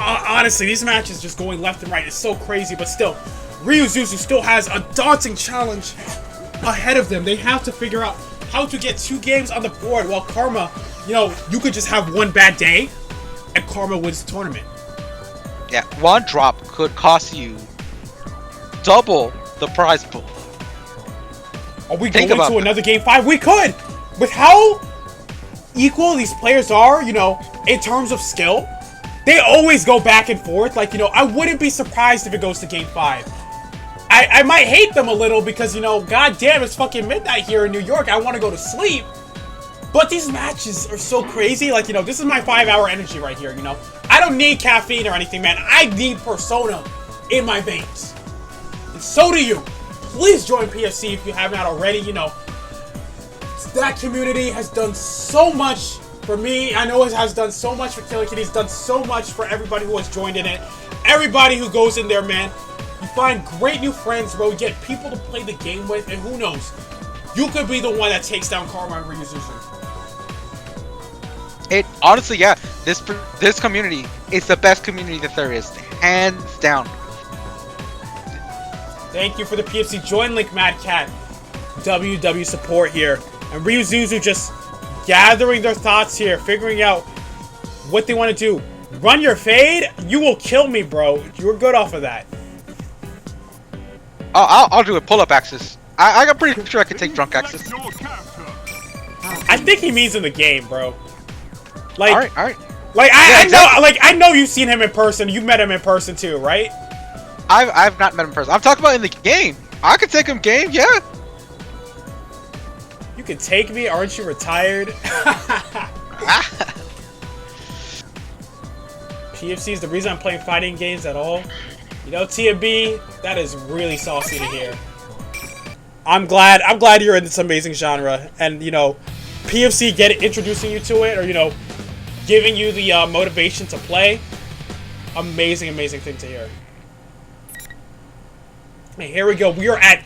Honestly, these matches just going left and right is so crazy, but still, Ryuzuzu still has a daunting challenge ahead of them. They have to figure out how to get 2 games on the board while Karma, you know, you could just have one bad day and Karma wins the tournament. Yeah, one drop could cost you double the prize pool. Are we going to another game 5? We could! With how equal these players are, you know, in terms of skill, they always go back and forth. Like, you know, I wouldn't be surprised if it goes to game 5. I might hate them a little because, you know, goddamn, it's fucking midnight here in New York. I want to go to sleep. But these matches are so crazy. Like, you know, this is my 5-hour energy right here, you know. I don't need caffeine or anything, man. I need Persona in my veins. And so do you. Please join PSC if you have not already, you know. That community has done so much for me. I know it has done so much for Killer Kitty. It's done so much for everybody who has joined in it. Everybody who goes in there, man. You find great new friends, bro. You get people to play the game with, and who knows? You could be the one that takes down Karma and Ryuzuzu. It honestly, yeah, this community is the best community that there is, hands down. Thank you for the PFC join link, Mad Cat. WW support here. And Ryuzuzu just gathering their thoughts here, figuring out what they want to do. Run your fade? You will kill me, bro. You were good off of that. I'll do a pull-up axis. I'm pretty sure I can take drunk axis. Select your character. I think he means in the game, bro. Like, All right. like Yeah, exactly. know, like I know you've seen him in person. You met him in person too, right? I've not met him in person. I'm talking about in the game. I could take him game, yeah. You can take me, aren't you retired? PFC is the reason I'm playing fighting games at all. You know, TMB, that is really saucy to hear. I'm glad you're in this amazing genre, and you know, PFC introducing you to it, or you know, giving you the motivation to play. Amazing thing to hear. And here we go. We are at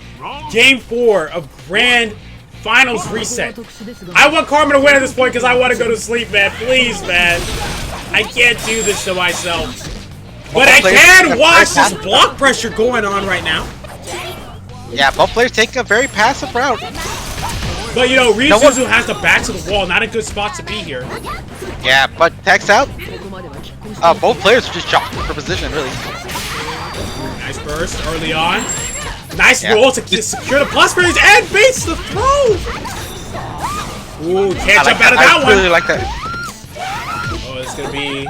Game 4 of Grand Finals Reset. I want Karma to win at this point because I want to go to sleep, man. Please, man. I can't do this to myself. But I can watch this block pressure going on right now. Yeah, both players taking a very passive route. But you know, Ryuzuzu has the back to the wall. Not a good spot to be here. Yeah, but text out. Both players are just jockeying for position, really. Nice burst early on. Nice roll to secure the plus range and baits the throw. Ooh, can't jump out of that one. I really like that. Oh, it's gonna be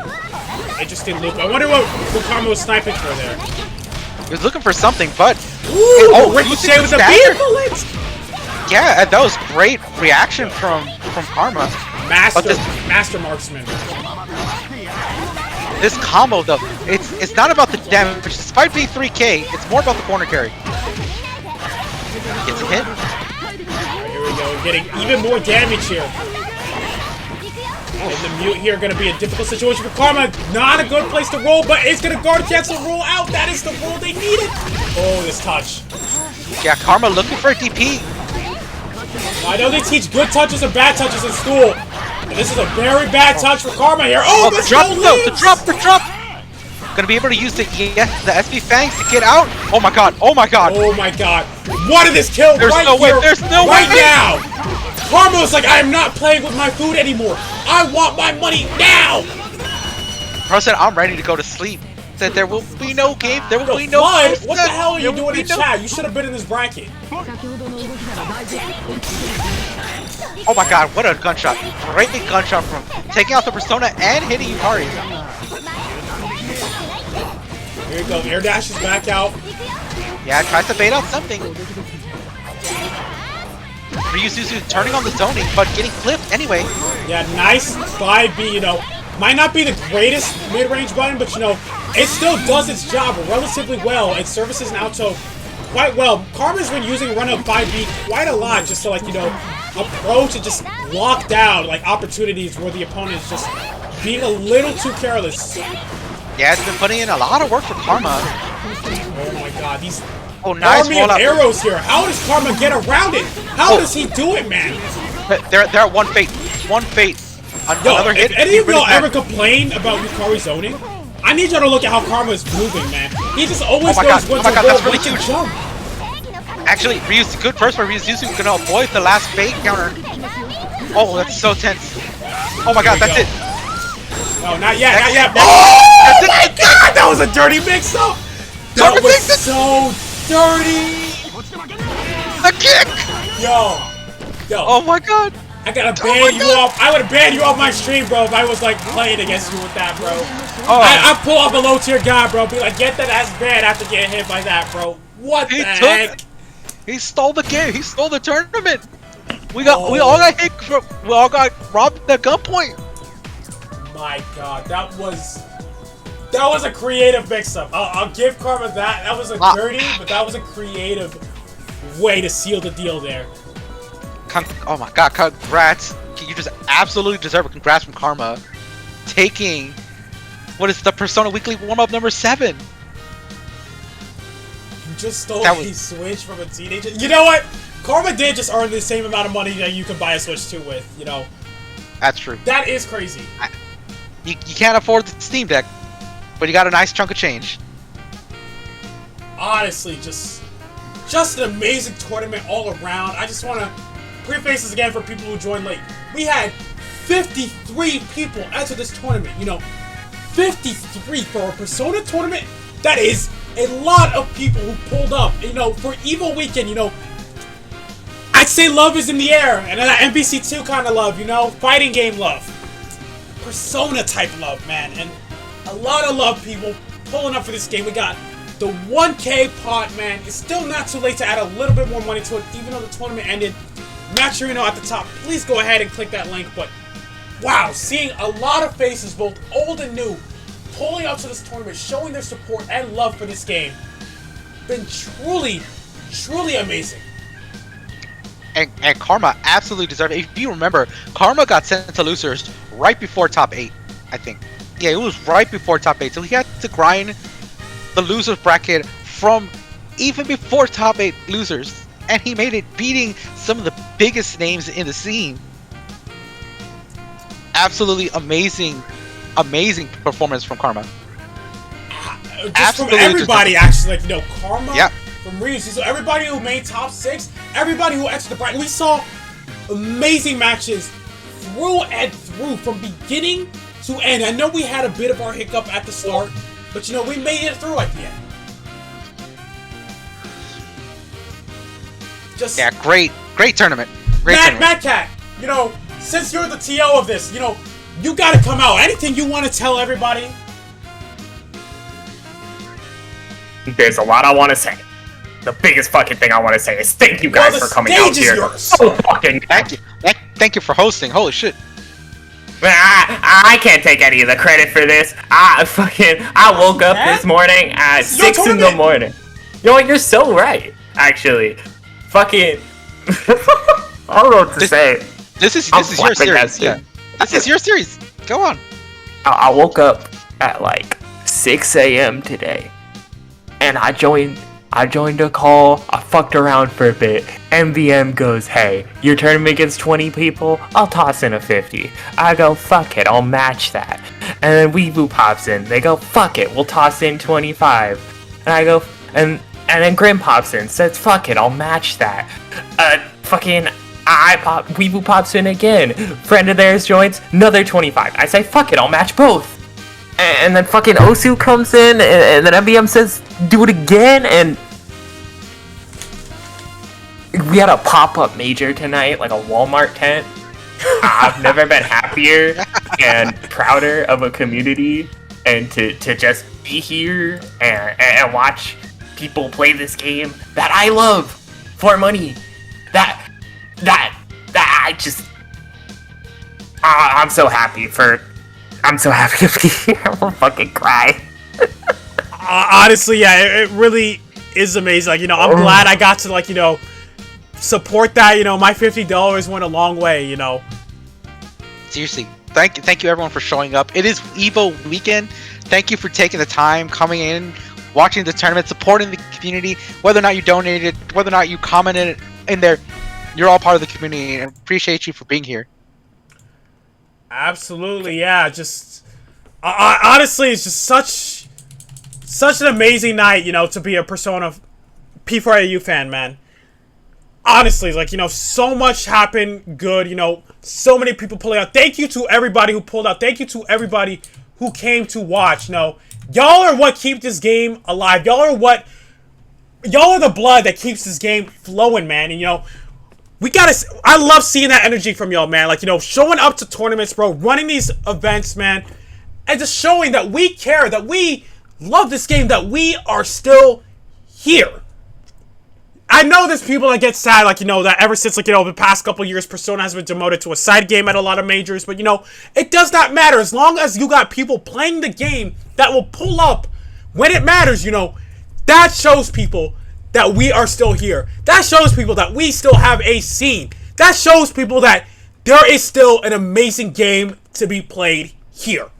interesting loop. I wonder what Karma was sniping for there. He was looking for something, but Ooh, ricochet with the beam bullets. Yeah, that was great reaction from Karma. Master marksman. This combo though, it's not about the damage. Despite being 3K, it's more about the corner carry. Gets a hit. Alright, here we go. We're getting even more damage here. And the mute here gonna be a difficult situation for Karma. Not a good place to roll, but it's gonna guard cancel roll out. That is the roll they needed. Oh, this touch. Yeah, Karma looking for a DP. I know they teach good touches and bad touches in school. And this is a very bad touch for Karma here. Oh, the drop though! The drop! Gonna be able to use the SB Fangs to get out. Oh my god! Oh my god! Oh my god! What did this kill There's right no way! here, There's no right way! now! Karma's like, I am not playing with my food anymore. I want my money now. Bro said, I'm ready to go to sleep. Said there will be no game. There will be no. What? What the hell are you doing in chat? You should have been in this bracket. Oh my god, what a gunshot. Great gunshot from taking out the Persona and hitting Yukari. Here you go, air dash is back out. Yeah, tries to bait out something. Ryuzuzu turning on the zoning, but getting clipped anyway. Yeah, nice 5B, you know. Might not be the greatest mid-range button, but you know, it still does its job relatively well. It services Naoto quite well. Karma's been using run-up 5B quite a lot just to, like, you know, approach and just lock down, like, opportunities where the opponent is just being a little too careless. Yeah, it's been putting in a lot of work for Karma. Oh my god, these nice army of arrows here. How does Karma get around it? How does he do it, man? They're at one fate. One fate. Another hit. If any of y'all ever complain about Yukari zoning, I need y'all to look at how Karma is moving, man. He just always knows when to roll, that's really huge. jump. Actually, good first for Ryuzuzu gonna avoid the last fate counter. Oh, that's so tense. Oh my god, that's it. No, not yet, not yet. Oh my god, that was a dirty mix-up. That was so dirty. The kick. Yo. Oh my god. I gotta ban you off. I would have banned you off my stream, bro, if I was like playing against you with that, bro. Oh. I pull up a low tier guy, bro. Be like, get that ass banned after getting hit by that, bro. What the heck? He stole the game. He stole the tournament. We all got hit. We all got robbed at gunpoint. My god, that was a creative mix-up. I'll give Karma that. That was a dirty, but that was a creative way to seal the deal there. Oh my god, congrats. You just absolutely deserve it. Congrats from Karma. Taking, what is the Persona Weekly warm-up number 7? You just stole a Switch from a teenager. You know what? Karma did just earn the same amount of money that you can buy a Switch 2 with, you know. That's true. That is crazy. You can't afford the Steam Deck, but you got a nice chunk of change. Honestly, just an amazing tournament all around. I just want to prefaces again for people who joined late. We had 53 people enter this tournament. 53 for a Persona tournament. That is a lot of people who pulled up. For Evo Weekend. I'd say love is in the air, and that MVC2 kind of love. Fighting game love, Persona type love, man, and a lot of love people pulling up for this game. We got the 1K pot, man. It's still not too late to add a little bit more money to it, even though the tournament ended. Matcherino at the top. Please go ahead and click that link. But wow, seeing a lot of faces, both old and new, pulling up to this tournament, showing their support and love for this game, been truly, truly amazing. And Karma absolutely deserved it. If you remember, Karma got sent to losers right before top 8, I think. Yeah, it was right before top 8. So he had to grind the losers bracket from even before top 8 losers. And he made it, beating some of the biggest names in the scene. Absolutely amazing performance from Karma. Just from everybody, actually. Karma. Yeah. From Reeves, so everybody who made top 6, everybody who entered the bracket, we saw amazing matches through and through from beginning to end. I know we had a bit of our hiccup at the start, but we made it through at the end. Yeah, great tournament. Tournament. Mad Cat, since you're the TO of this, you gotta come out. Anything you want to tell everybody? There's a lot I want to say. The biggest fucking thing I want to say is thank you guys for coming out here. Yours. So fucking Thank you for hosting. Holy shit. I can't take any of the credit for this. I woke up this morning at 6 in the morning. You know what? You're so right. Actually, fucking. I don't know what to say. This is your series. Yeah. This is your series. Go on. I woke up at like 6 a.m. today, and I joined a call. I fucked around for a bit. MVM goes, hey, your tournament gets 20 people? I'll toss in a 50. I go, fuck it, I'll match that. And then Weeboo pops in. They go, fuck it, we'll toss in 25. And I go, and then Grim pops in, says, fuck it, I'll match that. Weeboo pops in again. Friend of theirs joins, another 25. I say, fuck it, I'll match both. And then fucking Osu comes in, and then MBM says, do it again, and we had a pop-up major tonight, like a Walmart tent. I've never been happier and prouder of a community, and to just be here and watch people play this game that I love for money. I'm so happy to be here. I'm gonna fucking cry. Honestly, yeah, it really is amazing. I'm glad I got to, support that. My $50 went a long way, Seriously, thank you everyone for showing up. It is Evo weekend. Thank you for taking the time, coming in, watching the tournament, supporting the community. Whether or not you donated, whether or not you commented in there, you're all part of the community, and appreciate you for being here. Absolutely, yeah. Just honestly, it's just such an amazing night, to be a Persona P4AU fan, man. Honestly, so much happened good, so many people pulling out. Thank you to everybody who pulled out. Thank you to everybody who came to watch. Y'all are what keep this game alive. Y'all are the blood that keeps this game flowing, man. And, I love seeing that energy from y'all, man. Showing up to tournaments, bro, running these events, man, and just showing that we care, that we love this game, that we are still here. I know there's people that get sad, that ever since, the past couple years, Persona has been demoted to a side game at a lot of majors, but, it does not matter. As long as you got people playing the game that will pull up when it matters, that shows people that we are still here. That shows people that we still have a scene. That shows people that there is still an amazing game to be played here.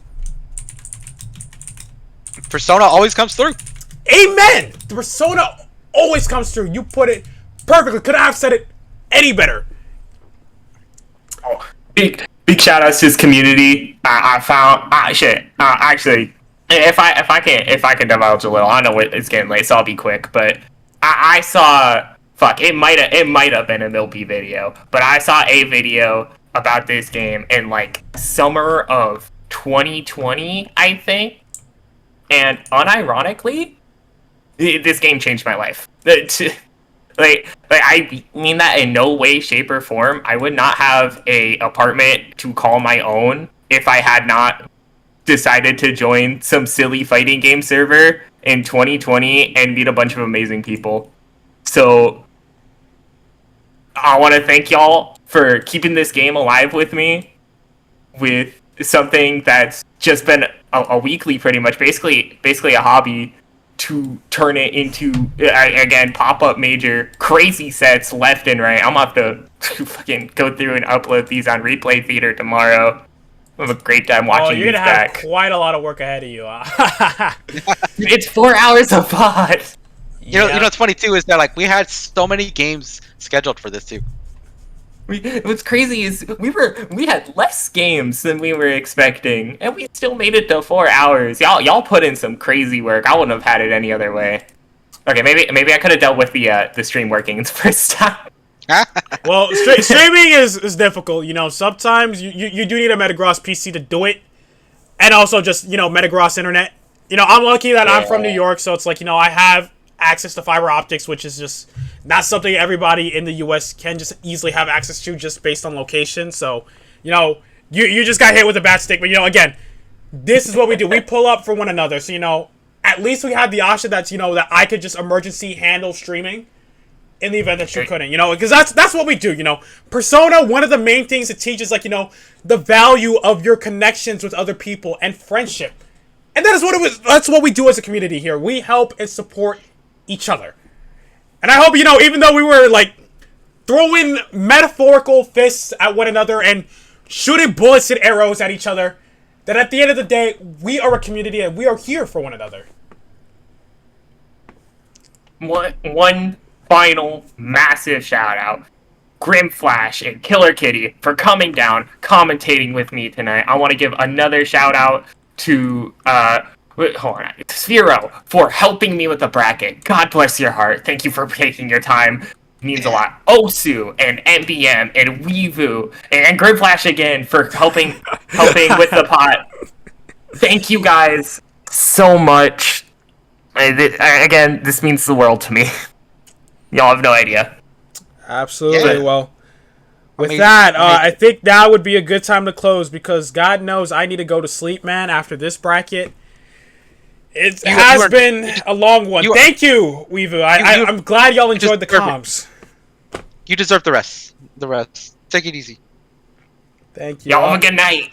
Persona always comes through. Amen! The Persona always comes through. You put it perfectly. Could I have said it any better? Oh, big shout outs to his community. I found actually, if I can divulge a little, I know it's getting late, so I'll be quick. But I saw fuck, it might have been a Milpy video, but I saw a video about this game in like summer of 2020, I think, and unironically, this game changed my life. Like I mean that in no way, shape, or form. I would not have a apartment to call my own if I had not decided to join some silly fighting game server in 2020 and meet a bunch of amazing people. So I want to thank y'all for keeping this game alive with me, with something that's just been a weekly, pretty much, basically a hobby, to turn it into, again, pop-up major crazy sets left and right. I'm gonna have to fucking go through and upload these on Replay Theater tomorrow. I have a great time watching you're these gonna back. have quite a lot of work ahead of you. It's 4 hours of VOD. You know what's funny too is that like we had so many games scheduled for this too. What's crazy is we had less games than we were expecting, and we still made it to 4 hours. Y'all put in some crazy work. I wouldn't have had it any other way. Okay, maybe I could have dealt with the stream working the first time. Well, streaming is difficult. You know, sometimes you do need a Metagross PC to do it, and also just Metagross internet. You know, I'm lucky that I'm from New York, so it's like I have access to fiber optics, which is just not something everybody in the US can just easily have access to just based on location. So, you just got hit with a bad stick. But, again, this is what we do. We pull up for one another. So, at least we had the option that's, that I could just emergency handle streaming in the event that you couldn't, because that's what we do, Persona, one of the main things it teaches, like, the value of your connections with other people and friendship. And that is what it was. That's what we do as a community here. We help and support each other. And I hope, even though we were, like, throwing metaphorical fists at one another and shooting bullets and arrows at each other, that at the end of the day, we are a community and we are here for one another. One final massive shout out. Grimflash and Killer Kitty for coming down, commentating with me tonight. I want to give another shout out to, Sphero for helping me with the bracket. God bless your heart. Thank you for taking your time. It means a lot. Osu and MBM and Weevu and Grimflash again for helping with the pot. Thank you guys so much. Again, this means the world to me. Y'all have no idea. Absolutely. Yeah. Well, with that, I think now would be a good time to close because God knows I need to go to sleep, man, after this bracket. It has been a long one. Thank you, Weevu. I'm glad y'all enjoyed the comms. You deserve the rest. Take it easy. Thank you. Y'all have a good night.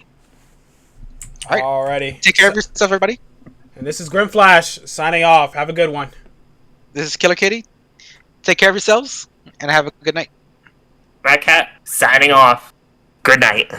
Alrighty. Take care of yourself, everybody. And this is Grimflash signing off. Have a good one. This is Killer Kitty. Take care of yourselves and have a good night. Rat Cat signing off. Good night.